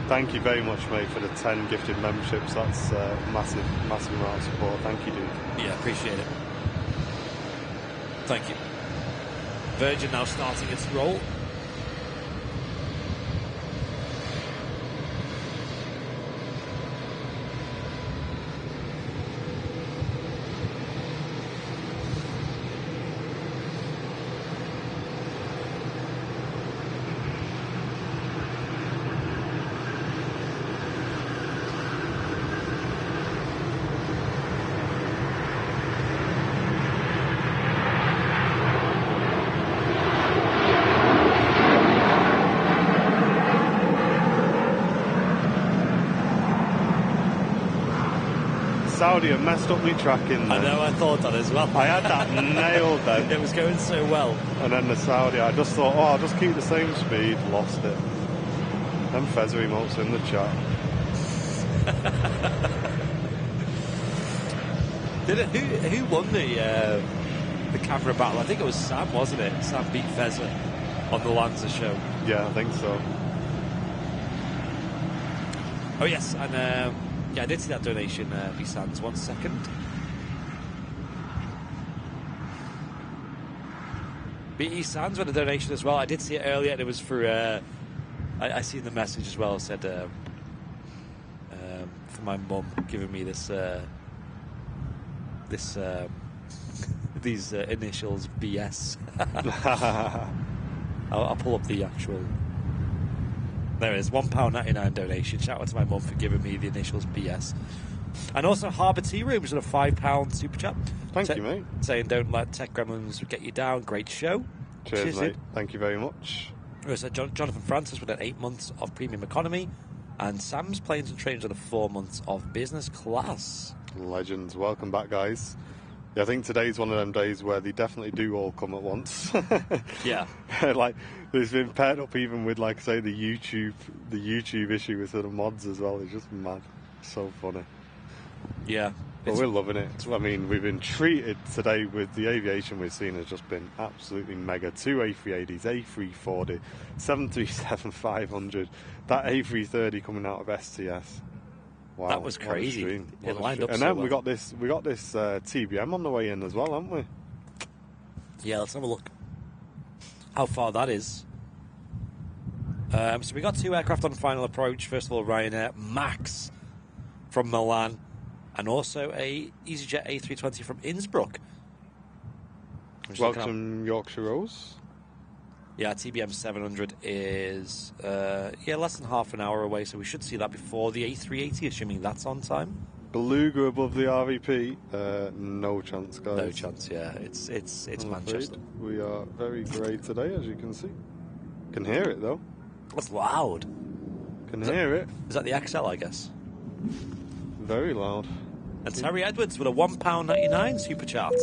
Thank you very much, mate, for the 10 gifted memberships. That's massive, massive amount of support. Thank you, dude. Yeah, appreciate it. Thank you. Virgin now starting its roll. Saudia messed up me tracking. I know, I thought that as well. I had that nailed then. It was going so well. And then the Saudia, I just thought, I'll just keep the same speed. Lost it. Them Fezzer emotes in the chat. Who won the camera battle? I think it was Sam, wasn't it? Sam beat Fezzer on the Lanza show. Yeah, I think so. Oh yes, and yeah, I did see that donation, B-Sands. 1 second. BE Sands with a donation as well. I did see it earlier, and it was for. I seen the message as well. It said for my mum giving me this these initials BS. I'll pull up the actual. There it is, £1.99 donation. Shout out to my mum for giving me the initials BS. And also Harbour Tea Rooms with a £5 super chat. Thank you, mate. Saying don't let tech gremlins get you down. Great show. Cheers, mate. Thank you very much. So Jonathan Francis with an 8 months of premium economy. And Sam's Planes and Trains with a 4 months of business class. Legends. Welcome back, guys. Yeah, I think today's one of them days where they definitely do all come at once. Yeah. Like, there's been paired up even with, like, say, the YouTube issue with sort of mods as well. It's just mad. So funny. Yeah. But we're loving it. I mean, we've been treated today with the aviation we've seen has just been absolutely mega. 2 A380s, A340, 737-500, that A330 coming out of STS. Wow, that was crazy. It lined up and so then well. we got this TBM on the way in as well, haven't we? Yeah, let's have a look how far that is. So we got 2 aircraft on final approach. First of all, Ryanair Max from Milan, and also a easyJet A320 from Innsbruck. Welcome, Yorkshire Rose. Yeah, TBM 700 is less than half an hour away, so we should see that before the A380, assuming that's on time. Beluga above the RVP, no chance, guys. No chance. Yeah, it's Manchester. We are very grey today, as you can see. Can hear it though. That's loud. Can hear it. Is that the XL? I guess. Very loud. And Terry Edwards with a £1.99 super chat.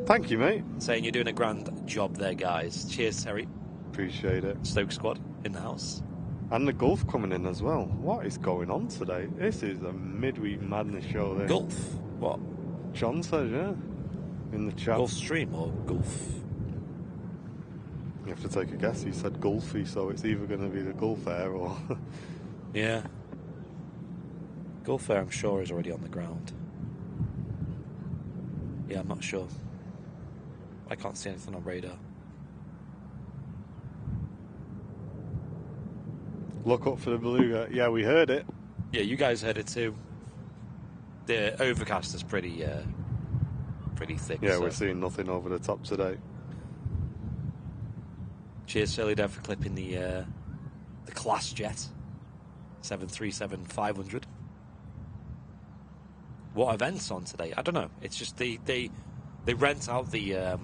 Thank you, mate. Saying you're doing a grand job there, guys. Cheers, Terry. Appreciate it. Stoke squad in the house. And the Gulf coming in as well. What is going on today? This is a midweek madness show there. Gulf? What? John says, yeah. In the chat. Gulf Stream or Gulf? You have to take a guess. He said Gulfy, so it's either going to be the Gulf Air or... Yeah. Gulf Air, I'm sure, is already on the ground. Yeah, I'm not sure. I can't see anything on radar. Look up for the Beluga. Yeah, we heard it. Yeah, you guys heard it too. The overcast is pretty thick. Yeah, so. we're seeing nothing over the top today. Cheers, Shirley, there for clipping the class jet 737-500. What events on today? I don't know. It's just they rent out the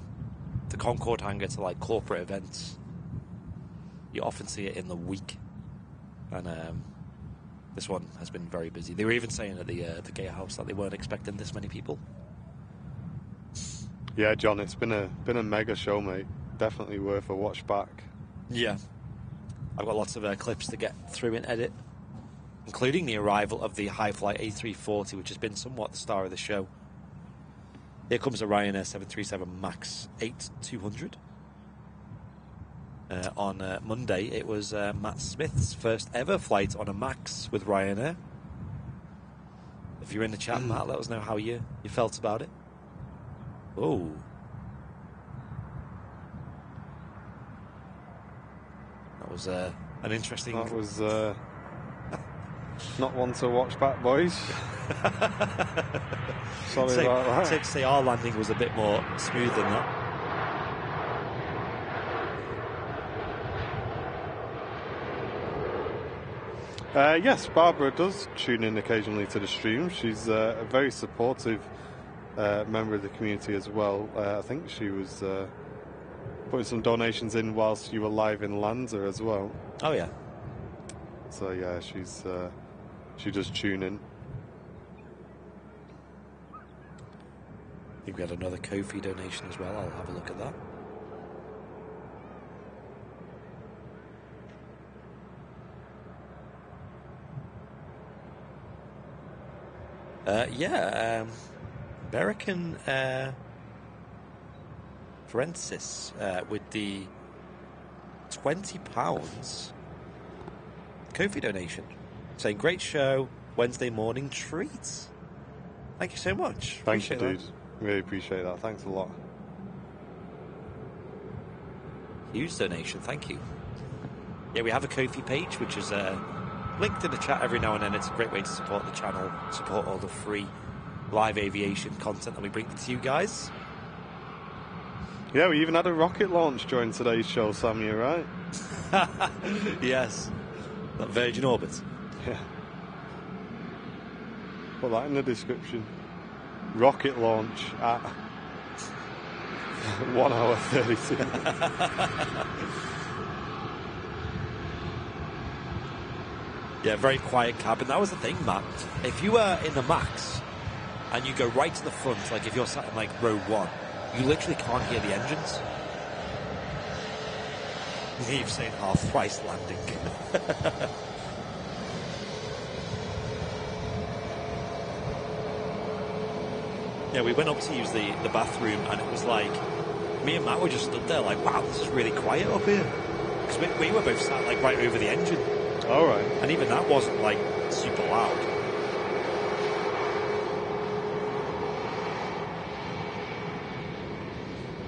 Concorde hangar to like corporate events. You often see it in the week. And this one has been very busy. They were even saying at the gatehouse that they weren't expecting this many people. Yeah, John, it's been a mega show, mate. Definitely worth a watch back. Yeah, I've got lots of clips to get through and edit, including the arrival of the high-flight A340, which has been somewhat the star of the show. Here comes a Ryanair 737 MAX 8-200. On Monday, it was Matt Smith's first ever flight on a MAX with Ryanair. If you're in the chat, Matt, let us know how you felt about it. Oh. That was an interesting... That was not one to watch back, boys. Sorry about that. Safe to say our landing was a bit more smooth than that. Yes, Barbara does tune in occasionally to the stream. She's a very supportive member of the community as well. I think she was putting some donations in whilst you were live in Lanza as well. Oh, yeah. So, yeah, she does tune in. I think we had another Ko-fi donation as well. I'll have a look at that. Berrican Francis with the £20 Ko-fi donation, saying great show, Wednesday morning treats. Thank you so much. Thank you, dude. Really appreciate that. Thanks a lot. Huge donation, thank you. Yeah, we have a Ko-fi page, which is linked in the chat every now and then. It's a great way to support the channel, support all the free live aviation content that we bring to you guys. Yeah, we even had a rocket launch during today's show, Sam, you're right. Yes, that Virgin Orbit. Yeah. Put that in the description. Rocket launch at 1 hour 32. Yeah, very quiet cabin. That was the thing, Matt. If you were in the Max and you go right to the front, like if you're sat in like row 1, you literally can't hear the engines. You've seen half price landing. Yeah, we went up to use the bathroom, and it was like, me and Matt were just stood there like, wow, this is really quiet up here. Because we were both sat like right over the engine. All right. And even that wasn't like super loud.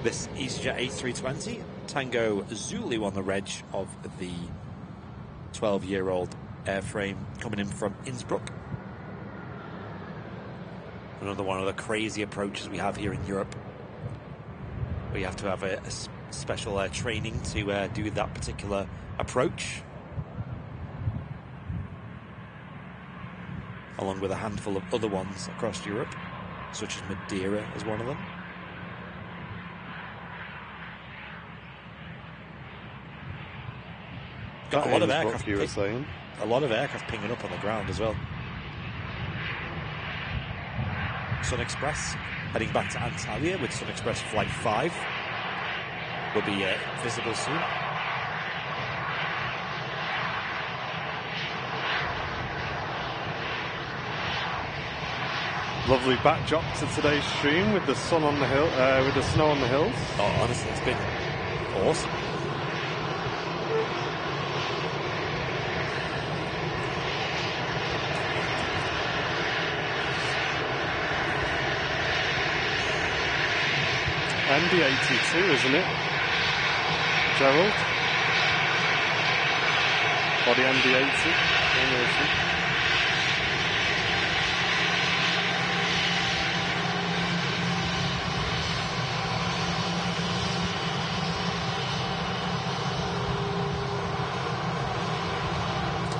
This easyJet A380, Tango Zulu on the reg of the 12-year-old airframe coming in from Innsbruck. Another one of the crazy approaches we have here in Europe. We have to have a special training to do that particular approach. Along with a handful of other ones across Europe, such as Madeira is one of them. Got a lot of aircraft. You were saying. A lot of aircraft pinging up on the ground as well. Sun Express heading back to Antalya with Sun Express Flight 5 will be visible soon. Lovely backdrop to today's stream with the sun on the hill, with the snow on the hills. Oh, honestly, it's been awesome. MD82, isn't it, Gerald? Or the MD80?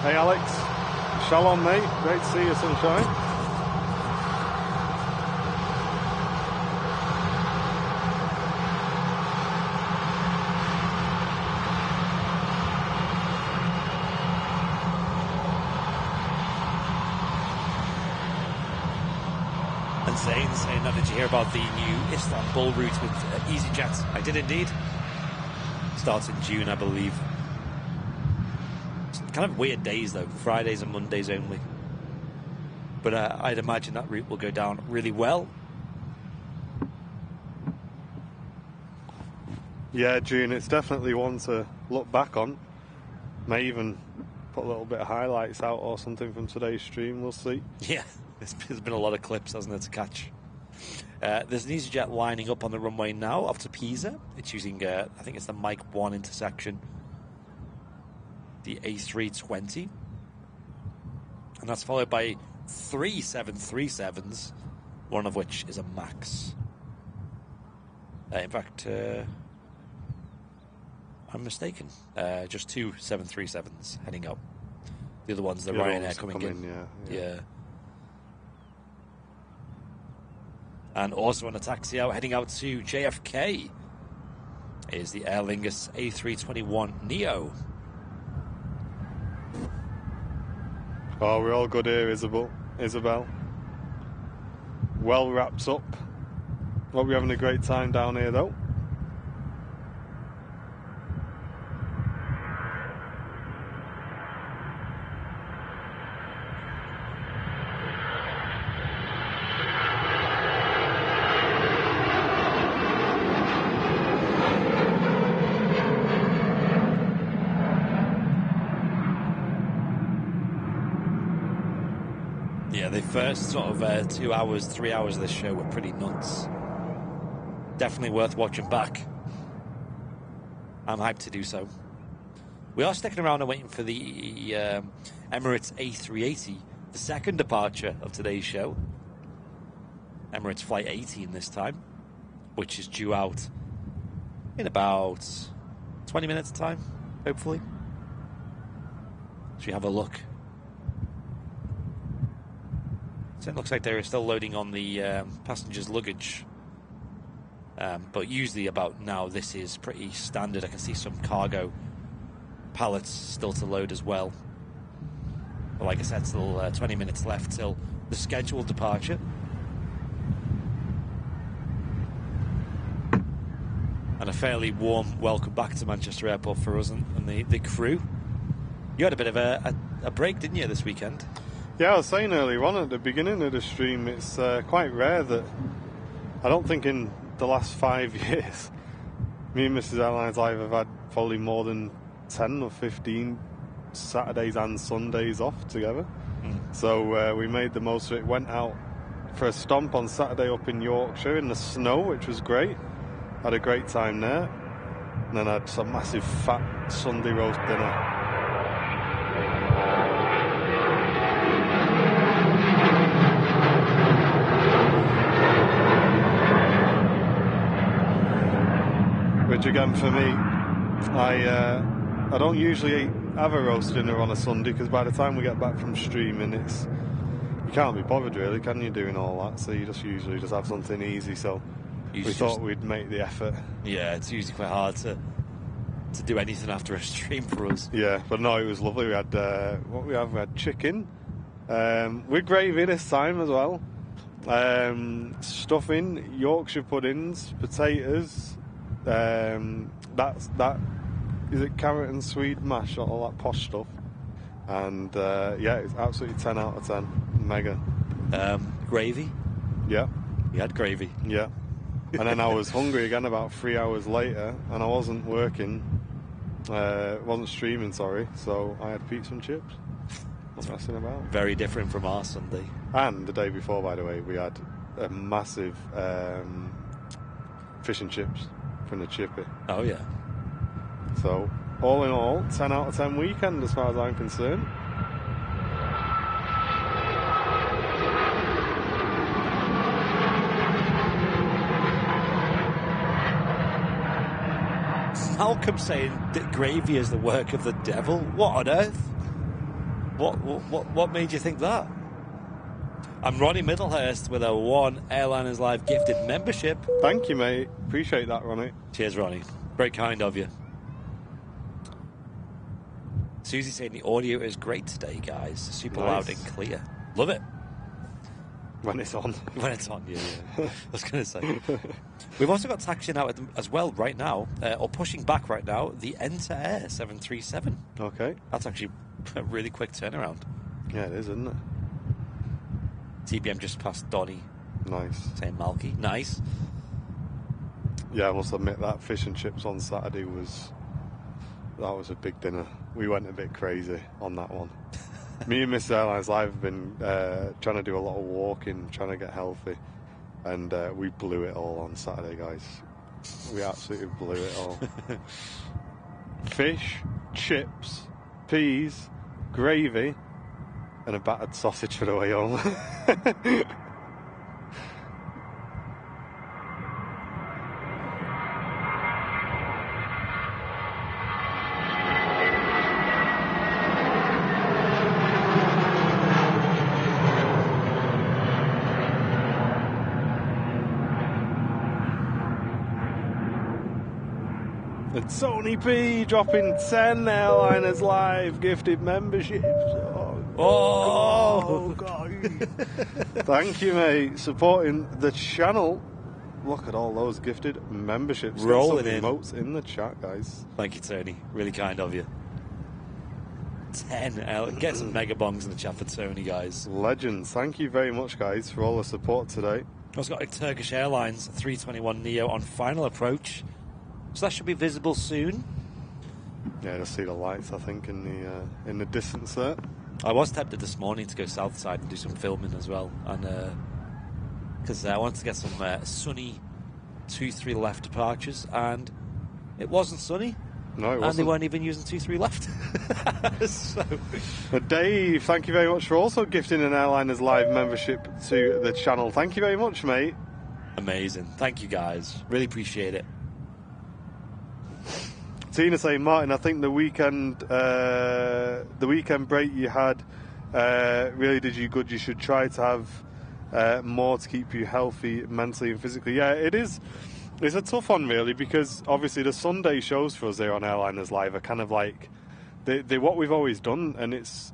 Hey Alex, shalom mate, great to see you, sunshine. Saying that, did you hear about the new Istanbul route with easyJets? I did indeed. Starts in June, I believe. It's kind of weird days though, Fridays and Mondays only. But I'd imagine that route will go down really well. Yeah, June, it's definitely one to look back on. May even put a little bit of highlights out or something from today's stream, we'll see. Yeah, there's been a lot of clips, hasn't there, to catch. There's an easyJet lining up on the runway now up to Pisa. It's using, I think it's the Mike 1 intersection, the A320. And that's followed by 3 737s, one of which is a MAX. In fact, I'm mistaken. Just 2 737s heading up. The other one's the Ryanair coming in. Yeah. And also on a taxi out, heading out to JFK, is the Aer Lingus A321 Neo. Oh, we're all good here, Isabel. Well wrapped up. Hope you're having a great time down here, though. The first sort of 2 hours, 3 hours of this show were pretty nuts. Definitely worth watching back. I'm hyped to do so. We are sticking around and waiting for the Emirates A380, the second departure of today's show. Emirates Flight 18 this time, which is due out in about 20 minutes time, hopefully. Should we have a look? So it looks like they're still loading on the passengers' luggage. But usually about now, this is pretty standard. I can see some cargo pallets still to load as well. But like I said, still 20 minutes left till the scheduled departure. And a fairly warm welcome back to Manchester Airport for us and the crew. You had a bit of a break, didn't you, this weekend? Yeah, I was saying earlier on at the beginning of the stream, it's quite rare that I don't think in the last 5 years me and Mrs. Airlines Live have had probably more than 10 or 15 Saturdays and Sundays off together. So we made the most of it, went out for a stomp on Saturday up in Yorkshire in the snow, which was great. Had a great time there, and then had some massive fat Sunday roast dinner. Which again for me, I don't usually have a roast dinner on a Sunday, because by the time we get back from streaming, you can't be bothered really, can you, doing all that? So you just usually just have something easy. So we thought we'd make the effort. Yeah, it's usually quite hard to do anything after a stream for us. Yeah, but no, it was lovely. We had we had chicken with gravy this time as well, stuffing, Yorkshire puddings, potatoes. That is it, carrot and swede mash, all that posh stuff. And yeah, it's absolutely 10 out of 10. Mega. Gravy? Yeah. You had gravy? Yeah. And then I was hungry again about 3 hours later, and I wasn't working, wasn't streaming, sorry, so I had pizza and chips. Not messing about. Very different from our Sunday. And the day before, by the way, we had a massive fish and chips from the chippy. Oh, yeah. So, all in all, 10 out of 10 weekend as far as I'm concerned. Malcolm saying that gravy is the work of the devil. What on earth? What made you think that? I'm Ronnie Middlehurst with a One Airliners Live gifted membership. Thank you, mate. Appreciate that, Ronnie. Cheers, Ronnie. Very kind of you. Susie saying the audio is great today, guys. Super loud and clear. Love it. When it's on. When it's on, yeah. I was going to say. We've also got taxiing out as well right now, or pushing back right now, the Enter Air 737. Okay. That's actually a really quick turnaround. Yeah, it is, isn't it? TBM just passed Donny. Nice. Saying Malky. Nice. Yeah, I must admit that fish and chips on Saturday was a big dinner. We went a bit crazy on that one. Me and Miss Airlines Live have been trying to do a lot of walking, trying to get healthy, and we blew it all on Saturday, guys. We absolutely blew it all. Fish, chips, peas, gravy, and a battered sausage for the way home. And Tony P dropping 10 Airliners Live gifted memberships. Oh, God. Thank you, mate. Supporting the channel. Look at all those gifted memberships. Rolling in. in. Emotes in the chat, guys. Thank you, Tony. Really kind of you. 10. Get some mega bongs in the chat for Tony, guys. Legends. Thank you very much, guys, for all the support today. I've also got a Turkish Airlines 321 Neo on final approach. So that should be visible soon. Yeah, just see the lights, I think, in the distance there. I was tempted this morning to go south side and do some filming as well, and because I wanted to get some sunny 2-3 left departures, and it wasn't sunny. No, it and they wasn't. weren't even using 2-3 left. So, But Dave, thank you very much for also gifting an Airliners Live membership to the channel. Thank you very much, mate. amazing. Thank you, guys. Really appreciate it. Tina saying, Martin, I think the weekend break you had really did you good. You should try to have more to keep you healthy mentally and physically. Yeah, it is. It's a tough one, really, because obviously the Sunday shows for us here on Airliners Live are kind of like they're what we've always done, and it's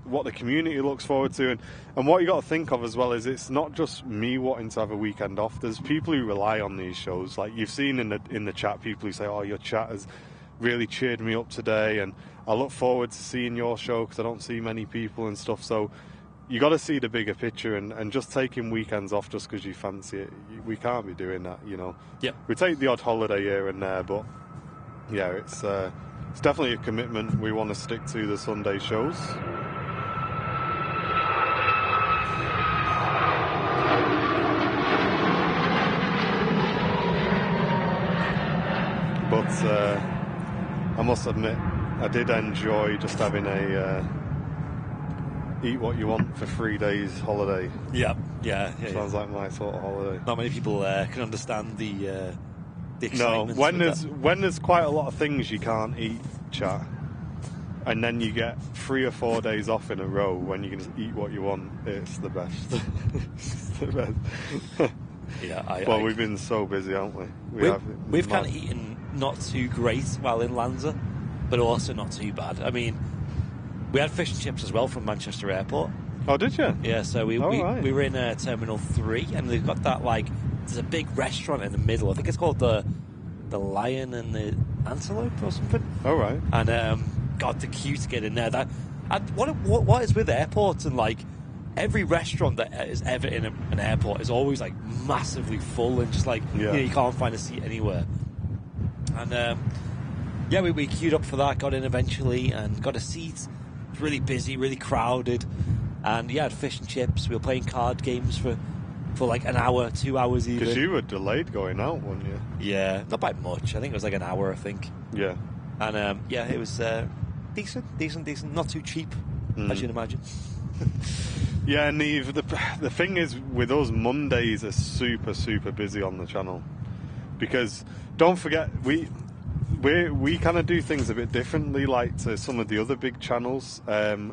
what the community looks forward to, and what you got to think of as well is it's not just me wanting to have a weekend off. There's people who rely on these shows, like you've seen in the chat, people who say, "Oh, your chat has really cheered me up today," and I look forward to seeing your show because I don't see many people and stuff. So you got to see the bigger picture, and just taking weekends off just because you fancy it, we can't be doing that, you know. Yeah. We take the odd holiday here and there, but yeah, it's definitely a commitment. We want to stick to the Sunday shows. But I must admit, I did enjoy just having a eat what you want for 3 days holiday. Yeah. Sounds like my sort of holiday. Not many people can understand the No, excitement. when there's quite a lot of things you can't eat, chat, and then you get 3 or 4 days off in a row when you can just eat what you want, it's the best. It's the best. Yeah, we've been so busy, haven't we? We've kind of eaten not too great while in Lanza, but also not too bad. I mean, we had fish and chips as well from Manchester Airport. Oh, did you? Yeah, so we were in Terminal 3, and they've got that, like, there's a big restaurant in the middle. I think it's called the Lion and the Antelope or something. Oh, right. And, God, the queue to get in there. What is with airports and, like, every restaurant that is ever in an airport is always, like, massively full and just, like, you can't find a seat anywhere. And, we queued up for that, got in eventually, and got a seat. It was really busy, really crowded. And, had fish and chips. We were playing card games for like an hour, 2 hours even. Because you were delayed going out, weren't you? Yeah, not by much. I think it was like an hour, I think. Yeah. And, it was decent. Not too cheap, as you'd imagine. Yeah, Neve, the thing is, with us, Mondays are super, super busy on the channel. Because, don't forget, we kind of do things a bit differently, like to some of the other big channels,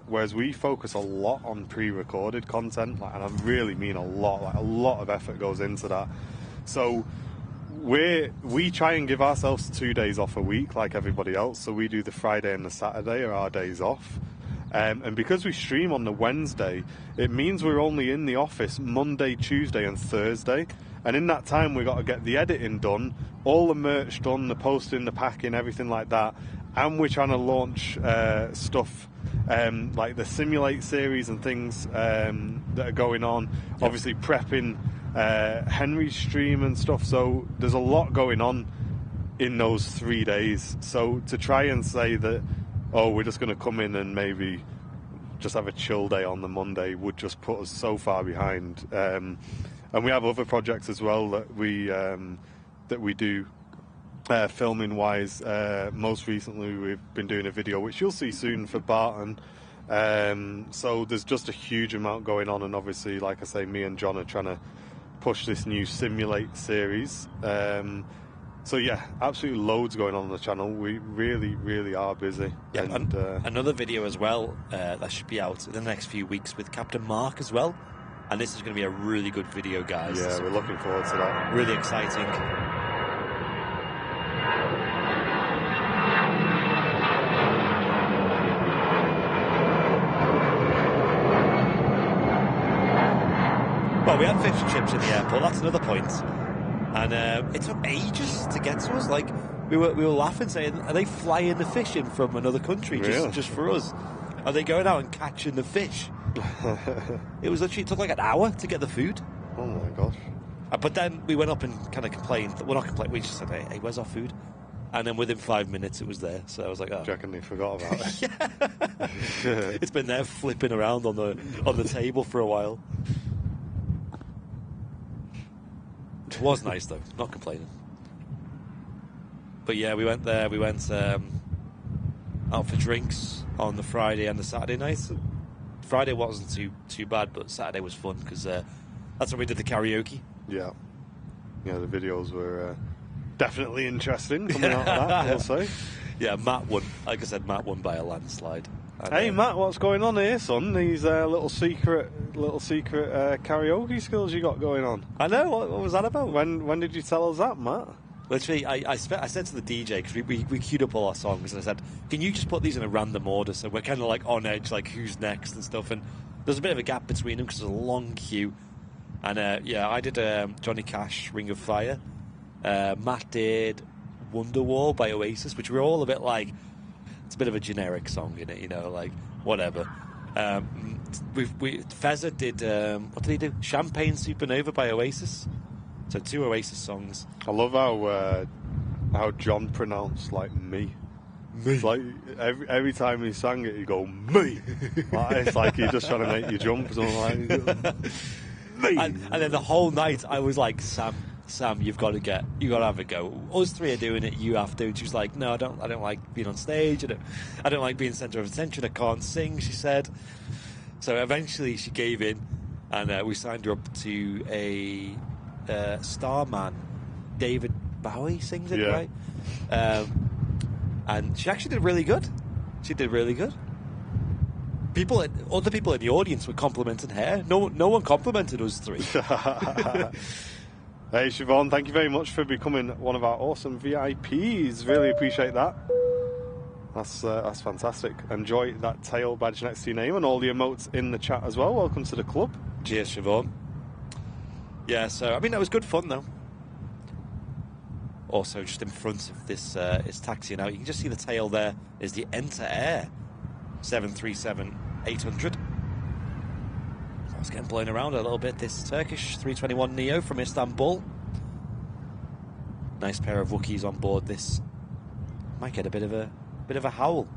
whereas we focus a lot on pre-recorded content, and I really mean a lot of effort goes into that. So we try and give ourselves 2 days off a week like everybody else, so we do the Friday and the Saturday are our days off. And because we stream on the Wednesday, it means we're only in the office Monday, Tuesday and Thursday. And in that time, we've got to get the editing done, all the merch done, the posting, the packing, everything like that. And we're trying to launch stuff like the Simulate series and things that are going on. Yep. Obviously prepping Henry's stream and stuff. So there's a lot going on in those 3 days. So to try and say that, we're just going to come in and maybe just have a chill day on the Monday would just put us so far behind. And we have other projects as well that we do filming wise. Most recently, we've been doing a video which you'll see soon for Barton. So there's just a huge amount going on, and obviously, like I say, me and John are trying to push this new Simulate series. So yeah, absolutely loads going on the channel. We really, really are busy. Yeah, and another video as well that should be out in the next few weeks with Captain Mark as well. And this is going to be a really good video, guys. Yeah, we're looking forward to that. Really exciting. Well, we had fish and chips in the airport. That's another point. And it took ages to get to us. Like, we were laughing, saying, are they flying the fish in from another country just for us? Are they going out and catching the fish? It took like an hour to get the food. Oh my gosh. But then we went up and kind of complained. Well, not complained, we just said, hey, where's our food? And then within 5 minutes it was there. So I was like, oh. Do you reckon they forgot about it? Yeah. It's been there flipping around on the table for a while. It was nice though, not complaining. But yeah, we went there. We went out for drinks on the Friday and the Saturday night. Friday wasn't too bad, but Saturday was fun because that's when we did the karaoke. Yeah. Yeah, the videos were definitely interesting coming out of that, I'll say. Yeah, Matt won. Like I said, Matt won by a landslide. And, hey, Matt, what's going on here, son? These little secret karaoke skills you got going on. I know. What was that about? When did you tell us that, Matt? Literally, I said to the DJ, because we queued up all our songs, and I said, can you just put these in a random order so we're kind of like on edge, like who's next and stuff. And there's a bit of a gap between them because there's a long queue. And yeah, I did Johnny Cash, Ring of Fire. Matt did Wonderwall by Oasis, which we're all a bit like, it's a bit of a generic song in it, you know, like whatever. Fezza did, what did he do? Champagne Supernova by Oasis. So 2 Oasis songs. I love how John pronounced like me. Me. Like every time he sang it, he'd go me. Like, it's like he's just trying to make you jump or something like me. And then the whole night I was like, Sam, you got to have a go. Us 3 are doing it, you have to. And she was like, no, I don't like being on stage. I don't like being centre of attention. I can't sing, she said. So eventually she gave in, and we signed her up to a Starman. David Bowie sings it, yeah. right? And she actually did really good. She did really good. Other people in the audience were complimenting her. No one complimented us 3. Hey Siobhan, thank you very much for becoming one of our awesome VIPs. Really appreciate that. That's fantastic. Enjoy that tail badge next to your name and all the emotes in the chat as well. Welcome to the club. Cheers, Siobhan. Yeah, so I mean that was good fun though. Also, just in front of this, it's taxiing out. You can just see the tail there. Is the Enter Air 737-800. I was getting blown around a little bit. This Turkish 321 Neo from Istanbul. Nice pair of Wookiees on board. This might get a bit of a howl.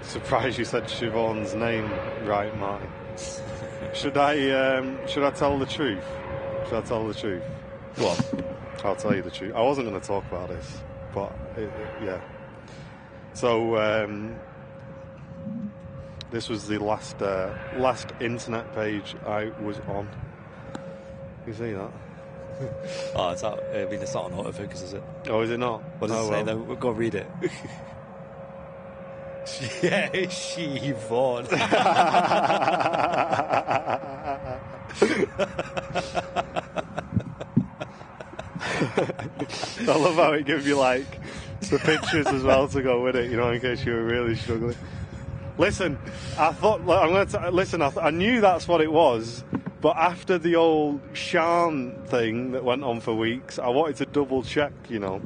Surprised you said Siobhan's name right, Martin. Should I tell the truth? Should I tell the truth? What? I'll tell you the truth. I wasn't going to talk about this, but yeah. So this was the last internet page I was on. You see that? Oh, it's not. I mean, it's not on autofocus, is it? Oh, is it not? What does it say? Then we'll go read it. Yeah, Siobhan. I love how it gives you like the pictures as well to go with it, you know, in case you were really struggling. Listen, I thought I knew that's what it was, but after the old Shan thing that went on for weeks, I wanted to double check, you know.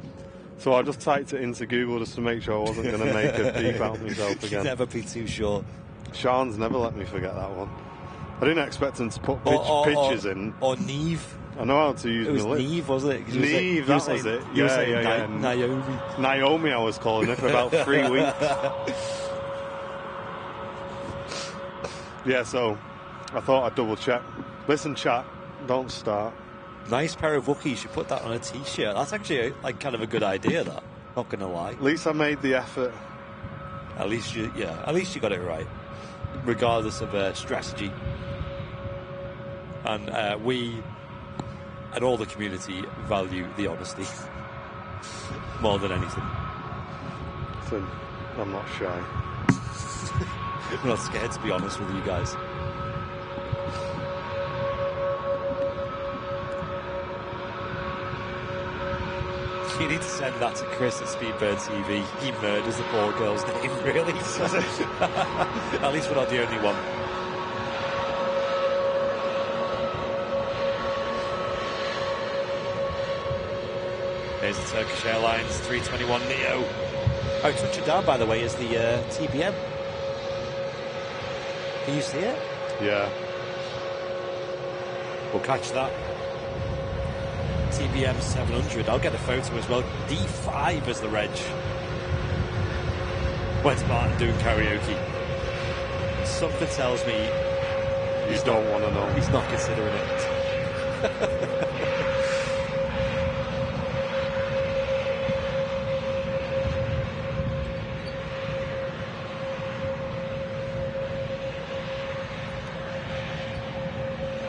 So I just typed it into Google just to make sure I wasn't going to make a beep out of myself again. You'd never be too sure. Sean's never let me forget that one. I didn't expect him to put pictures in. Or Neve. I know how to use it was my lips. Neve, wasn't it? Neve, that was it. Yeah. Naomi. Naomi, I was calling her for about 3 weeks. Yeah, so I thought I'd double check. Listen, chat, don't start. Nice pair of Wookiees. You put that on a t-shirt. That's actually like kind of a good idea. That, not gonna lie. At least I made the effort. At least you got it right, regardless of strategy. And we and all the community value the honesty more than anything. Listen, I'm not shy. I'm not scared to be honest with you guys. You need to send that to Chris at Speedbird TV. He murders the poor girl's name, really. At least we're not the only one. Here's the Turkish Airlines 321neo. Oh, touching down, by the way, is the TBM. Can you see it? Yeah. We'll catch that. TBM 700. I'll get a photo as well. D5 as the reg. When's Martin doing karaoke? Something tells me You don't want to know. he's not considering it.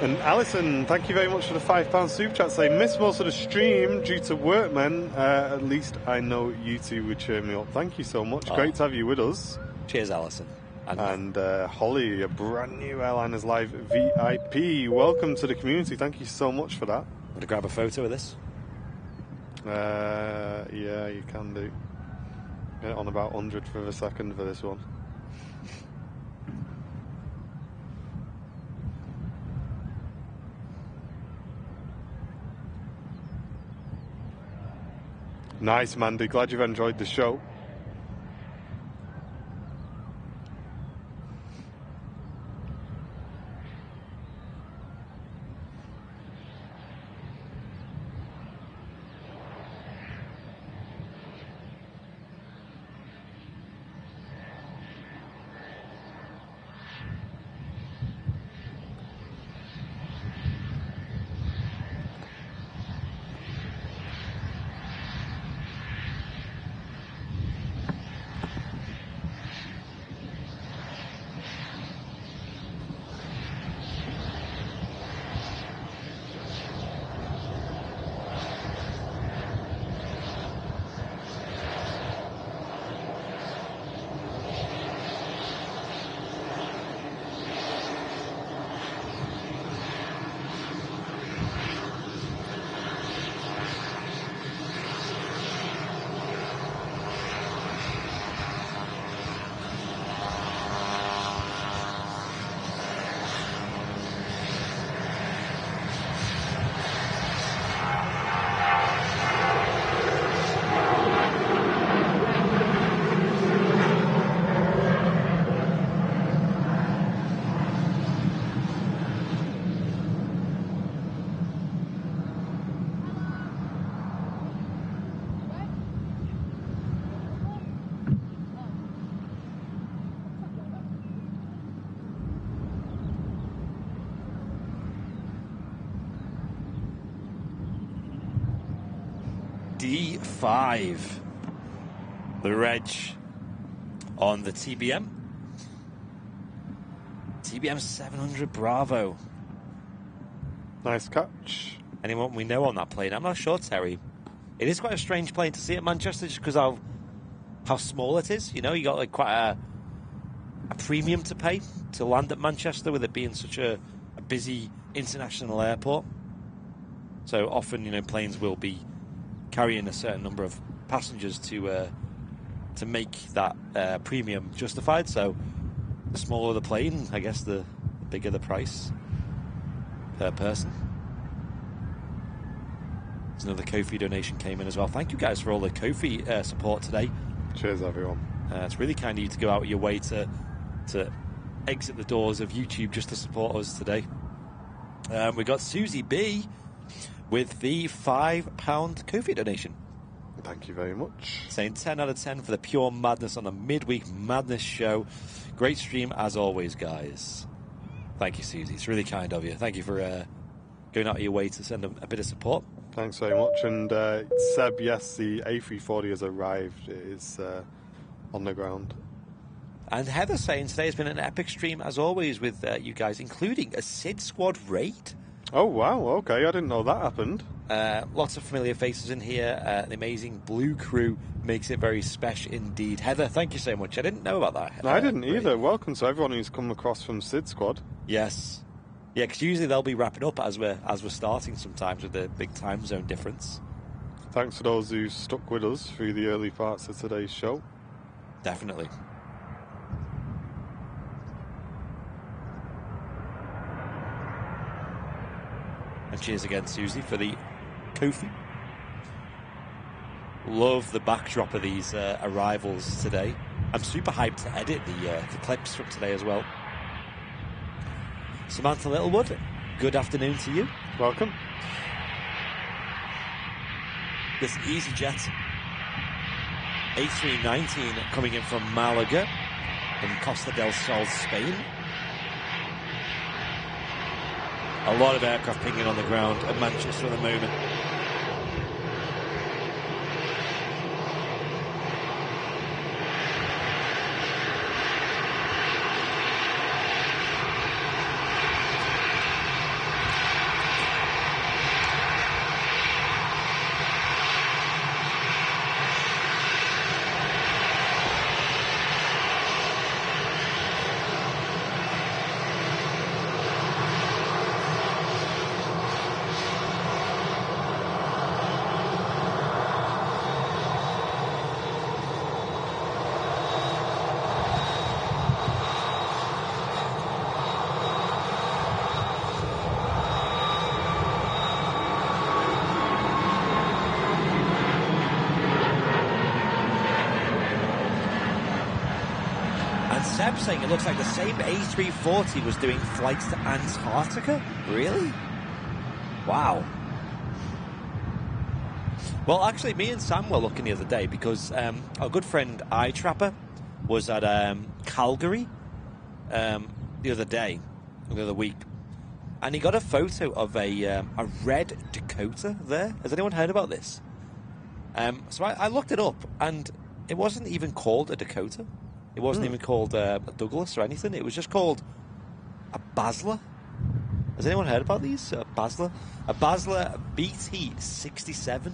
And Alison, thank you very much for the £5 super chat. Say, missed most of the stream due to work, man. At least I know you two would cheer me up. Thank you so much. Oh. Great to have you with us. Cheers, Alison. And Holly, a brand new Airliners Live VIP. Welcome to the community. Thank you so much for that. Want to grab a photo of this? Yeah, you can do. Get it on about 100 for a second for this one. Nice, Mandy. Glad you've enjoyed the show. D5. The reg on the TBM. TBM 700 Bravo. Nice catch. Anyone we know on that plane? I'm not sure, Terry. It is quite a strange plane to see at Manchester just because of how small it is. You know, you got like quite a premium to pay to land at Manchester with it being such a busy international airport. So often, you know, planes will be carrying a certain number of passengers to make that premium justified. So the smaller the plane, I guess the bigger the price per person. There's another Ko-fi donation came in as well. Thank you guys for all the Ko-fi support today. Cheers, everyone. It's really kind of you to go out of your way to exit the doors of YouTube just to support us today. We got Susie B with the £5 Ko-fi donation. Thank you very much. Saying 10 out of 10 for the pure madness on the midweek madness show. Great stream as always, guys. Thank you, Susie. It's really kind of you. Thank you for going out of your way to send a bit of support. Thanks very much. And Seb, yes, the A340 has arrived. It is on the ground. And Heather saying today has been an epic stream as always with you guys, including a Sid Squad raid. Oh, wow. Okay, I didn't know that happened. Lots of familiar faces in here. The amazing Blue Crew makes it very special indeed. Heather, thank you so much. I didn't know about that. No, I didn't either. Welcome to everyone who's come across from Sid Squad. Yes. Yeah, because usually they'll be wrapping up as we're starting sometimes with the big time zone difference. Thanks to those who stuck with us through the early parts of today's show. Definitely. And cheers again, Susie, for the Ko-fi. Love the backdrop of these arrivals today. I'm super hyped to edit the clips from today as well. Samantha Littlewood, good afternoon to you. Welcome. This easyJet A380 coming in from Malaga in Costa del Sol, Spain. A lot of aircraft pinging on the ground at Manchester at the moment. Seb saying it looks like the same A340 was doing flights to Antarctica? Really? Wow. Well, actually, me and Sam were looking the other day because our good friend iTrapper was at Calgary the other week, and he got a photo of a red Dakota there. Has anyone heard about this? So I looked it up, and it wasn't even called a Dakota. It wasn't even called a Douglas or anything. It was just called a Basler. Has anyone heard about these? A Basler? A Basler BT-67.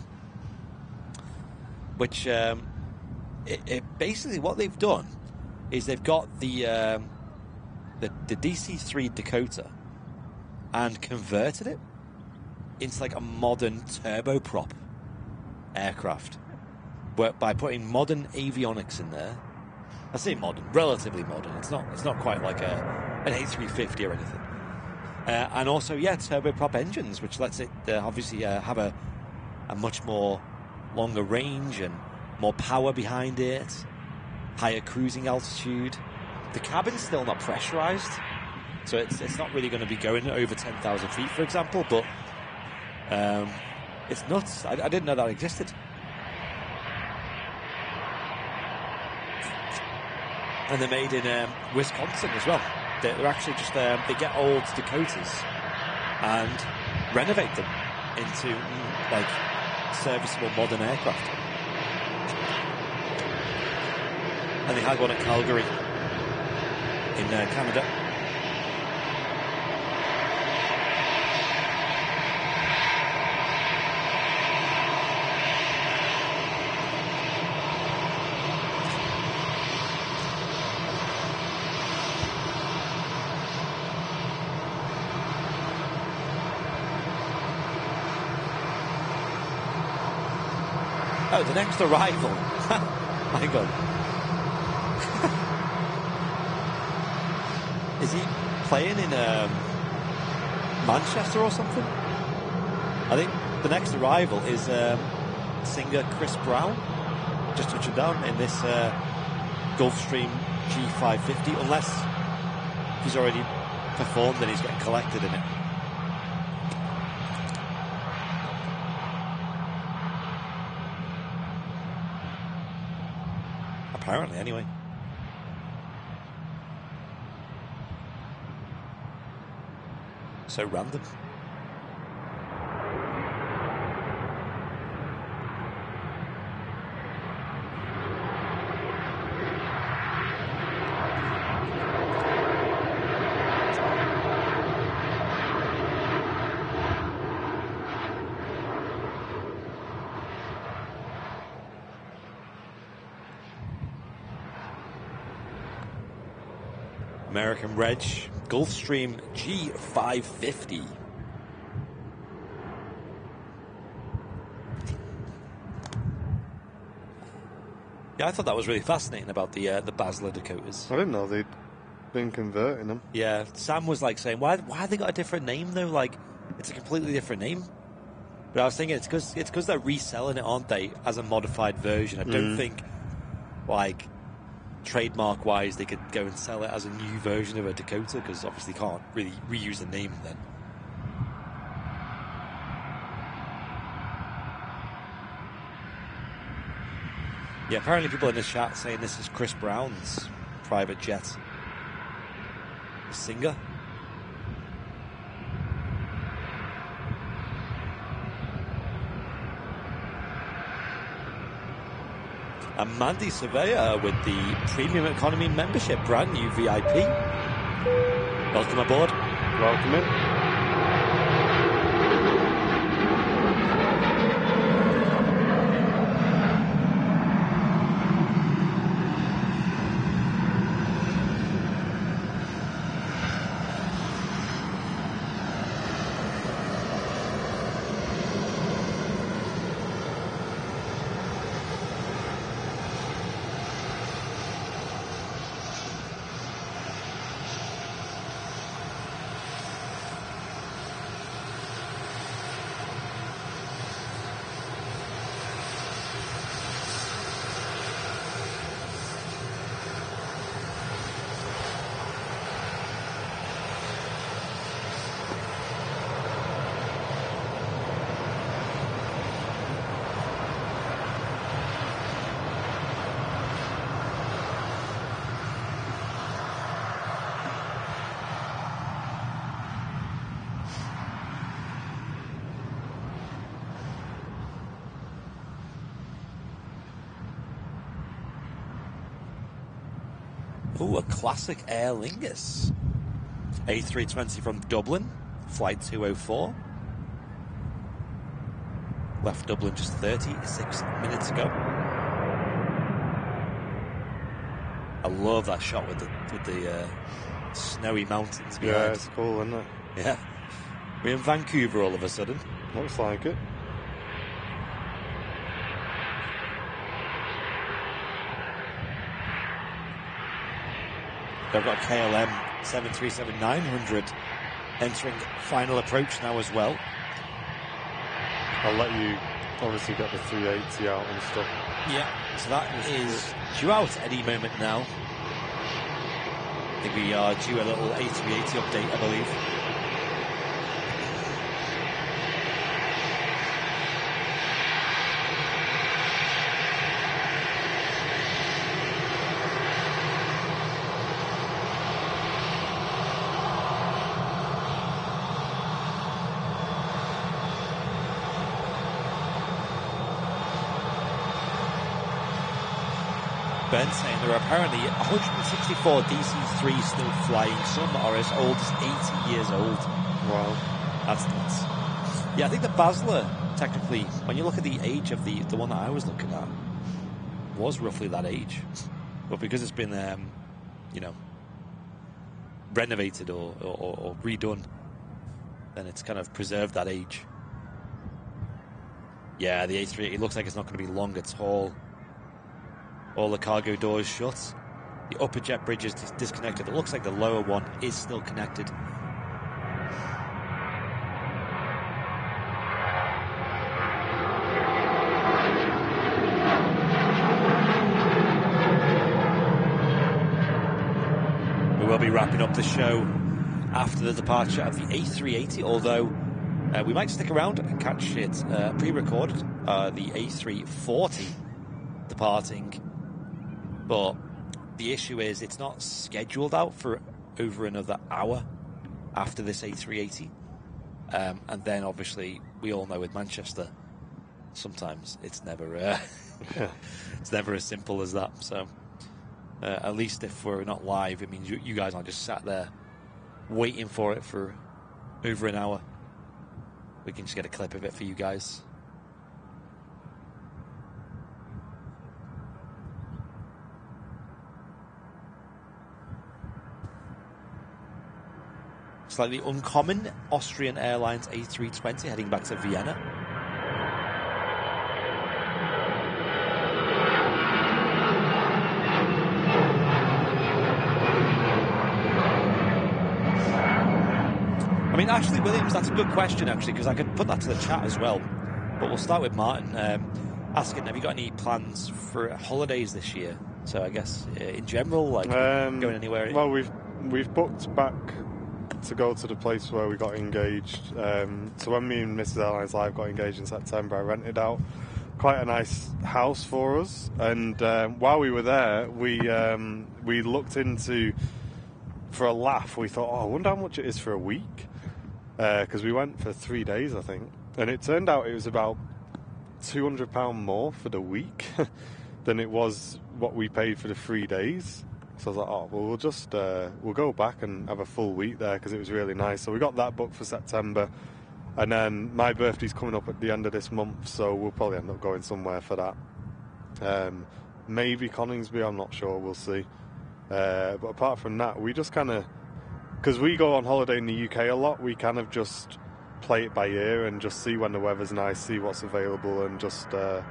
Which, it basically what they've done is they've got the DC-3 Dakota and converted it into like a modern turboprop aircraft by putting modern avionics in there. I say modern, relatively modern. It's not quite like an A350 or anything. And also, turboprop engines, which lets it obviously have a much more longer range and more power behind it, higher cruising altitude. The cabin's still not pressurized, so it's not really going to be going over 10,000 feet, for example, but it's nuts. I didn't know that existed. And they're made in Wisconsin as well. They're actually just, they get old Dakotas and renovate them into, like, serviceable modern aircraft. And they had one at Calgary in Canada. Oh, the next arrival. My God. Is he playing in Manchester or something? I think the next arrival is singer Chris Brown, just touching down in this Gulfstream G550, unless he's already performed and he's getting collected in it. Apparently, anyway. So random. American Reg, Gulfstream G550. Yeah, I thought that was really fascinating about the Basler Dakotas. I didn't know they'd been converting them. Yeah, Sam was like saying, why have they got a different name though? Like, it's a completely different name. But I was thinking it's because they're reselling it, aren't they, as a modified version. I don't think, like, trademark-wise, they could go and sell it as a new version of a Dakota, because obviously can't really reuse the name then. Yeah, apparently people in the chat saying this is Chris Brown's private jet. The singer. And Mandy Surveyor with the Premium Economy membership, brand new VIP. Welcome aboard. Welcome in. Ooh, a classic Aer Lingus. A320 from Dublin, flight 204. Left Dublin just 36 minutes ago. I love that shot with the snowy mountains behind. Yeah, it's cool, isn't it? Yeah. We're in Vancouver all of a sudden. Looks like it. They've got KLM 737-900 entering final approach now as well. I'll let you obviously get the 380 out and stuff. Yeah, so that is due out any moment now. I think we are due a little A380 update, I believe. Ben saying there are apparently 164 DC-3s still flying. Some are as old as 80 years old. Wow. That's nuts. Yeah, I think the Basler, technically, when you look at the age of the one that I was looking at, was roughly that age. But because it's been, renovated or redone, then it's kind of preserved that age. Yeah, the A380 looks like it's not going to be long at all. All the cargo doors shut. The upper jet bridge is disconnected. It looks like the lower one is still connected. We will be wrapping up the show after the departure of the A380, although we might stick around and catch it pre-recorded, the A340 departing. But the issue is it's not scheduled out for over another hour after this A380. And then obviously we all know with Manchester, sometimes it's never it's never as simple as that. So at least if we're not live, it means you guys aren't just sat there waiting for it for over an hour. We can just get a clip of it for you guys. Slightly uncommon Austrian Airlines A320 heading back to Vienna. I mean, Ashley Williams, that's a good question, actually, because I could put that to the chat as well. But we'll start with Martin asking, have you got any plans for holidays this year? So I guess in general, like going anywhere? Well, we've booked back to go to the place where we got engaged. So when me and Mrs. Airlines Live got engaged in September, I rented out quite a nice house for us. And while we were there, we looked into, for a laugh, we thought, I wonder how much it is for a week. Because we went for 3 days, I think. And it turned out it was about £200 more for the week than it was what we paid for the 3 days. So I was like, well, we'll just we'll go back and have a full week there because it was really nice. So we got that booked for September, and then my birthday's coming up at the end of this month, so we'll probably end up going somewhere for that. Maybe Coningsby, I'm not sure. We'll see. But apart from that, we just kind of, because we go on holiday in the UK a lot, we kind of just play it by ear and just see when the weather's nice, see what's available, and just go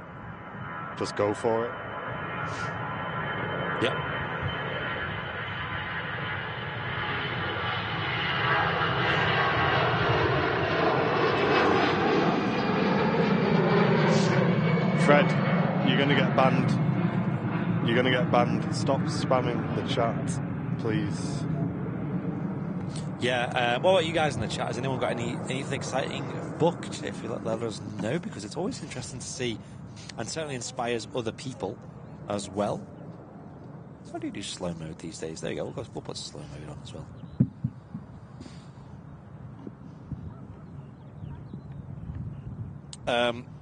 for it. Yep. Fred, you're going to get banned. You're going to get banned. Stop spamming the chat, please. Yeah, what about you guys in the chat? Has anyone got anything exciting booked? If you let us know, because it's always interesting to see, and certainly inspires other people as well. How do you do slow mode these days? There you go. We'll put slow mode on as well.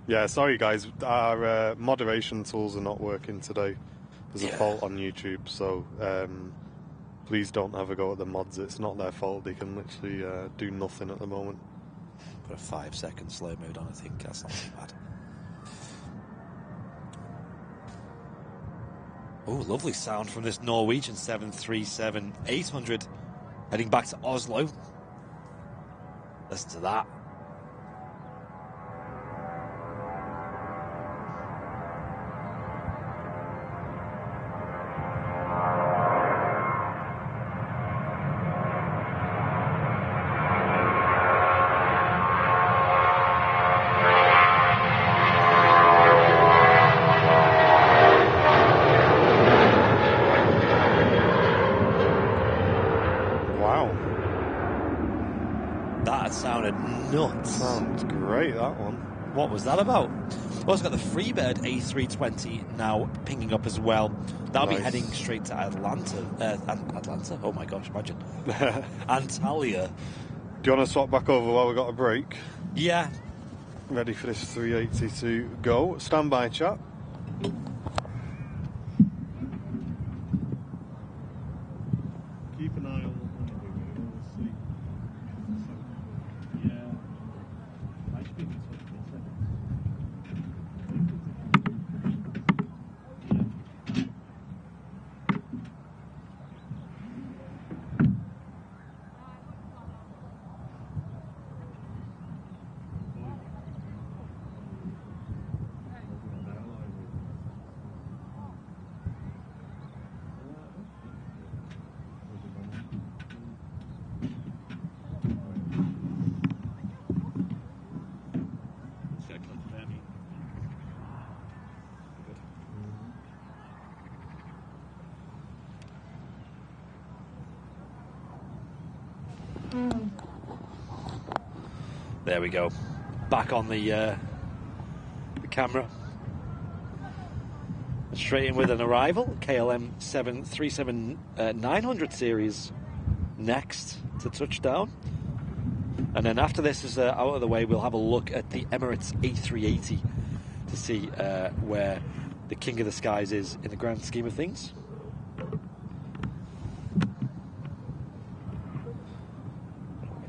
Yeah, sorry guys, our moderation tools are not working today. There's a fault on YouTube, so please don't have a go at the mods. It's not their fault. They can literally do nothing at the moment. Put a 5-second slow mode on, I think. That's not too bad. Oh, lovely sound from this Norwegian 737-800 heading back to Oslo. Listen to that. Sounds great, that one. What was that about? We've also got the Freebird A380 now pinging up as well. That'll be heading straight to Atlanta. Atlanta? Oh my gosh, imagine. Antalya. Do you want to swap back over while we got a break? Yeah. Ready for this 380 to go. Stand by, chat. Keep an eye on There we go. Back on the camera. Straight in with an arrival. KLM 737-900 series next to touchdown. And then after this is out of the way, we'll have a look at the Emirates A380 to see where the king of the skies is in the grand scheme of things.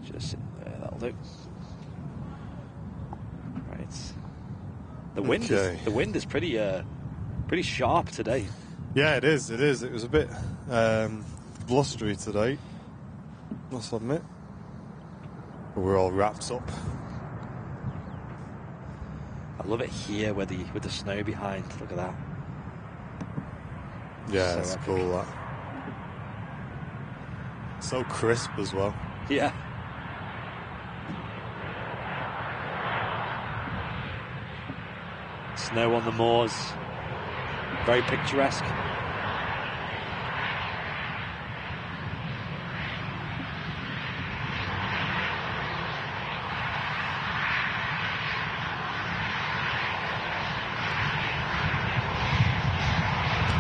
Just there, that'll do. The wind is pretty sharp today. Yeah, it is. It is. It was a bit blustery today, must admit. But we're all wrapped up. I love it here with the snow behind. Look at that. Yeah, so it's epic. cool. That. So crisp as well. Yeah. Snow on the moors. Very picturesque.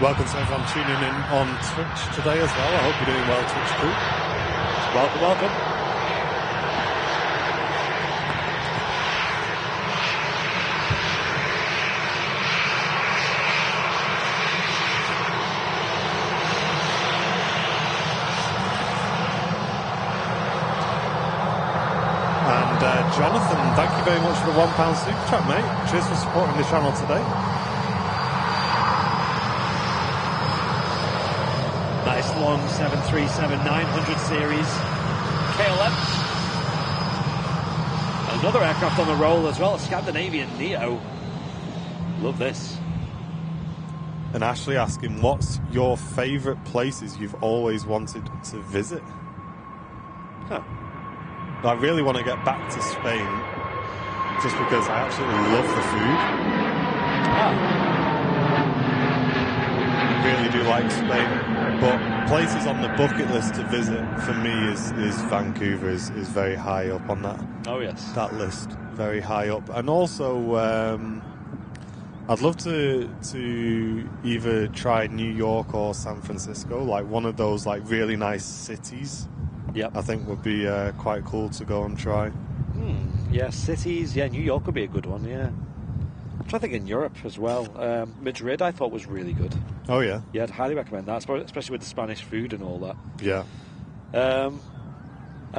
Welcome to everyone tuning in on Twitch today as well. I hope you're doing well, Twitch crew. Welcome, welcome. And Jonathan, thank you very much for the £1 super chat, mate. Cheers for supporting the channel today. Nice long 737-900 series KLM. Another aircraft on the roll as well, a Scandinavian Neo. Love this. And Ashley asking, what's your favourite places you've always wanted to visit? Huh. I really want to get back to Spain, just because I absolutely love the food. I really do like Spain. But places on the bucket list to visit for me is Vancouver is very high up on that. Oh yes, that list, very high up. And also, I'd love to either try New York or San Francisco, like one of those like really nice cities. Yep, I think would be quite cool to go and try. Yeah, cities. Yeah, New York would be a good one. Yeah. I think in Europe as well. Madrid, I thought was really good. Oh yeah, yeah, I'd highly recommend that, especially with the Spanish food and all that. Yeah. I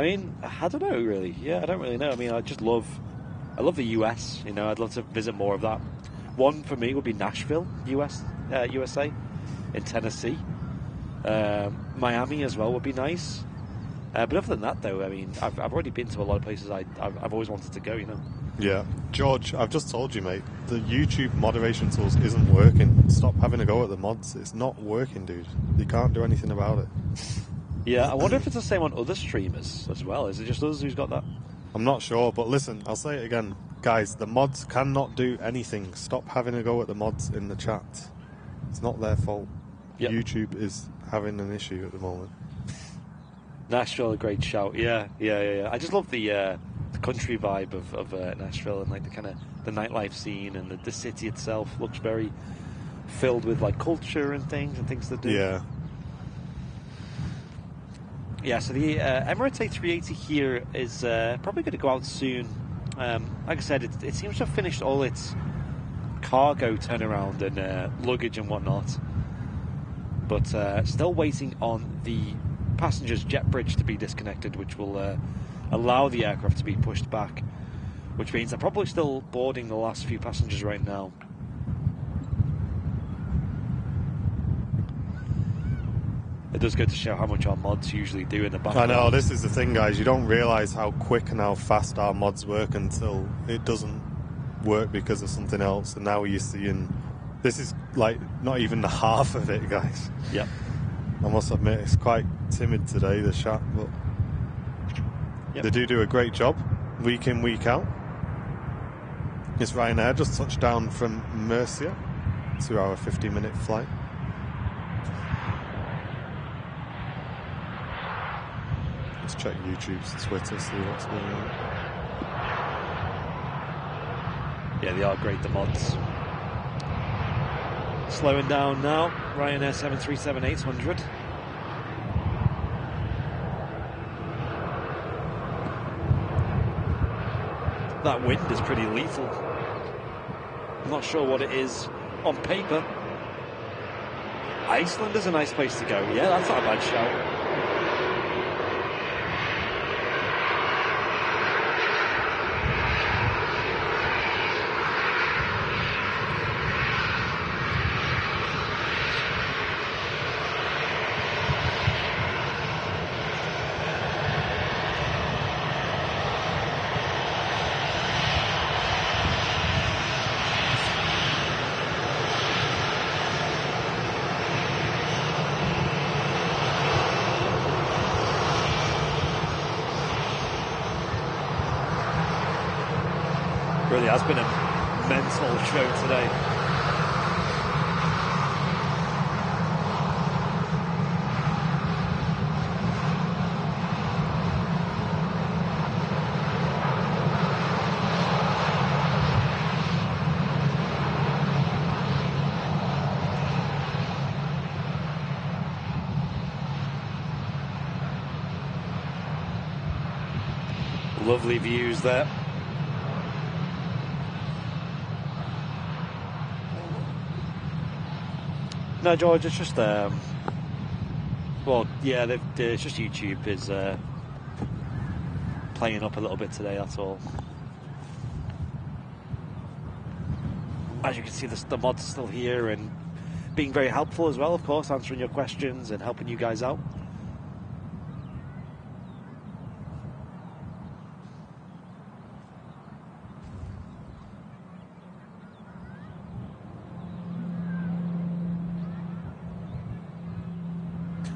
mean, I don't know really. Yeah, I don't really know. I mean, I love the US. You know, I'd love to visit more of that. One for me would be Nashville, USA, in Tennessee. Miami as well would be nice. But other than that, though, I mean, I've already been to a lot of places I've always wanted to go. You know. Yeah, George, I've just told you, mate, the YouTube moderation tools isn't working. Stop having a go at the mods. It's not working, dude. You can't do anything about it. Yeah, I wonder if it's the same on other streamers as well. Is it just us who's got that? I'm not sure, but listen, I'll say it again. Guys, the mods cannot do anything. Stop having a go at the mods in the chat. It's not their fault. Yep. YouTube is having an issue at the moment. Nashville, a great shout. Yeah. I just love the country vibe of Nashville, and like the kind of the nightlife scene, and the city itself looks very filled with like culture and things to do. Yeah, so the Emirates A380 here is probably going to go out soon. Like I said, it seems to have finished all its cargo turnaround and luggage and whatnot, but still waiting on the passengers jet bridge to be disconnected, which will allow the aircraft to be pushed back, which means they're probably still boarding the last few passengers right now. It does go to show how much our mods usually do in the background. I know, this is the thing, guys. You don't realise how quick and how fast our mods work until it doesn't work because of something else. And now you're seeing, this is like not even the half of it, guys. Yep. I must admit, it's quite timid today, the chat, but they do a great job, week in, week out. It's Ryanair just touched down from Murcia, 2-hour, 50-minute flight. Let's check YouTube's Twitter, see what's going on. Yeah, they are great, the mods. Slowing down now, Ryanair 737-800. That wind is pretty lethal. I'm not sure what it is on paper. Iceland is a nice place to go. Yeah, that's not a bad shout. Really has been a mental show today. Lovely views there. No, George, it's just well, yeah, it's just YouTube is playing up a little bit today. That's all. As you can see, the mods are still here and being very helpful as well, of course, answering your questions and helping you guys out.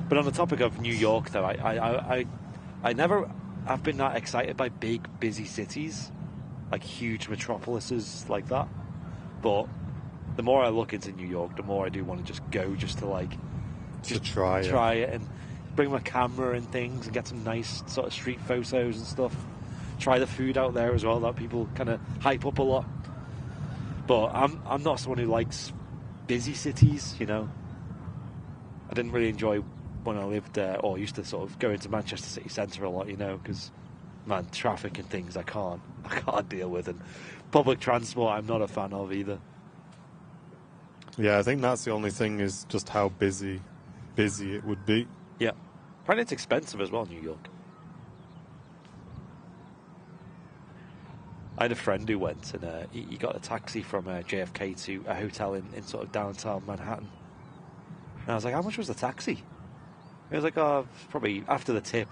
But on the topic of New York, though, I never have been that excited by big, busy cities, like huge metropolises like that. But the more I look into New York, the more I do want to just go, just to like, just try it and bring my camera and things and get some nice sort of street photos and stuff. Try the food out there as well that people kind of hype up a lot. But I'm not someone who likes busy cities, you know. I didn't really enjoy when I lived there, or used to sort of go into Manchester city centre a lot, you know, because, man, traffic and things I can't deal with, and public transport I'm not a fan of either. Yeah, I think that's the only thing, is just how busy it would be. Yeah. Apparently it's expensive as well, New York. I had a friend who went, and he got a taxi from JFK to a hotel in sort of downtown Manhattan. And I was like, how much was the taxi? He was like, oh, probably after the tip,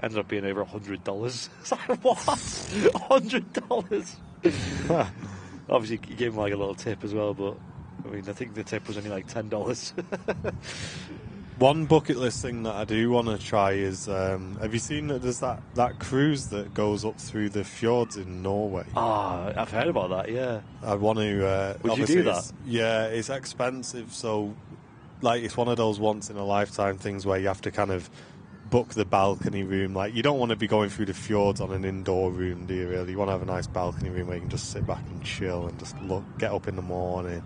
ended up being over $100. It's like, what? $100? Obviously, he gave him like a little tip as well, but I mean, I think the tip was only like $10. One bucket list thing that I do want to try is, have you seen that there's that cruise that goes up through the fjords in Norway? Ah, I've heard about that, yeah. I want to... Would you do that? Yeah, it's expensive, so... Like, it's one of those once-in-a-lifetime things where you have to kind of book the balcony room. Like, you don't want to be going through the fjords on an indoor room, do you, really? You want to have a nice balcony room where you can just sit back and chill and just get up in the morning,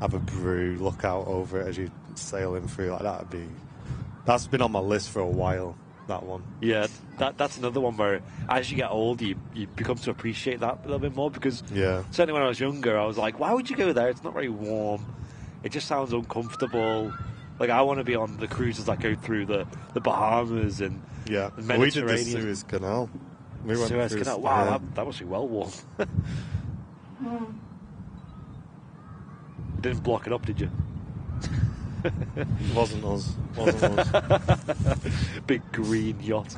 have a brew, look out over it as you're sailing through. Like, that's been on my list for a while, that one. Yeah, that's another one where, as you get older, you become to appreciate that a little bit more, because certainly when I was younger, I was like, why would you go there? It's not very warm. It just sounds uncomfortable. Like, I want to be on the cruises that go through the Bahamas and the Mediterranean. We did the Suez Canal. We went Suez Canal. Wow, that must be well warm. You didn't block it up, did you? It wasn't us. Big green yacht.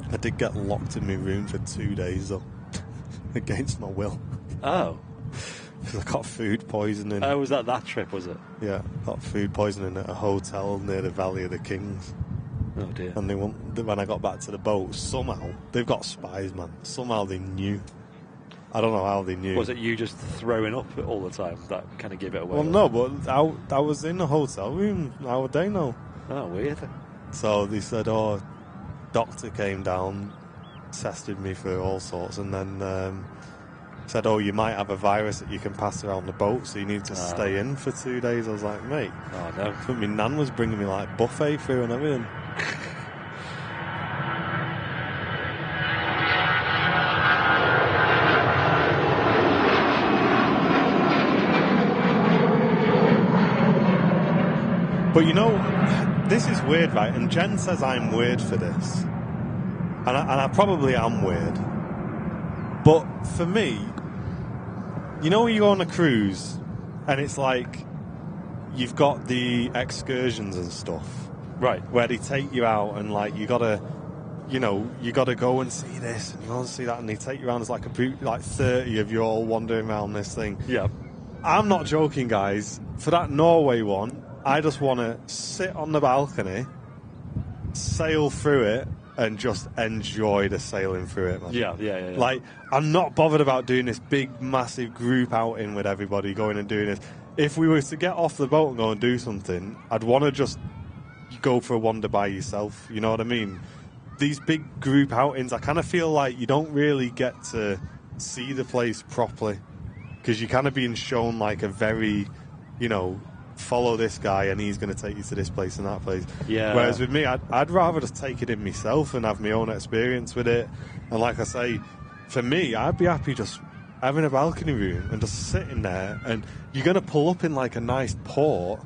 I did get locked in my room for 2 days, though, against my will. Oh. Because I got food poisoning. Oh, was that trip, was it? Yeah, got food poisoning at a hotel near the Valley of the Kings. Oh, dear. And when I got back to the boat, somehow, they've got spies, man. Somehow they knew. I don't know how they knew. Was it you just throwing up all the time that kind of gave it away? Well, no, but I was in the hotel room. How would they know? Oh, weird. So they said, doctor came down, tested me for all sorts, and then said, you might have a virus that you can pass around the boat, so you need to stay in for 2 days. I was like, mate. Oh, no. I think my nan was bringing me, like, buffet through and everything. But you know, this is weird, right? And Jen says I'm weird for this. And I probably am weird. But for me, you know when you go on a cruise and it's like you've got the excursions and stuff. Right. Where they take you out and like you gotta go and see this and you want to see that, and they take you around as like 30 of you all wandering around this thing. Yeah. I'm not joking, guys. For that Norway one, I just want to sit on the balcony, sail through it, and just enjoy the sailing through it, man. Yeah. Like, I'm not bothered about doing this big, massive group outing with everybody going and doing this. If we were to get off the boat and go and do something, I'd want to just go for a wander by yourself. You know what I mean? These big group outings, I kind of feel like you don't really get to see the place properly because you're kind of being shown like a very, you know, follow this guy and he's going to take you to this place and that place. Yeah. Whereas with me, I'd rather just take it in myself and have my own experience with it. And like I say, for me, I'd be happy just having a balcony room and just sitting there, and you're going to pull up in like a nice port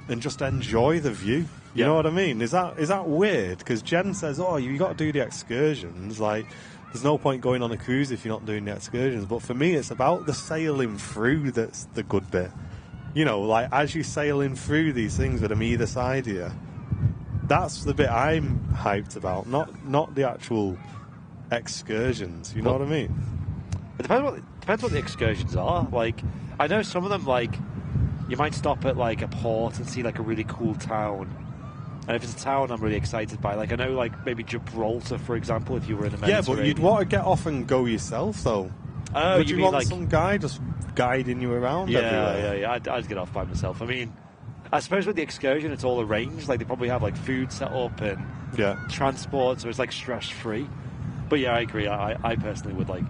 and just enjoy the view. You know what I mean? Is that weird? Because Jen says, oh, you got to do the excursions. Like, there's no point going on a cruise if you're not doing the excursions. But for me, it's about the sailing through that's the good bit. You know, like, as you're sailing through these things with them either side here, that's the bit I'm hyped about, not the actual excursions. You know what I mean? It depends what the excursions are. Like, I know some of them, like, you might stop at, like, a port and see, like, a really cool town. And if it's a town I'm really excited by, like, I know, like, maybe Gibraltar, for example, if you were in the Mediterranean. Yeah, but you'd want to get off and go yourself, though. Oh, Would you mean want like some guy just guiding you around everywhere? Yeah. I'd get off by myself. I mean, I suppose with the excursion, it's all arranged. Like, they probably have, like, food set up and transport, so it's, like, stress-free. But, yeah, I agree. I personally would, like...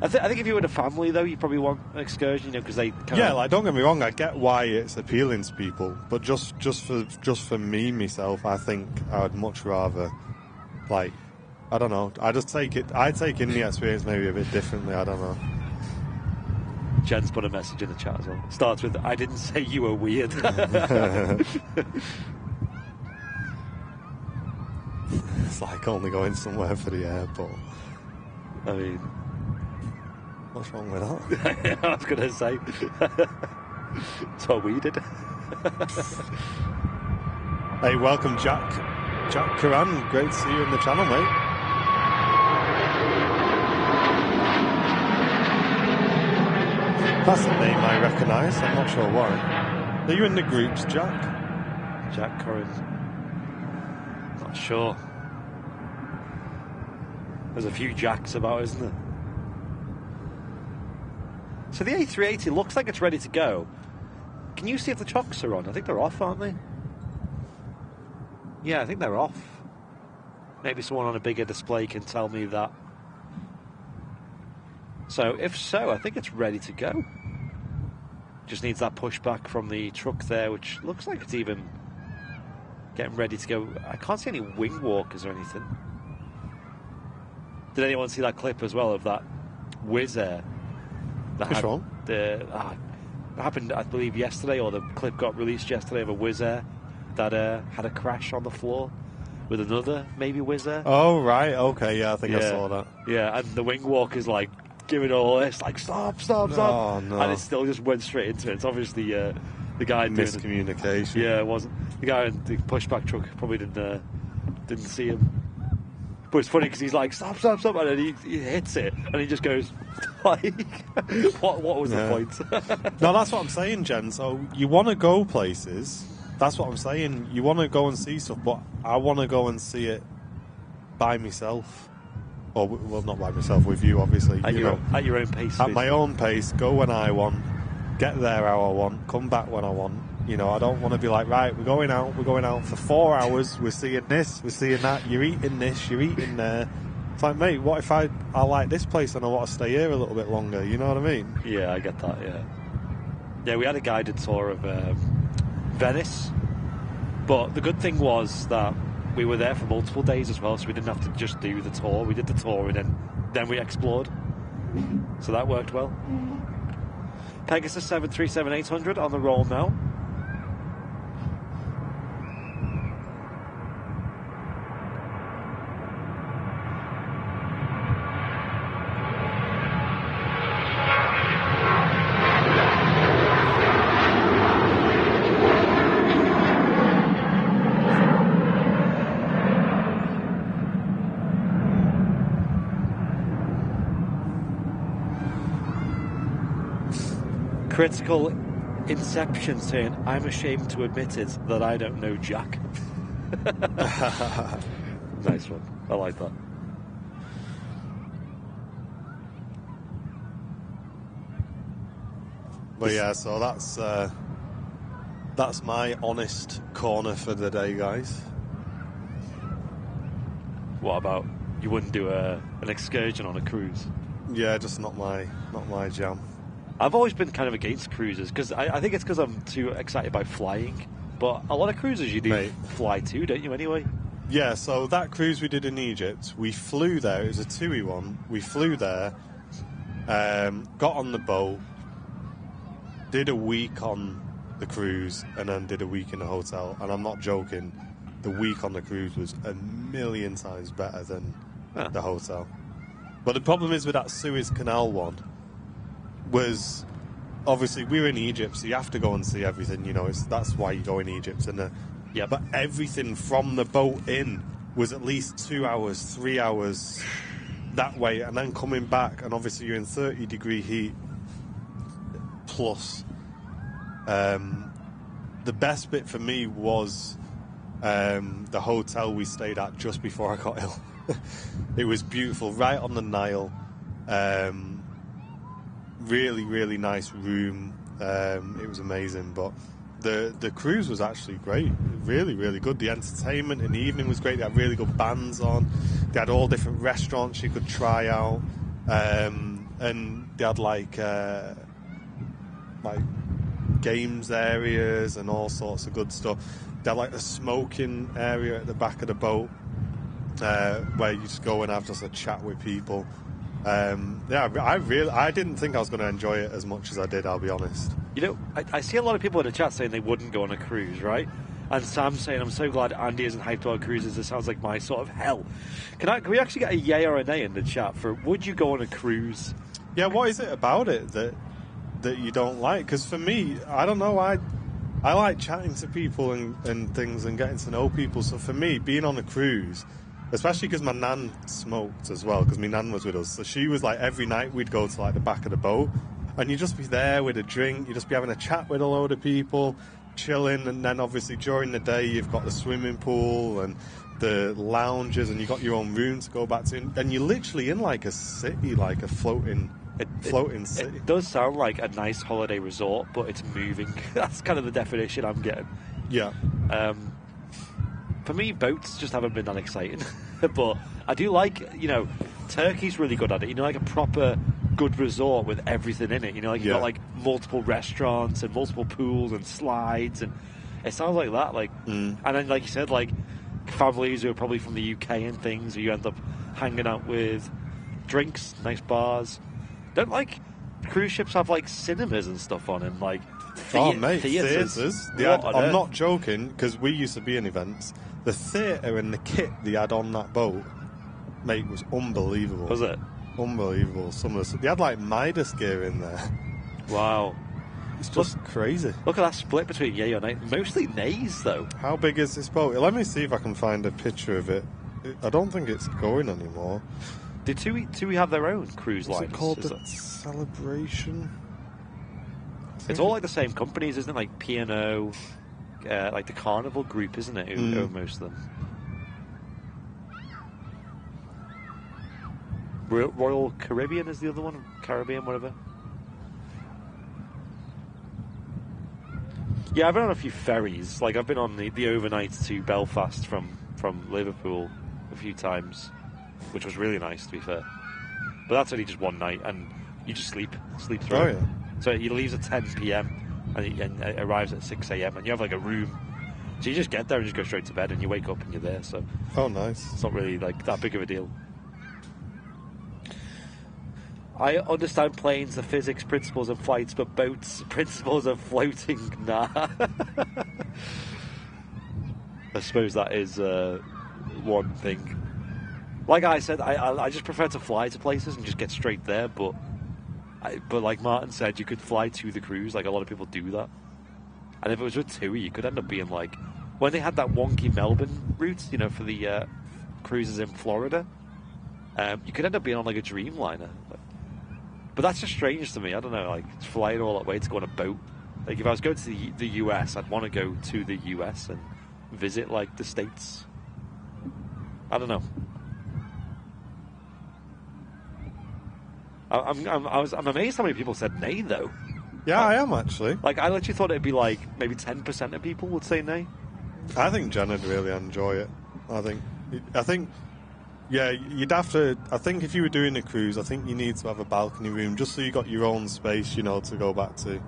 I think if you were in a family, though, you probably want an excursion, you know, because they kind of... like, don't get me wrong, I get why it's appealing to people, but just for me, myself, I think I would much rather, like, I don't know, I take in the experience maybe a bit differently, I don't know. Jen's put a message in the chat as well. Starts with, I didn't say you were weird. It's like only going somewhere for the airport. I mean... What's wrong with that? I was going to say. That's what we did. Hey, welcome, Jack Karan. Great to see you in the channel, mate. That's a name I recognise. I'm not sure why. Are you in the groups, Jack? Jack Curran. Not sure. There's a few Jacks about, isn't there? So the A380 looks like it's ready to go. Can you see if the chocks are on? I think they're off, aren't they? Yeah, I think they're off. Maybe someone on a bigger display can tell me that. So, if so, I think it's ready to go. Just needs that pushback from the truck there, which looks like it's even getting ready to go. I can't see any wing walkers or anything. Did anyone see that clip as well of that Wizz Air? Which one? It happened, I believe, yesterday, or the clip got released yesterday of a Wizz Air that had a crash on the floor with another, maybe Wizz Air. Oh, right, okay, yeah, I think I saw that. Yeah, and the wing walker's like giving all this, like, stop. Oh, no. And it still just went straight into it. It's obviously the guy doing miscommunication. Yeah, it wasn't. The guy in the pushback truck probably didn't see him. But it's funny because he's like, stop, and then he hits it, and he just goes, like, what was the point? No, that's what I'm saying, Jen. So you want to go places. That's what I'm saying. You want to go and see stuff, but I want to go and see it by myself. Or, well, not by myself, with you, obviously. At your own pace. At my own pace, go when I want, get there how I want, come back when I want. You know, I don't want to be like, right, we're going out for 4 hours, we're seeing this, we're seeing that, you're eating this, you're eating there. It's like, mate, what if I like this place and I want to stay here a little bit longer, you know what I mean? Yeah, I get that, yeah. Yeah, we had a guided tour of Venice, but the good thing was that we were there for multiple days as well, so we didn't have to just do the tour. We did the tour and then we explored. So that worked well. Pegasus 737-800 on the roll now. Critical Inception saying, I'm ashamed to admit it that I don't know Jack. Nice one. I like that. But yeah, so that's my honest corner for the day, guys. What about you wouldn't do an excursion on a cruise? Yeah, just not my jam. I've always been kind of against cruises because I think it's because I'm too excited by flying. But a lot of cruises you do fly too, don't you? Anyway. Yeah. So that cruise we did in Egypt, we flew there. It was a Tui one. We flew there, got on the boat, did a week on the cruise, and then did a week in the hotel. And I'm not joking. The week on the cruise was a million times better than the hotel. But the problem is with that Suez Canal one was, obviously we were in Egypt, so you have to go and see everything. You know, that's why you go in Egypt. And but everything from the boat in was at least 2 hours, 3 hours that way, and then coming back, and obviously you're in 30-degree heat plus. The best bit for me was the hotel we stayed at just before I got ill. It was beautiful, right on the Nile. Really, really nice room. It was amazing, but the cruise was actually great. Really, really good. The entertainment in the evening was great. They had really good bands on. They had all different restaurants you could try out, and they had like games areas and all sorts of good stuff. They had like a smoking area at the back of the boat, where you just go and have just a chat with people. I didn't think I was going to enjoy it as much as I did, I'll be honest. You know, I see a lot of people in the chat saying they wouldn't go on a cruise, right? And Sam's saying, I'm so glad Andy isn't hyped about cruises. It sounds like my sort of hell. Can we actually get a yay or a nay in the chat for would you go on a cruise? Yeah, what is it about it that you don't like? Because for me, I don't know, I like chatting to people and things and getting to know people. So for me, being on a cruise, especially because my nan smoked as well, because my nan was with us. So she was like, every night we'd go to like the back of the boat, and you'd just be there with a drink, you'd just be having a chat with a load of people, chilling, and then obviously during the day you've got the swimming pool and the lounges, and you've got your own room to go back to, and you're literally in like a city, like a floating city. It does sound like a nice holiday resort, but it's moving. That's kind of the definition I'm getting. Yeah. For me, boats just haven't been that exciting. But I do like, Turkey's really good at it. Like a proper good resort with everything in it. You've got like multiple restaurants and multiple pools and slides, and it sounds like that. And then, like you said, like families who are probably from the UK and things, who you end up hanging out with, drinks, nice bars. Don't like cruise ships have like cinemas and stuff on, and like theatres. I'm not joking, because we used to be in events. The theatre and the kit they had on that boat, mate, was unbelievable. Was it? Unbelievable. They had like Midas gear in there. Wow. It's just crazy. Look at that split between yay or nay. Mostly nays, though. How big is this boat? Let me see if I can find a picture of it. I don't think it's going anymore. Did Tui have their own cruise lines? Is it called the Celebration? It's all like the same companies, isn't it? Like P&O, like the Carnival Group, isn't it? Who own most of them. Royal Caribbean is the other one. Caribbean, whatever. Yeah, I've been on a few ferries. Like I've been on the overnight to Belfast from Liverpool a few times, which was really nice, to be fair. But that's only just one night, and you just sleep through. Oh, yeah. So he leaves at 10 p.m. and it arrives at 6 a.m. and you have like a room. So you just get there and just go straight to bed, and you wake up and you're there. So oh, nice. It's not really like that big of a deal. I understand planes, the physics, principles of flights, but boats, principles of floating, nah. I suppose that is one thing. Like I said, I just prefer to fly to places and just get straight there, but like Martin said, you could fly to the cruise, like a lot of people do that. And if it was with TUI, you could end up being like, when they had that wonky Melbourne route, for the cruises in Florida, you could end up being on like a Dreamliner. But that's just strange to me. I don't know, like flying all that way to go on a boat. Like if I was going to the US, I'd want to go to the US and visit like the States. I don't know. I'm amazed how many people said nay, though. Yeah, I am actually. Like, I literally thought it'd be like maybe 10% of people would say nay. I think Jen would really enjoy it. I think, yeah, you'd have to. I think if you were doing a cruise, I think you need to have a balcony room just so you got your own space, you know, to go back to.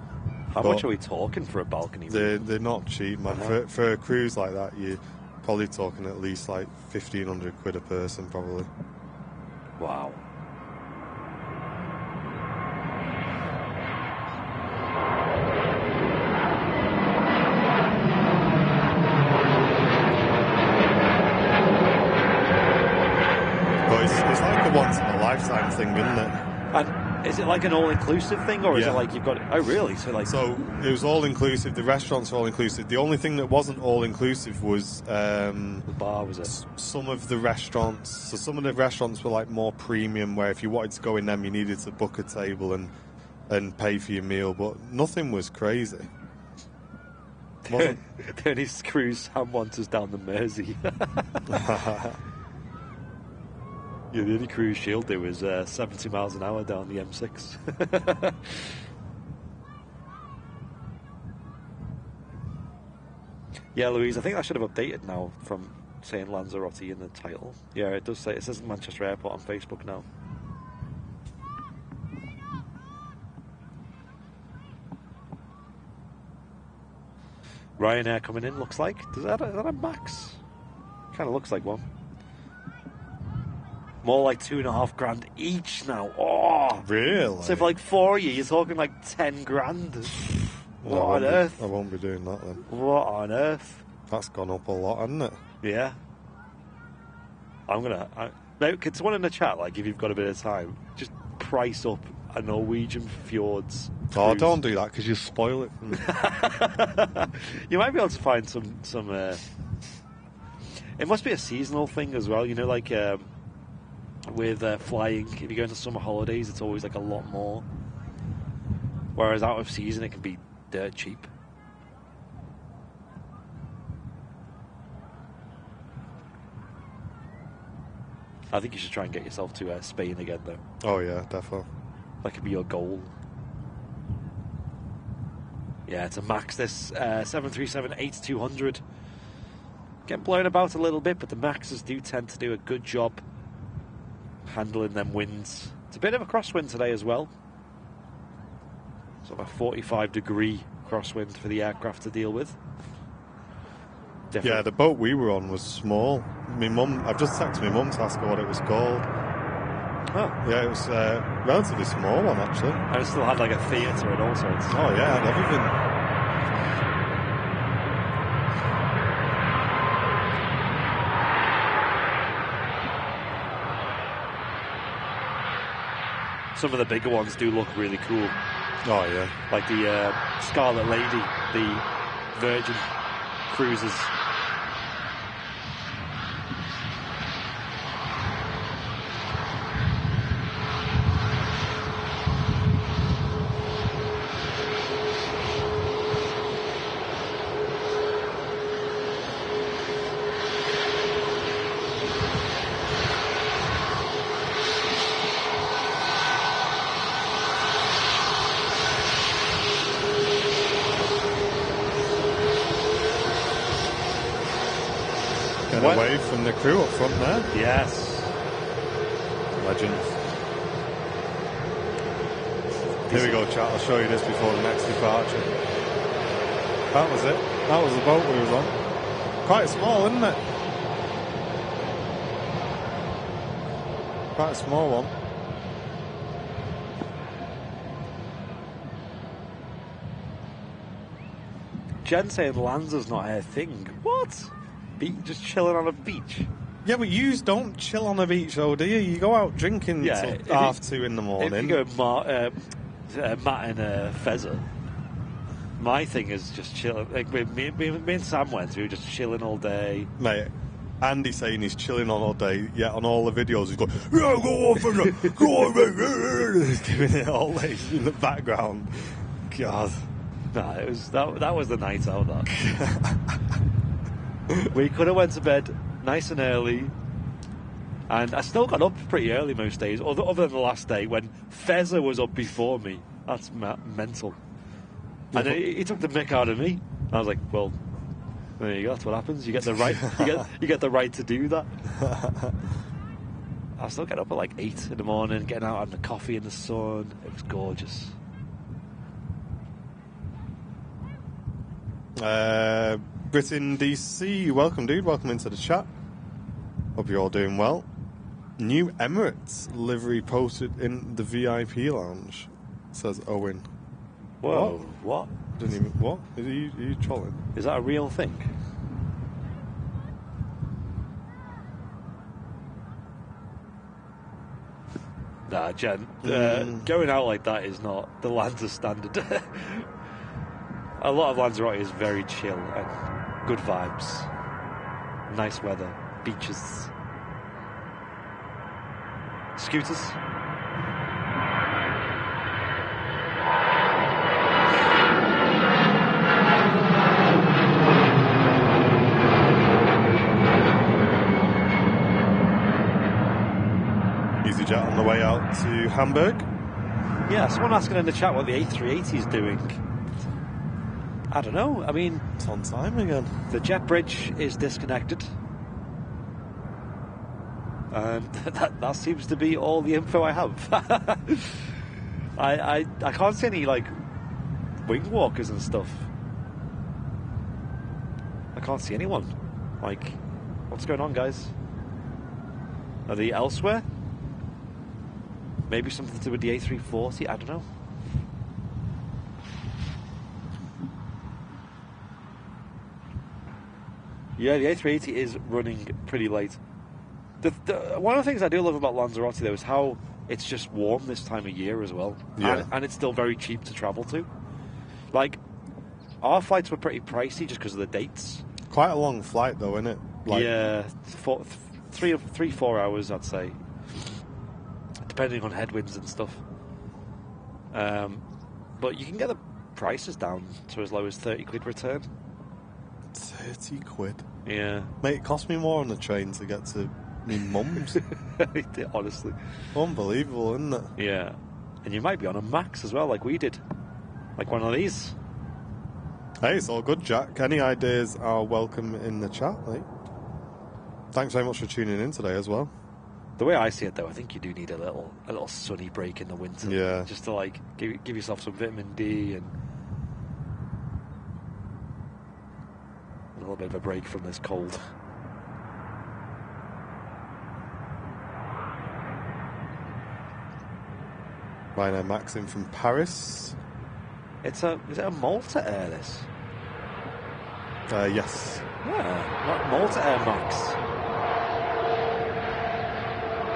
How much are we talking for a balcony room? They're not cheap, man. For a cruise like that, you're probably talking at least like 1,500 quid a person, probably. Wow. It's like a once-in-a-lifetime thing, isn't it? And is it like an all-inclusive thing, or is it like you've got... Oh, really? So it was all-inclusive. The restaurants were all-inclusive. The only thing that wasn't all-inclusive was... the bar, was it? Some of the restaurants. So some of the restaurants were like more premium, where if you wanted to go in them, you needed to book a table and pay for your meal, but nothing was crazy. The only cruise Sam wants is down the Mersey. Yeah, the only cruise she'll do is 70 miles an hour down the M6. Yeah, Louise, I think I should have updated now from saying Lanzarote in the title. Yeah, it does say, it says Manchester Airport on Facebook now. Ryanair coming in, looks like. Is that a Max? Kind of looks like one. More like $2,500 each now. Oh, really? So for like 4 years, you're talking like 10 grand. What on earth? I won't be doing that then. What on earth? That's gone up a lot, hasn't it? Yeah. Now, can someone in the chat, like, if you've got a bit of time, just price up a Norwegian Fjords cruise. Oh, don't do that because you spoil it for me. You might be able to find some. It must be a seasonal thing as well. You know, like. With flying, if you go into summer holidays, it's always like a lot more. Whereas out of season, it can be dirt cheap. I think you should try and get yourself to Spain again, though. Oh yeah, definitely. That could be your goal. Yeah, to max this 737-8200. Getting blown about a little bit, but the Maxes do tend to do a good job handling them winds. It's a bit of a crosswind today as well. Sort of a 45-degree crosswind for the aircraft to deal with. Yeah, the boat we were on was small. My mum, I've just texted my mum to ask her what it was called. Oh. Yeah, it was a relatively small one, actually. And it still had like a theatre and all sorts. Oh, yeah, and everything. Some of the bigger ones do look really cool. Oh, yeah. Like the Scarlet Lady, the Virgin cruises. Away from the crew up front there. Yes. Legends. Here we go, chat. I'll show you this before the next departure. That was it. That was the boat we was on. Quite small, isn't it? Quite a small one. Jen saying Lanza's not her thing. What? Just chilling on a beach? Yeah, but you don't chill on a beach, though, do you? You go out drinking till 2:30 in the morning. If you go Matt and Fezzer, my thing is just chilling. Like me and Sam went, we were just chilling all day. Mate, Andy's saying he's chilling on all day, yet on all the videos he's going, yeah, go on, Fezzer, go on, mate. He's doing it all day in the background. God. Nah, that was the night out, that. We could have went to bed nice and early And I still got up pretty early most days, other than the last day when Fezza was up before me. That's mental. And he took the mick out of me. I was like, well, there you go. That's what happens. You get the right. you get the right to do that. I still get up at like 8 in the morning, getting out having a coffee in the sun. It was gorgeous. Britain DC, welcome, dude. Welcome into the chat. Hope you're all doing well. New Emirates livery posted in the VIP lounge, says Owen. Whoa, what? Didn't even, what? Are you trolling? Is that a real thing? Nah, Jen, going out like that is not the Lanzarote standard. A lot of Lanzarote is very chill and good vibes. Nice weather, beaches. Scooters. easyJet on the way out to Hamburg. Yeah, someone asking in the chat what the A380 is doing. I don't know. I mean, It's on time again. the jet bridge is disconnected. And that seems to be all the info I have. I can't see any, like, wing walkers and stuff. I can't see anyone. Like, what's going on, guys? Are they elsewhere? Maybe something to do with the A340? I don't know. Yeah, the A380 is running pretty late. One of the things I do love about Lanzarote, though, is how it's just warm this time of year as well. Yeah. And it's still very cheap to travel to. Like, our flights were pretty pricey just because of the dates. Quite a long flight, though, isn't it? Like, yeah, 4 hours, I'd say. Depending on headwinds and stuff. But you can get the prices down to as low as 30 quid return. 30 quid. Yeah. Mate, it cost me more on the train to get to me mum's. Honestly. Unbelievable, isn't it? Yeah. And you might be on a max as well, like we did. Like one of these. Hey, it's all good, Jack. Any ideas are welcome in the chat, mate. Thanks very much for tuning in today as well. The way I see it, though, I think you do need a little sunny break in the winter. Yeah. Just to, like, give yourself some vitamin D and a little bit of a break from this cold. Ryanair Max in from Paris. Is it a Malta Air, this? Yes. Yeah, not Malta Air Max.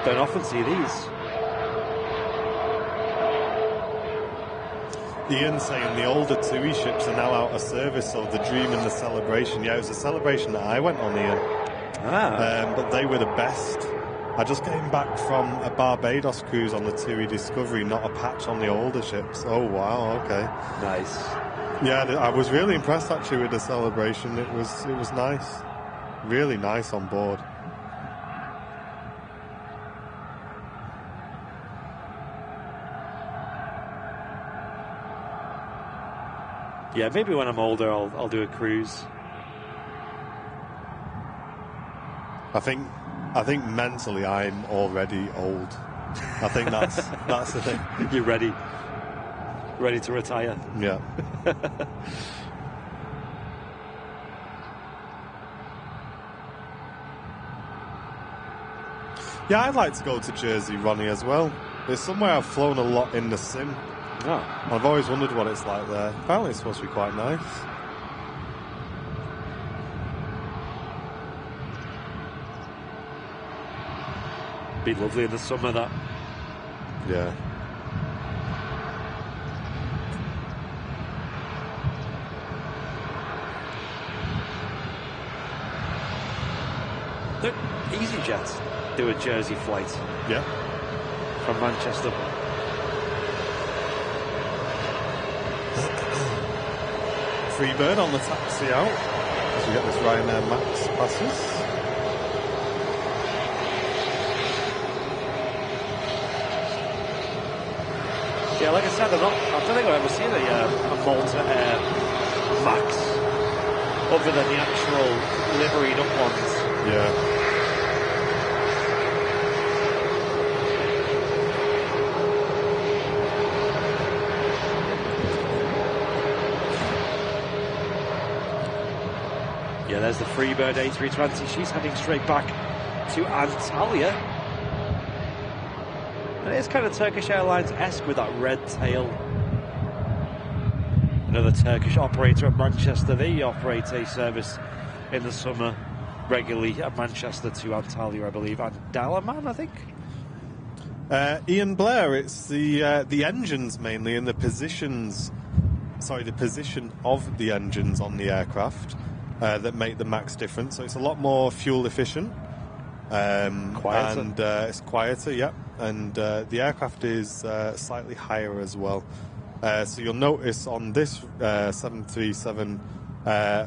Don't often see these. Ian saying the older TUI ships are now out of service, so the Dream and the Celebration. Yeah, it was a Celebration that I went on, Ian. But they were the best. I just came back from a Barbados cruise on the TUI Discovery, not a patch on the older ships. Oh, wow, okay. Nice. Yeah, I was really impressed actually with the Celebration. It was nice. Really nice on board. Yeah, maybe when I'm older, I'll do a cruise. I think mentally I'm already old. I think that's the thing. You're ready to retire. Yeah. Yeah, I'd like to go to Jersey, Ronnie, as well. It's somewhere I've flown a lot in the sim. Oh. I've always wondered what it's like there. Apparently it's supposed to be quite nice. Be lovely in the summer, that. Yeah. Look, easyJets do a Jersey flight Yeah. from Manchester. Free bird on the taxi out as we get this Ryanair Max passes. Yeah, like I said, I don't think I've ever seen a Malta Air Max other than the actual liveried up ones. Yeah. Yeah, there's the Freebird A320. She's heading straight back to Antalya. And it's kind of Turkish Airlines-esque with that red tail. Another Turkish operator at Manchester. They operate a service in the summer regularly at Manchester to Antalya, I believe, and Dalaman, I think. Ian Blair, it's the engines mainly and the position of the engines on the aircraft that make the Max different. So it's a lot more fuel efficient. Quieter. And it's quieter, yeah. And the aircraft is slightly higher as well. So you'll notice on this 737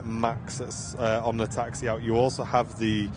Max that's on the taxi out, you also have the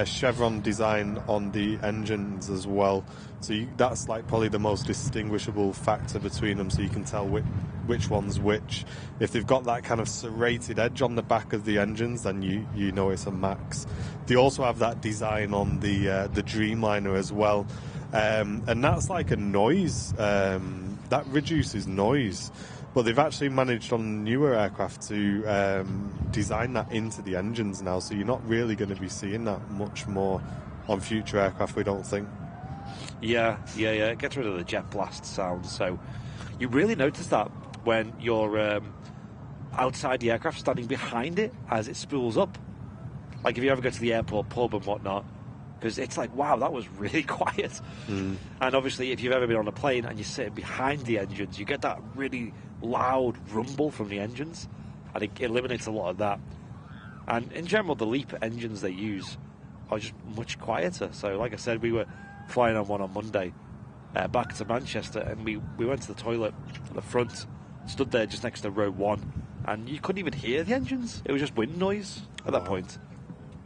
chevron design on the engines as well. So that's like probably the most distinguishable factor between them, so you can tell which one's which. If they've got that kind of serrated edge on the back of the engines, then you know it's a Max. They also have that design on the Dreamliner as well, and that's like a noise. That reduces noise, but they've actually managed on newer aircraft to design that into the engines now, so you're not really going to be seeing that much more on future aircraft, we don't think. Yeah. It gets rid of the jet blast sound, so you really notice that when you're outside the aircraft, standing behind it as it spools up. Like if you ever go to the airport pub and whatnot, because it's like, wow, that was really quiet. And obviously, if you've ever been on a plane and you're sitting behind the engines, you get that really loud rumble from the engines, and it eliminates a lot of that. And in general, the LEAP engines they use are just much quieter. So, like I said, we were flying on one on Monday back to Manchester, and we went to the toilet at the front, stood there just next to row 1, and you couldn't even hear the engines. It was just wind noise at that point.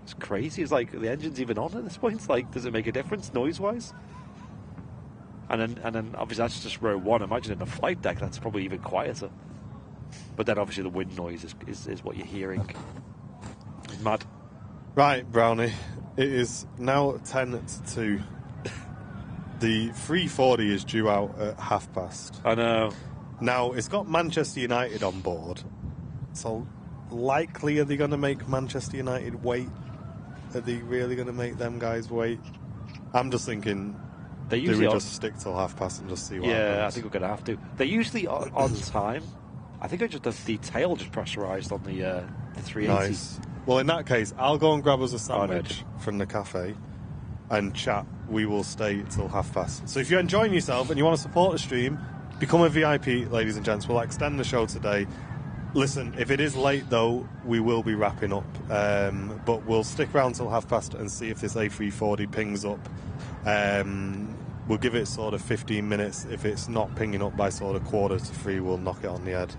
It's crazy. It's like, the engine's even on at this point. Like, does it make a difference noise-wise? And then obviously that's just row 1. Imagine in a flight deck, that's probably even quieter. But then obviously the wind noise is what you're hearing. It's mad. Right, Brownie. It is now 10:02. The 340 is due out at past. I know. Now, it's got Manchester United on board. So, likely are they going to make Manchester United wait? Are they really going to make them guys wait? I'm just thinking They do usually we just stick till past and just see what happens? Yeah, I think we're going to have to. They're usually on time. I think the tail just pressurised on the 380. Nice. Well, in that case, I'll go and grab us a sandwich from the cafe and chat. We will stay till past. So if you're enjoying yourself and you want to support the stream, become a VIP, ladies and gents. We'll extend the show today. Listen, if it is late, though, we will be wrapping up. But we'll stick around till past and see if this A340 pings up. We'll give it sort of 15 minutes. If it's not pinging up by sort of 2:45, we'll knock it on the head.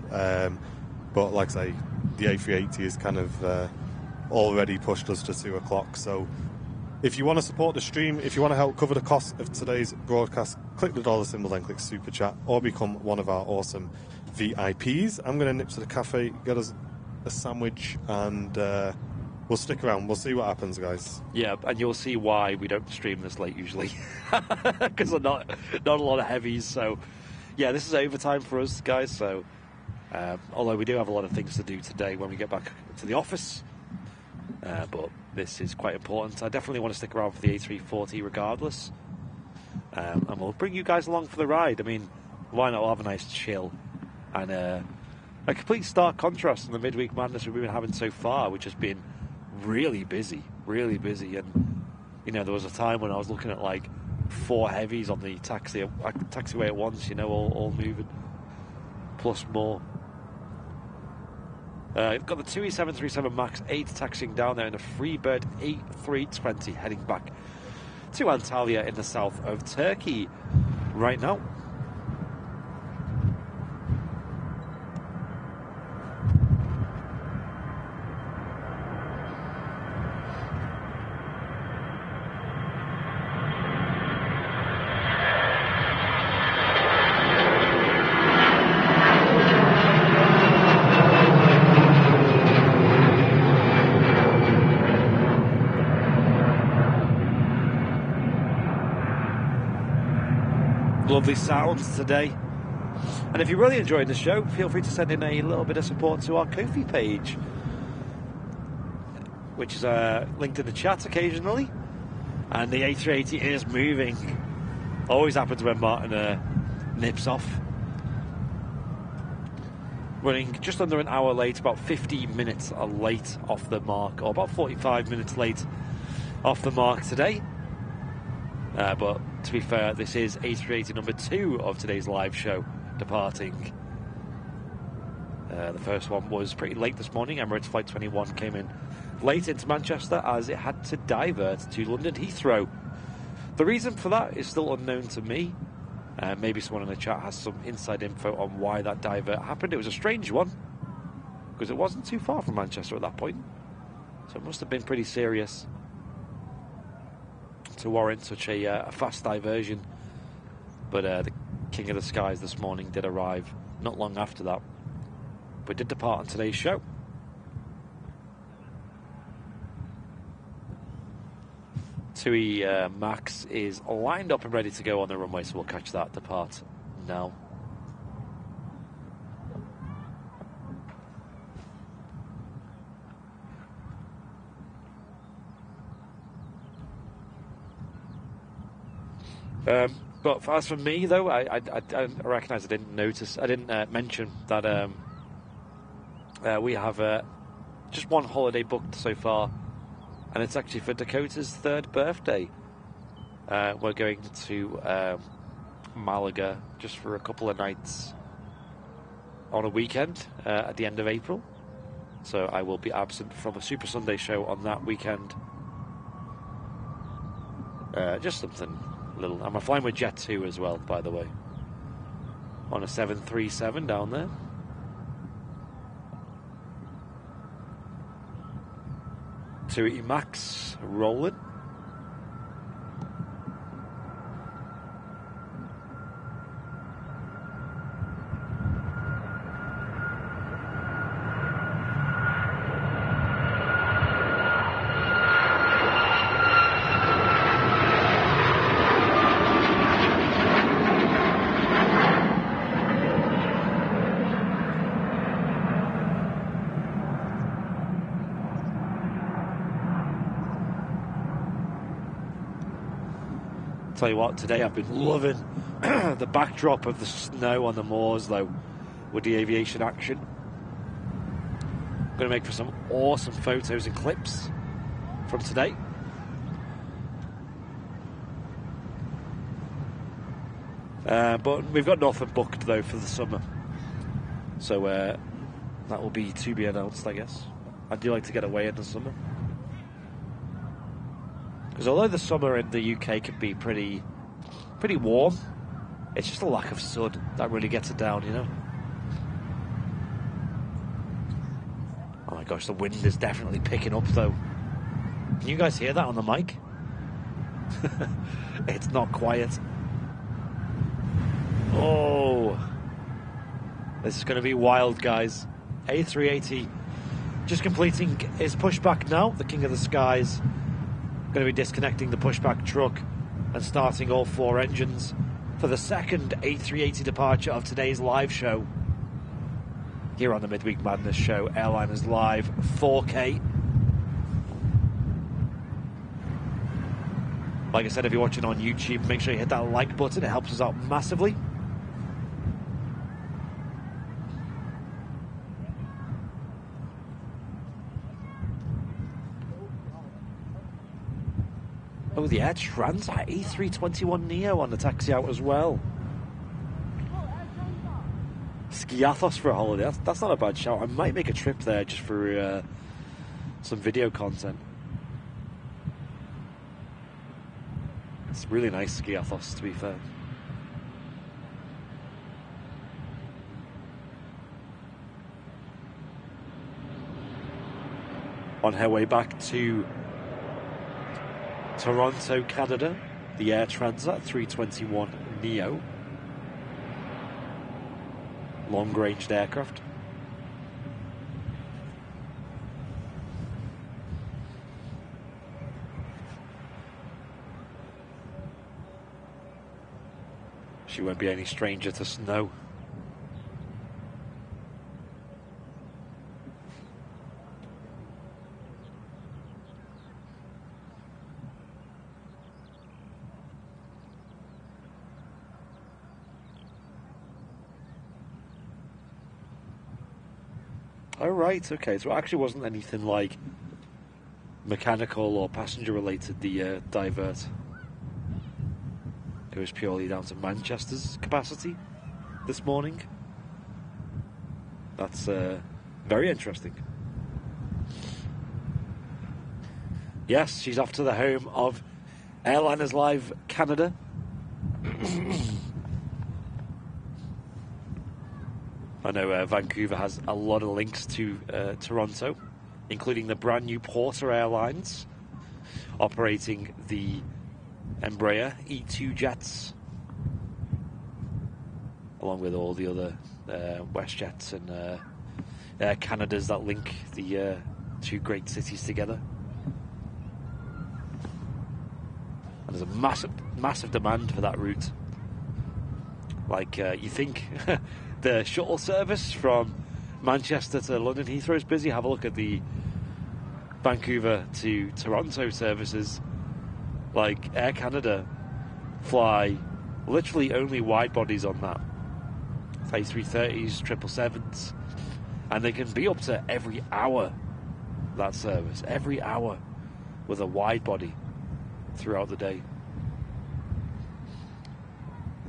But like I say, the A380 is kind of already pushed us to 2 o'clock. So if you want to support the stream, if you want to help cover the cost of today's broadcast, click the dollar symbol, then click Super Chat, or become one of our awesome VIPs. I'm going to nip to the cafe, get us a sandwich, and we'll stick around. We'll see what happens, guys. Yeah, and you'll see why we don't stream this late usually. Because they're not a lot of heavies. So, yeah, this is overtime for us, guys. So, although we do have a lot of things to do today when we get back to the office. But this is quite important. I definitely want to stick around for the A340 regardless. And we'll bring you guys along for the ride. I mean, why not? We'll have a nice chill. And a complete stark contrast in the midweek madness we've been having so far, which has been really busy. And, you know, there was a time when I was looking at like 4 heavies on the taxiway at once, you know, all moving, plus more. You've got the Tui 737 MAX 8 taxiing down there in a Freebird A380 heading back to Antalya in the south of Turkey right now. lovely sounds today. And if you're really enjoying the show, feel free to send in a little bit of support to our Ko-fi page, which is linked in the chat occasionally. And the A380 is moving. Always happens when Martin nips off. Running just under an hour late, about 15 minutes late off the mark, or about 45 minutes late off the mark today. But to be fair, this is A380 number 2 of today's live show departing. The first one was pretty late this morning. Emirates Flight 21 came in late into Manchester as it had to divert to London Heathrow. The reason for that is still unknown to me. Maybe someone in the chat has some inside info on why that divert happened. It was a strange one, because it wasn't too far from Manchester at that point. So it must have been pretty serious to warrant such a fast diversion. But the King of the Skies this morning did arrive not long after that. But did depart on today's show. Tui Max is lined up and ready to go on the runway, so we'll catch that depart now. But as for me, though, I recognise I didn't mention that we have just one holiday booked so far. And it's actually for Dakota's 3rd birthday. We're going to Malaga just for a couple of nights on a weekend at the end of April. So I will be absent from a Super Sunday show on that weekend. Just something little. I'm flying with Jet 2 as well, by the way. On a 737 down there. Tui Max rolling. Tell you what, today I've been loving the backdrop of the snow on the moors, though, with the aviation action. I'm going to make for some awesome photos and clips from today. But we've got nothing booked, though, for the summer. So that will be to be announced, I guess. I do like to get away in the summer. Because although the summer in the UK can be pretty warm, it's just a lack of sun that really gets it down, you know. Oh my gosh, the wind is definitely picking up, though. Can you guys hear that on the mic? It's not quiet. Oh, this is going to be wild, guys. A380 just completing his pushback now. The King of the Skies going to be disconnecting the pushback truck and starting all 4 engines for the second A380 departure of today's live show here on the Midweek Madness Show, Airliners Live 4K. Like I said, if you're watching on YouTube, make sure you hit that like button. It helps us out massively. Oh, the Air Transat A321neo on the taxi out as well. Skiathos for a holiday. That's not a bad shout. I might make a trip there just for some video content. It's really nice, Skiathos, to be fair. On her way back to Toronto, Canada, the Air Transat 321neo. Long-ranged aircraft. She She won't be any stranger to snow. Oh, right, okay. So it actually wasn't anything like mechanical or passenger related, the divert. It was purely down to Manchester's capacity this morning. That's very interesting. Yes, she's off to the home of Airliners Live Canada. I know Vancouver has a lot of links to Toronto, including the brand new Porter Airlines operating the Embraer easyJets, along with all the other WestJets and Air Canadas that link the two great cities together. And there's a massive demand for that route. Like you think the shuttle service from Manchester to London Heathrow is busy. Have a look at the Vancouver to Toronto services. Like Air Canada fly literally only wide bodies on that. A380s, 777s, and they can be up to every hour, that service, every hour with a wide body throughout the day.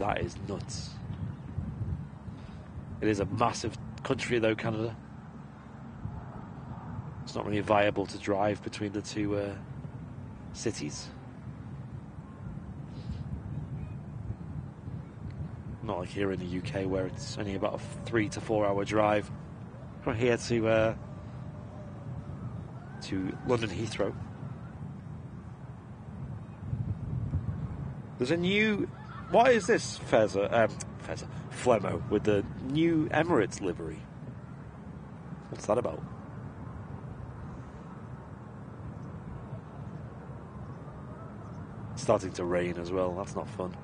That is nuts. It is a massive country though, Canada. It's not really viable to drive between the two cities. Not like here in the UK where it's only about a 3 to 4 hour drive from here to London Heathrow. There's a new... What is this, Flemo, with the new Emirates livery? What's that about? It's starting to rain as well. That's not fun.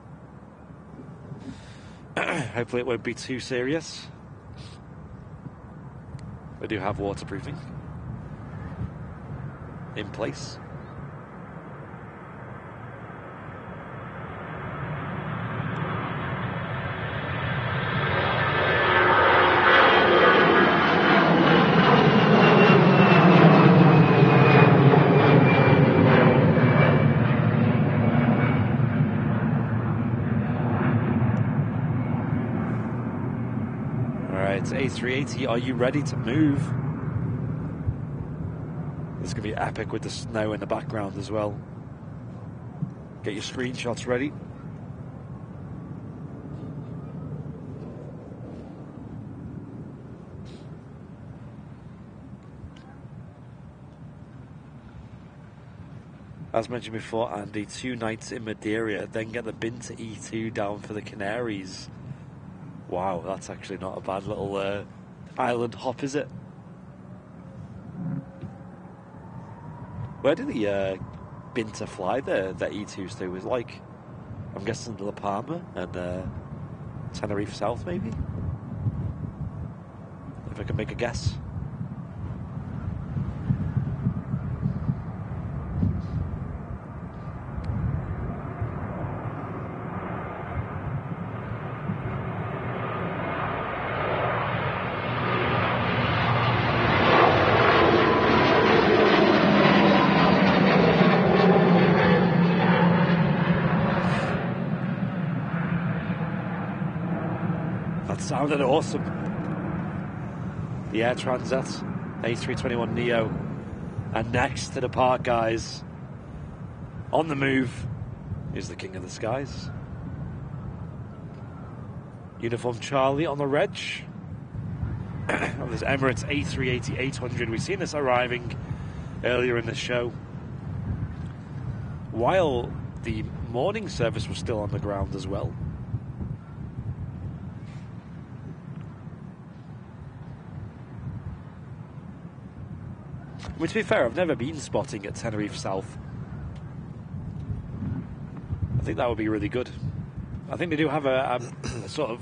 Hopefully it won't be too serious. We do have waterproofing in place. A380, are you ready to move? This is going to be epic with the snow in the background as well. Get your screenshots ready. As mentioned before, Andy, 2 nights in Madeira, then get the Binter E2 down for the Canaries. Wow, that's actually not a bad little island hop, is it? Where do the Binter fly their E2s to? Is like, I'm guessing La Palma and Tenerife South, maybe? If I can make a guess. Sounded awesome. The Air Transat A321neo, and next to the park, guys, on the move is the King of the Skies. Uniform Charlie on the reg. There's Emirates A380-800. We've seen this arriving earlier in the show, while the morning service was still on the ground as well. I mean, to be fair, I've never been spotting at Tenerife South. I think that would be really good. I think they do have a sort of...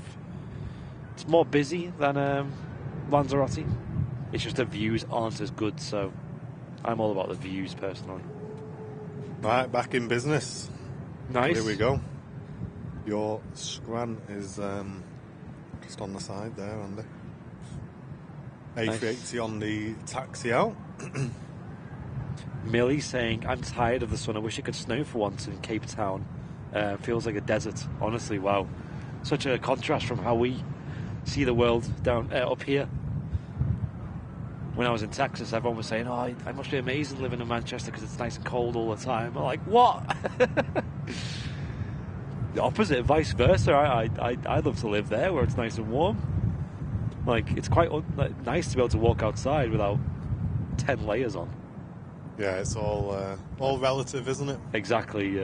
It's more busy than Lanzarote. It's just the views aren't as good, so I'm all about the views personally. Right, back in business. Nice. Here we go. Your scran is just on the side there, Andy. A380 on the taxi out. Millie saying, I'm tired of the sun. I wish it could snow for once in Cape Town. Feels like a desert. Honestly, wow. Such a contrast from how we see the world down up here. When I was in Texas, everyone was saying, oh, it must be amazing living in Manchester because it's nice and cold all the time. I'm like, what? The opposite, vice versa. I'd love to live there where it's nice and warm. Like, it's quite nice to be able to walk outside without 10 layers on. Yeah, it's all relative, isn't it? Exactly.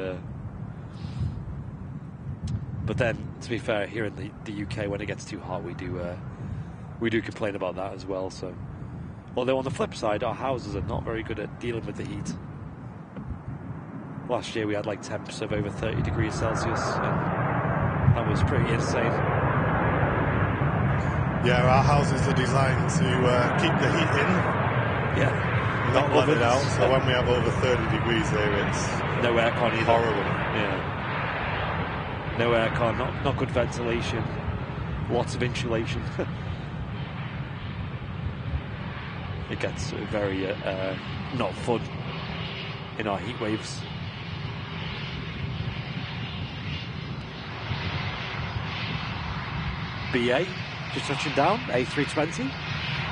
But then, to be fair, here in the UK, when it gets too hot, we do complain about that as well. So, although on the flip side, our houses are not very good at dealing with the heat. Last year we had like temps of over 30 degrees Celsius, and that was pretty insane. Yeah, our houses are designed to keep the heat in. Yeah. Not let it out, so when we have over 30 degrees here, it's no aircon either. Horrible. Yeah. No aircon, not good ventilation, lots of insulation. It gets very not fun in our heat waves. BA just touching down, A320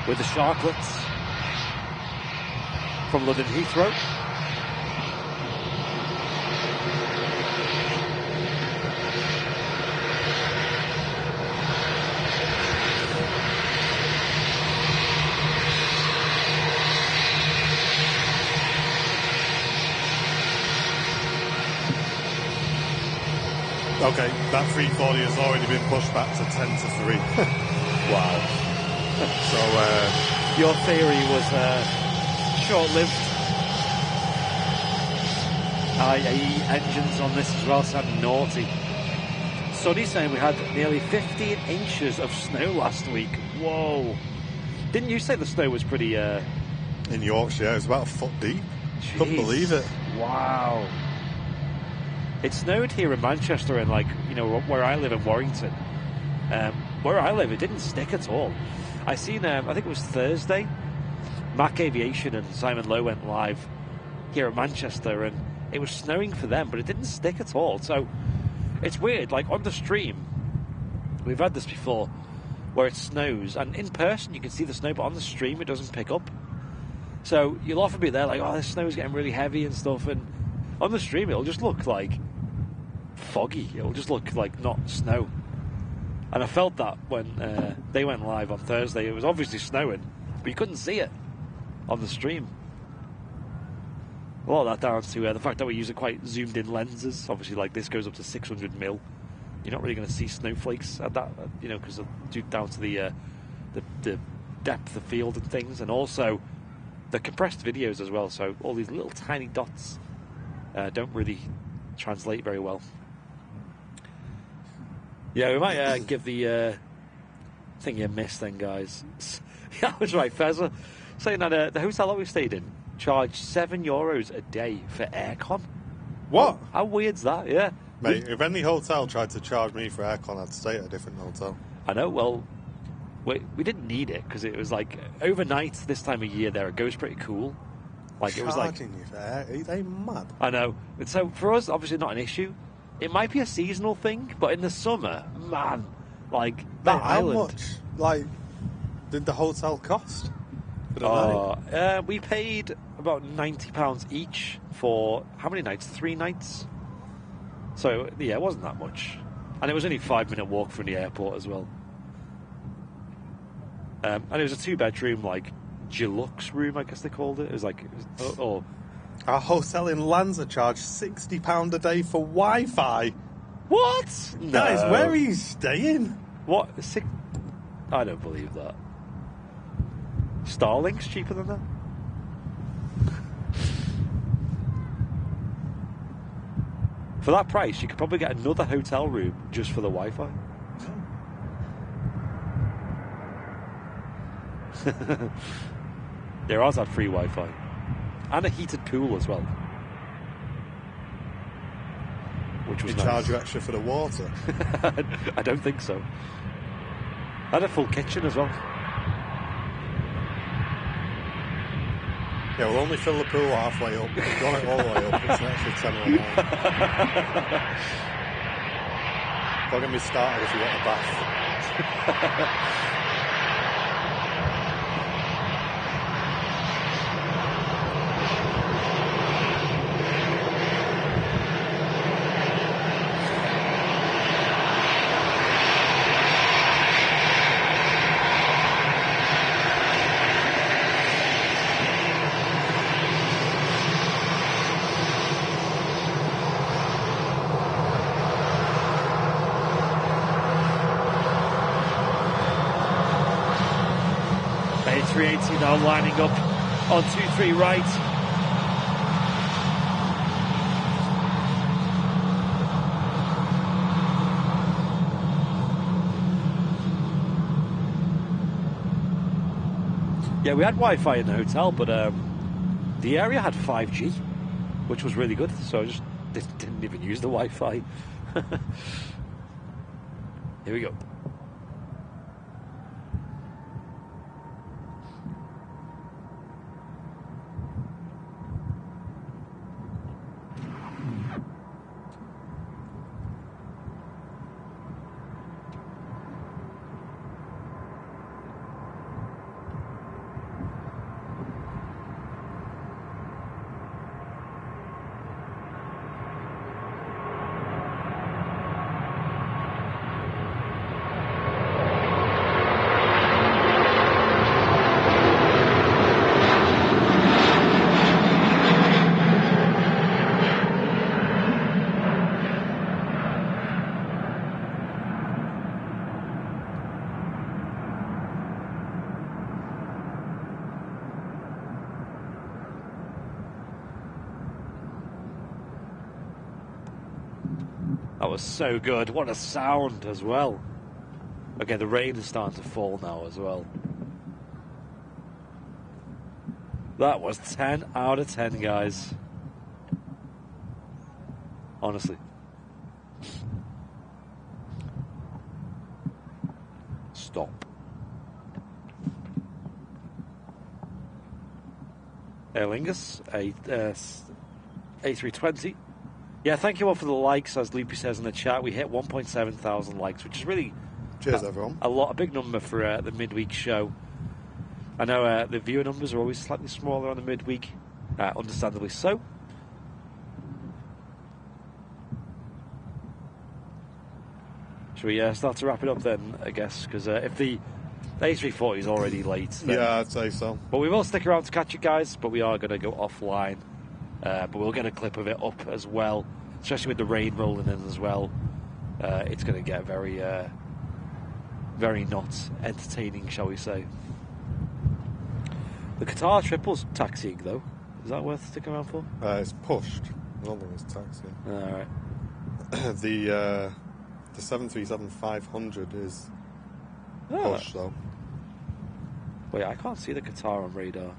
with the Sharklets from London Heathrow. Okay, that 340 has already been pushed back to 10 to 3. Wow. So, your theory was short-lived. IAE engines on this as well sound naughty. Sonny's saying we had nearly 15 inches of snow last week. Whoa. Didn't you say the snow was pretty... in Yorkshire, it was about a foot deep. Jeez. Couldn't believe it. Wow. It snowed here in Manchester and, like, you know, where I live in Warrington. Where I live, it didn't stick at all. I seen, I think it was Thursday, Mac Aviation and Simon Lowe went live here in Manchester, and it was snowing for them, but it didn't stick at all. So it's weird. Like, on the stream, we've had this before, where it snows, and in person you can see the snow, but on the stream it doesn't pick up. So you'll often be there like, oh, this snow is getting really heavy and stuff, and on the stream it'll just look like foggy. It'll just look like not snow. And I felt that when they went live on Thursday. It was obviously snowing, but you couldn't see it on the stream. A lot of that down to the fact that we use quite zoomed in lenses. Obviously, like, this goes up to 600mm. You're not really going to see snowflakes at that, you know, because due down to the depth of field and things, and also the compressed videos as well. So all these little tiny dots don't really translate very well. Yeah, we might give the thing you missed then, guys. Yeah, I was right, Fezza. Saying that the hotel that we stayed in charged €7 a day for aircon. What? How weird's that? Yeah. Mate, if any hotel tried to charge me for aircon, I'd stay at a different hotel. I know, well, we didn't need it, because it was like, overnight this time of year there, it goes pretty cool. Like, it was like... Charging you for air? Are they mad? I know. And so, for us, obviously not an issue. It might be a seasonal thing, but in the summer, man, like, that island... How much, like, did the hotel cost for the night? We paid about £90 each for, how many nights? 3 nights? So, yeah, it wasn't that much. And it was only a 5-minute walk from the airport as well. And it was a 2-bedroom, like, deluxe room, I guess they called it. It was like... Our hotel in Lanza charged £60 a day for Wi-Fi. What? No. Guys, where are you staying? What? I don't believe that. Starlink's cheaper than that? For that price, you could probably get another hotel room just for the Wi-Fi. There ours had free Wi-Fi. And a heated pool as well. Which was They nice. charge you extra for the water? I don't think so. And a full kitchen as well. Yeah, we'll only fill the pool halfway up. If you want it all the way up, it's an extra 10 or 9. Don't get me started if you want a bath. A380 now lining up on 2-3 right. Yeah, we had Wi-Fi in the hotel, but the area had 5G, which was really good. So I just didn't even use the Wi-Fi. Here we go. That was so good. What a sound as well. Okay, the rain is starting to fall now as well. That was 10 out of 10, guys. Honestly. Stop. Aer Lingus, A320. Yeah, thank you all for the likes, as Loopy says in the chat. We hit 1.7 thousand likes, which is really Cheers, everyone. a big number for the midweek show. I know the viewer numbers are always slightly smaller on the midweek, understandably so. Should we start to wrap it up then, I guess? Because if the A340 is already late, then, Yeah, I'd say so. but we will stick around to catch you guys, but we are going to go offline. But we'll get a clip of it up as well, especially with the rain rolling in as well. It's going to get very, very not entertaining, shall we say. The Qatar triple's taxiing, though. Is that worth sticking around for? It's pushed. I don't think it's taxiing. All right. The 737-500 is pushed, though. Wait, I can't see the Qatar on radar.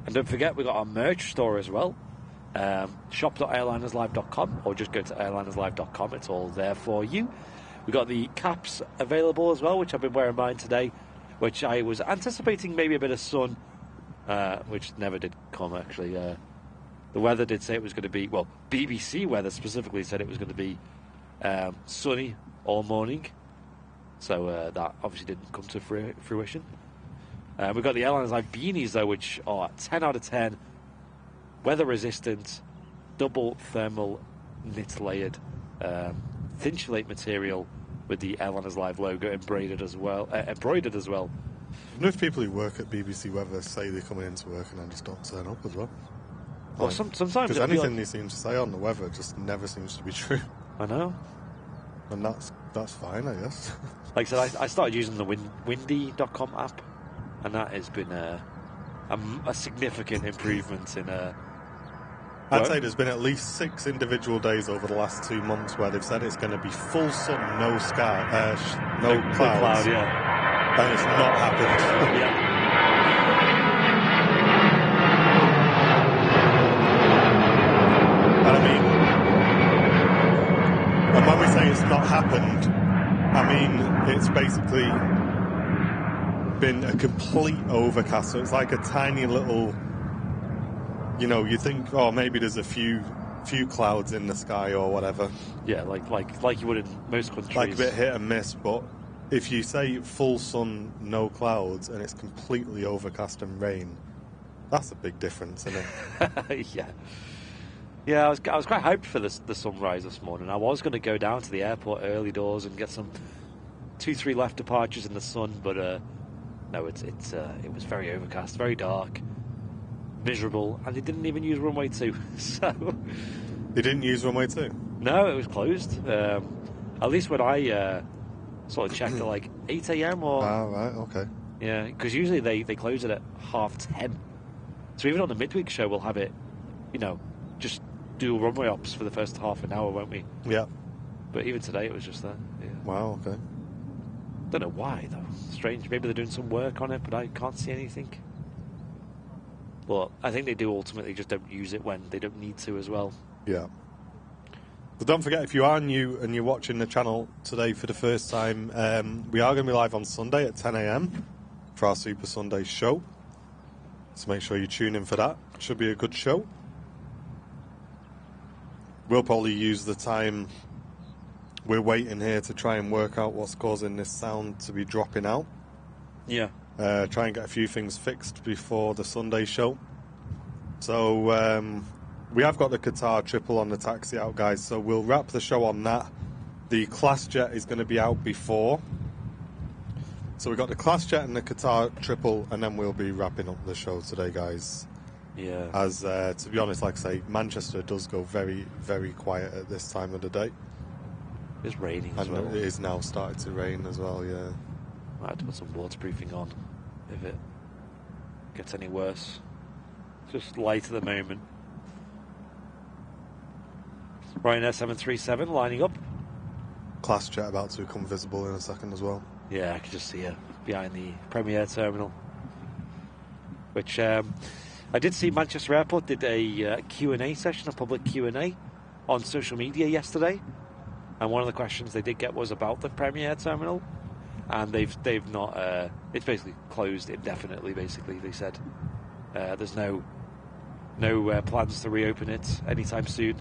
And don't forget, we got our merch store as well. Shop.airlinerslive.com, or just go to airlinerslive.com. It's all there for you. We got the caps available as well, which I've been wearing mine today, which I was anticipating maybe a bit of sun, which never did come, actually. The weather did say it was going to be, well, BBC weather specifically said it was going to be sunny all morning. So that obviously didn't come to fruition. We've got the Airliners Live beanies, though, which are 10 out of 10. Weather resistant, double thermal knit layered, thinsulate material with the Airliners Live logo embroidered as well. I wonder if people who work at BBC Weather say they come into work and then just don't turn up as well. Well, sometimes because anything they seem to say on the weather just never seems to be true. I know. And that's fine, I guess. Like I said, I started using the windy.com app and that has been a significant improvement in I'd say there's been at least 6 individual days over the last 2 months where they've said it's going to be full sun, no sky, no clouds. Cloud, yeah. And it's not happened. Yeah. And I mean, and when we say it's not happened, I mean it's basically been a complete overcast. So it's like a tiny little, you know, you think, oh, maybe there's a few clouds in the sky or whatever. Yeah, like you would in most countries. Like a bit hit and miss, but if you say full sun, no clouds, and it's completely overcast and rain, that's a big difference, isn't it? Yeah. Yeah, I was quite hyped for the sunrise this morning. I was going to go down to the airport early doors and get some 2-3 left departures in the sun, but no, it was very overcast, very dark, miserable, and they didn't even use runway 2. So they didn't use runway 2? No, it was closed. At least when I sort of checked at like 8 a.m. or. Ah, right, okay. Yeah, because usually they close it at 10:30. So even on the midweek show, we'll have it, you know, just do runway ops for the first half an hour, won't we? Yeah. But even today, it was just that. Yeah. Wow, okay. Don't know why though. Strange. Maybe they're doing some work on it, but I can't see anything. But I think they do ultimately just don't use it when they don't need to as well. Yeah. But don't forget, if you are new and you're watching the channel today for the first time, we are going to be live on Sunday at 10 a.m. for our Super Sunday show. So make sure you tune in for that. Should be a good show. We'll probably use the time we're waiting here to try and work out what's causing this sound to be dropping out. Yeah. Try and get a few things fixed before the Sunday show. So we have got the Qatar triple on the taxi out, guys, so we'll wrap the show on that. The class jet is going to be out before. So we've got the class jet and the Qatar triple, and then we'll be wrapping up the show today, guys. Yeah. As, to be honest, like I say, Manchester does go very, very quiet at this time of the day. It's raining and as well. It is now starting to rain as well, yeah. I have to put some waterproofing on if it gets any worse. It's just light at the moment. Ryanair 737 lining up. Class jet about to become visible in a second as well. Yeah, I can just see her behind the Premier terminal. Which I did see Manchester Airport did a Q&A session, a public Q&A on social media yesterday. And one of the questions they did get was about the Premier terminal. And they've not, it's basically closed indefinitely, basically, they said. There's no plans to reopen it anytime soon.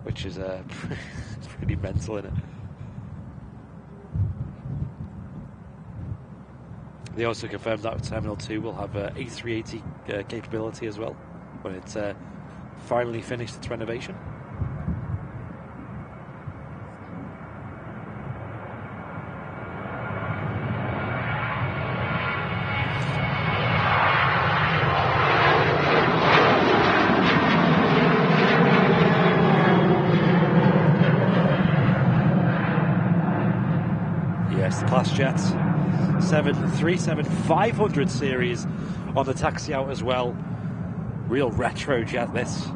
Which is pretty mental, isn't it? They also confirmed that Terminal 2 will have A380 capability as well when it's finally finished its renovation. Yes, the class jets. 737-500 series on the taxi out as well. Real retro jet, this.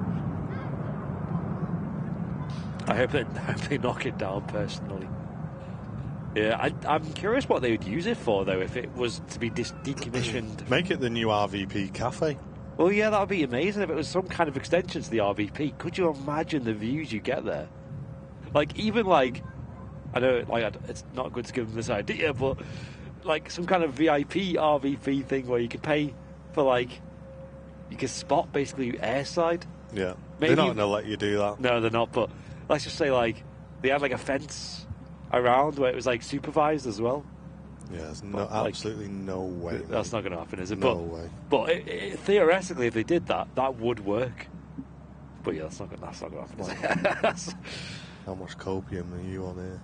I hope they knock it down personally. Yeah, I'm curious what they would use it for though if it was to be decommissioned. Make it the new RVP cafe. Well, yeah, that would be amazing if it was some kind of extension to the RVP. Could you imagine the views you get there? Like even like, I know like it's not good to give them this idea, but like some kind of VIP RVP thing where you can pay for like you can spot basically airside. Yeah, Maybe, they're not going to let you do that. No, they're not. But let's just say like they had like a fence around where it was like supervised as well. Yeah, there's absolutely no way. That's not going to happen, is it? No way. But theoretically, if they did that, that would work. But yeah, that's not going to happen, is it? How much copium are you on here?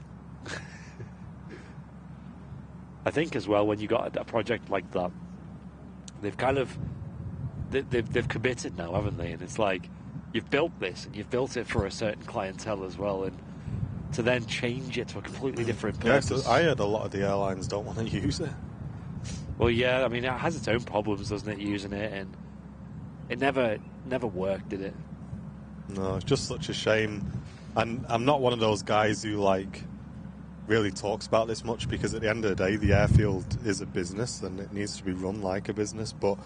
I think as well when you got a project like that, they've kind of they've committed now, haven't they? And it's like you've built this and you've built it for a certain clientele as well, and to then change it to a completely different purpose. Yeah, so I heard a lot of the airlines don't want to use it. Well, yeah, I mean, it has its own problems, doesn't it, using it, and it never worked, did it? No, it's just such a shame. And I'm not one of those guys who, like, really talks about this much, because at the end of the day, the airfield is a business and it needs to be run like a business. But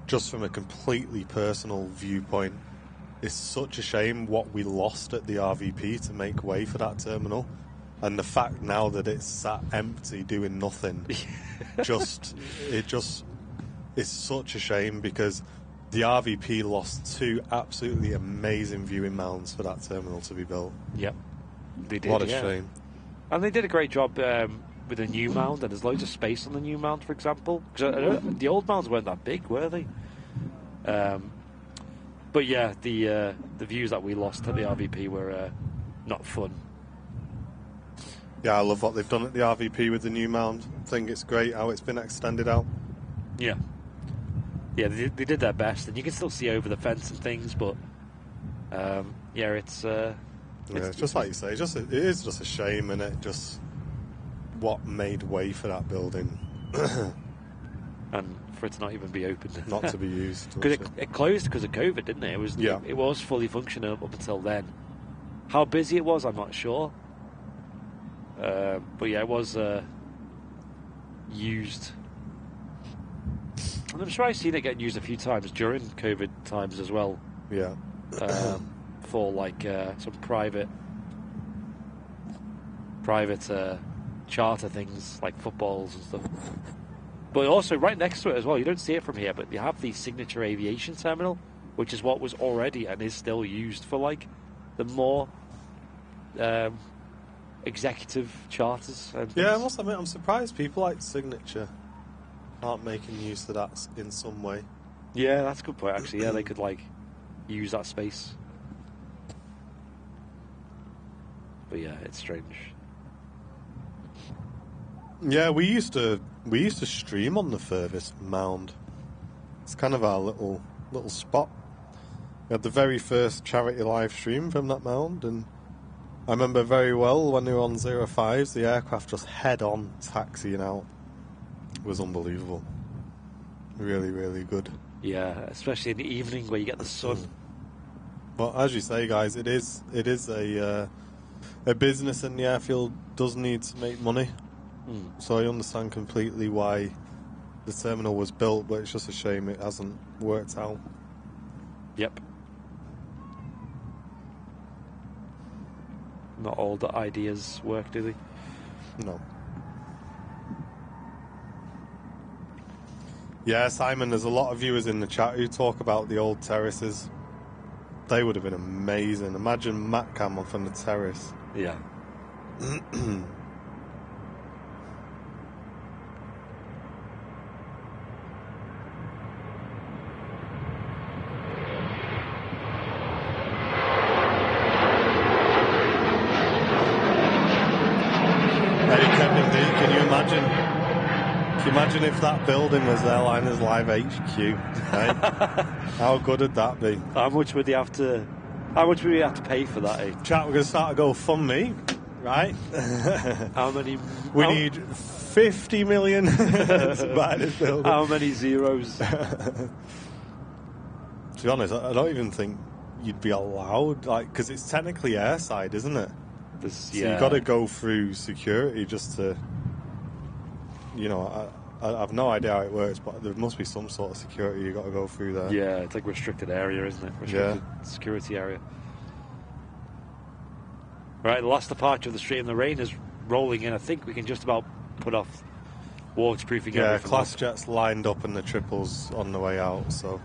just from a completely personal viewpoint, it's such a shame what we lost at the RVP to make way for that terminal. And the fact now that it's sat empty doing nothing, it's such a shame, because the RVP lost 2 absolutely amazing viewing mounds for that terminal to be built. Yep, they did. What a shame. And they did a great job with the new mound, and there's loads of space on the new mound, for example. Because the old mounds weren't that big, were they? But yeah, the views that we lost at the RVP were not fun. Yeah, I love what they've done at the RVP with the new mound. I think it's great how it's been extended out. Yeah. Yeah, they did their best, and you can still see over the fence and things, but yeah, it's just like you say, it is just a shame, and it just what made way for that building, and for it to not even be opened, not to be used. Because it closed because of COVID, didn't it? It was fully functional up until then. How busy it was, I'm not sure. But yeah, it was used. And I'm sure I've seen it getting used a few times during COVID times as well. Yeah. For like some private charter things like footballs and stuff. But also right next to it as well, you don't see it from here, but you have the Signature Aviation Terminal, which is what was already and is still used for like the more executive charters. And yeah, I must admit, I'm surprised people like Signature aren't making use of that in some way. Yeah, that's a good point, actually. Yeah, they could like use that space. But yeah, it's strange. Yeah, we used to stream on the furthest mound. It's kind of our little spot. We had the very first charity live stream from that mound, and I remember very well when we were on 05s, the aircraft just head on taxiing out. It was unbelievable. Really, really good. Yeah, especially in the evening where you get the sun. But as you say, guys, it is a business, and the airfield does need to make money. So I understand completely why the terminal was built, but it's just a shame it hasn't worked out. Yep. Not all the ideas work, do they? No. Yeah, Simon, there's a lot of viewers in the chat who talk about the old terraces. They would have been amazing. Imagine Matt Cameron from the terrace. Yeah. Imagine if that building was Airliners Live HQ. Right? How good would that be? How much would we have to pay for that? Eh? Chat, we're going to start a GoFundMe, right? How many? We need 50 million to buy this building. How many zeros? To be honest, I don't even think you'd be allowed, like, because it's technically airside, isn't it? So you've got to go through security just to, you know, I have no idea how it works, but there must be some sort of security you've got to go through there. Yeah, it's like restricted area, isn't it? Restricted security area. Right, the last departure of the stream. The rain is rolling in. I think we can just about put off waterproofing. Yeah, class jets lined up and the triples on the way out. So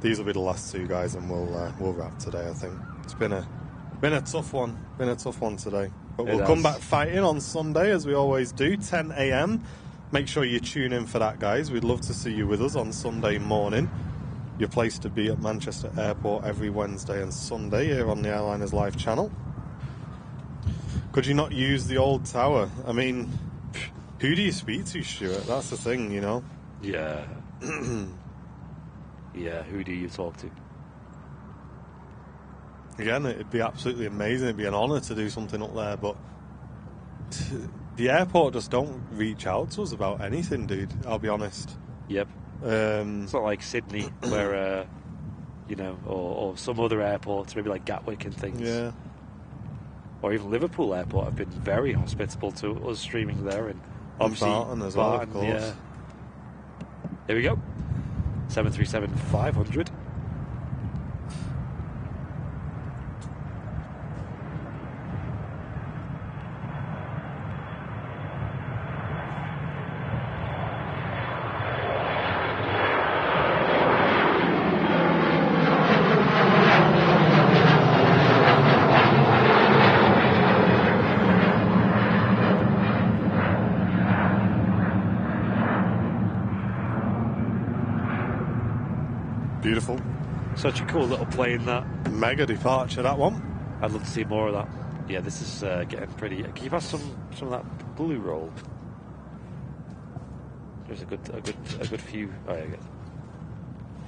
these will be the last two guys, and we'll wrap today. I think it's been a tough one. Been a tough one today. But we'll come back fighting on Sunday as we always do, 10 a.m. Make sure you tune in for that, guys. We'd love to see you with us on Sunday morning. Your place to be at Manchester Airport every Wednesday and Sunday here on the Airliners Live channel. Could you not use the old tower? I mean, who do you speak to, Stuart? That's the thing, you know? Yeah. Yeah, who do you talk to? Again, it'd be absolutely amazing. It'd be an honour to do something up there, but The airport just don't reach out to us about anything, dude. I'll be honest. Yep. It's not like Sydney, where you know, or some other airports, maybe like Gatwick and things. Yeah. Or even Liverpool Airport have been very hospitable to us streaming there, and obviously Barton as well, of course. Yeah. Here we go. 737-500. Beautiful. Such a cool little plane, that. Mega departure, that one. I'd love to see more of that. Yeah, this is getting pretty. Can you pass some of that blue roll? There's a good few. Oh, yeah, good.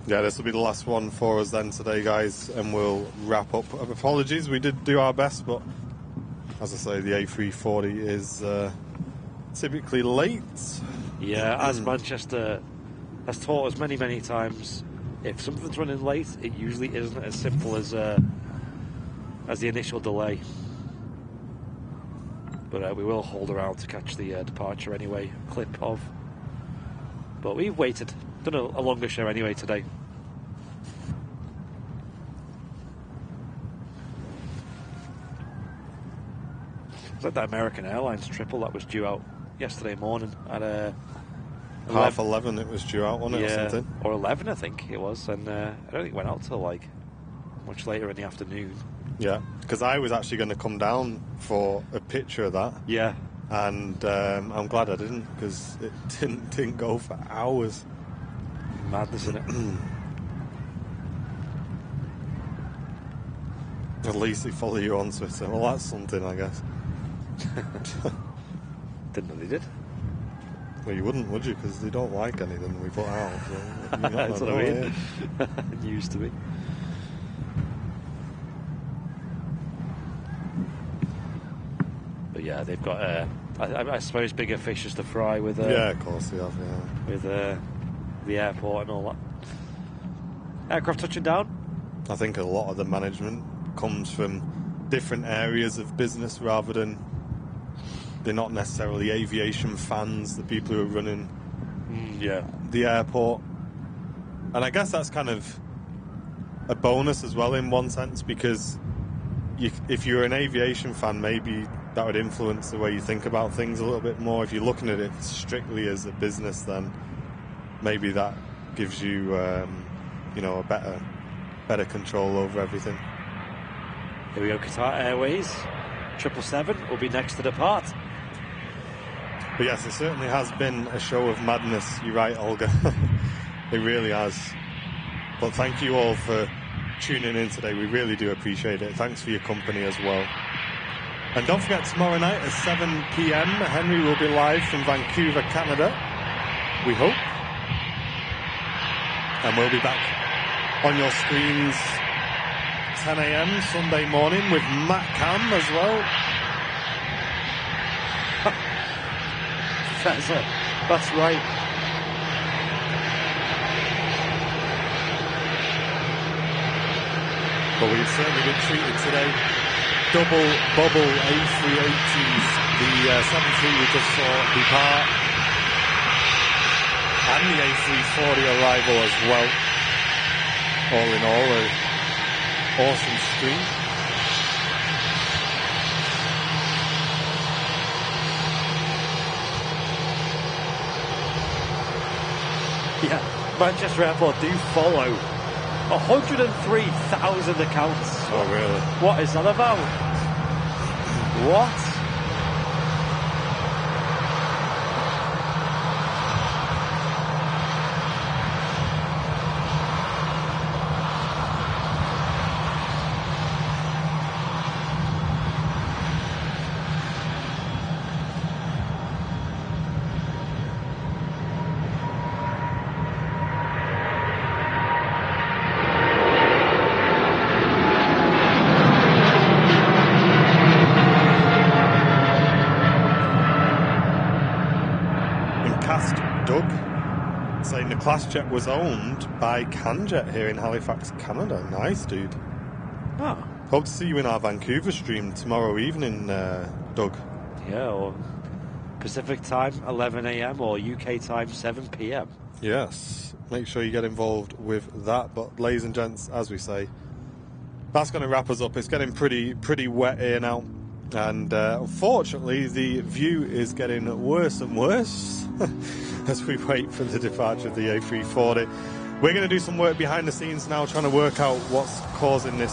Yeah, this will be the last one for us then today, guys, and we'll wrap up. Apologies, we did do our best, but as I say, the A340 is typically late. Yeah, as Manchester has taught us many, many times, if something's running late, it usually isn't as simple as the initial delay. But we will hold around to catch the departure anyway, clip of. But we've waited, done a longer show anyway today. It's like that American Airlines triple that was due out yesterday morning at 11 it was due out, wasn't it, or something? Or 11 I think it was, and I don't think it went out till like much later in the afternoon. Yeah, because I was actually going to come down for a picture of that. Yeah. And I'm glad I didn't, because it didn't go for hours. Madness, isn't it? At least they follow you on Twitter. Well, that's something, I guess. Didn't know they did. Well, you wouldn't, would you? Because they don't like anything we put out. So that's what I mean. It used to be. But yeah, they've got, I suppose, bigger fishes to fry with. Yeah, of course they have. Yeah. With the airport and all that. Aircraft touching down. I think a lot of the management comes from different areas of business rather than. They're not necessarily aviation fans, the people who are running the airport. And I guess that's kind of a bonus as well in one sense, because if you're an aviation fan, maybe that would influence the way you think about things a little bit more. If you're looking at it strictly as a business, then maybe that gives you, a better control over everything. Here we go, Qatar Airways. 777 will be next to depart. But yes, it certainly has been a show of madness. You're right, Olga. It really has. But thank you all for tuning in today. We really do appreciate it. Thanks for your company as well. And don't forget, tomorrow night at 7 p.m, Henry will be live from Vancouver, Canada. We hope. And we'll be back on your screens 10 a.m. Sunday morning with Matt Cam as well. That's right. But we've certainly been treated today. Double bubble A380s, the 73 we just saw depart, and the A340 arrival as well. All in all, an awesome stream. Yeah, Manchester Airport do follow 103,000 accounts. Oh, really? What is that about? What? class jet was owned by CanJet here in Halifax, Canada. Nice, dude. Oh. Hope to see you in our Vancouver stream tomorrow evening, Doug. Yeah, or Pacific time 11 a.m. or UK time 7 p.m. Yes, make sure you get involved with that. But ladies and gents, as we say, that's going to wrap us up. It's getting pretty wet here now, and unfortunately the view is getting worse and worse as we wait for the departure of the A340. We're going to do some work behind the scenes now, trying to work out what's causing this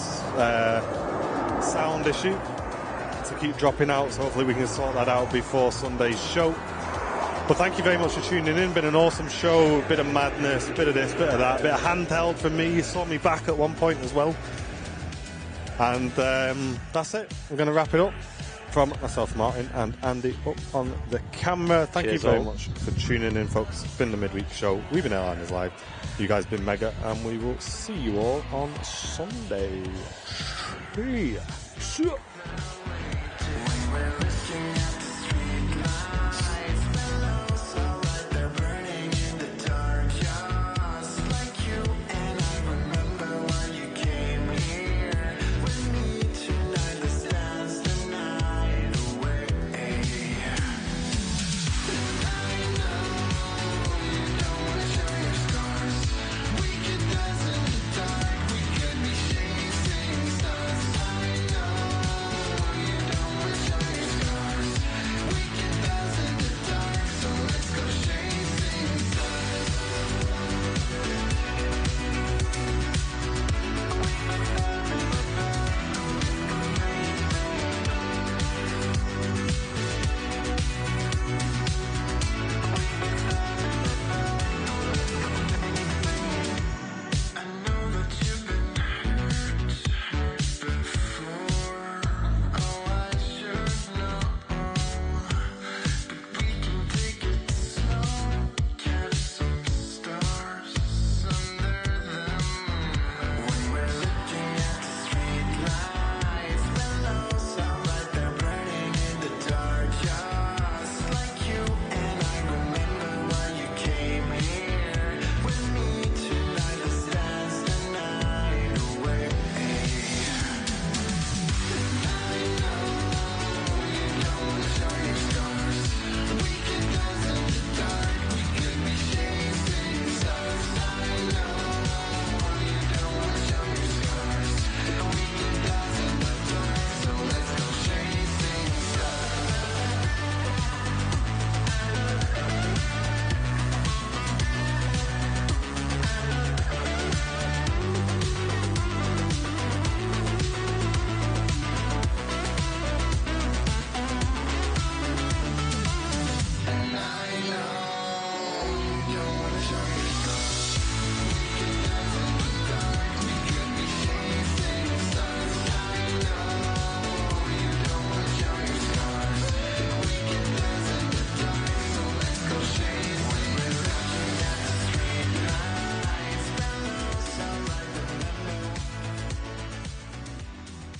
sound issue to keep dropping out, so hopefully we can sort that out before Sunday's show. But thank you very much for tuning in. Been an awesome show, a bit of madness, a bit of this, a bit of that, a bit of handheld from me. You saw me back at one point as well. And that's it. We're going to wrap it up. From myself, Martin, and Andy up on the camera. Thank you very much for tuning in, folks. It's been the Midweek Show. We've been Airliners Live. You guys been mega, and we will see you all on Sunday. See ya.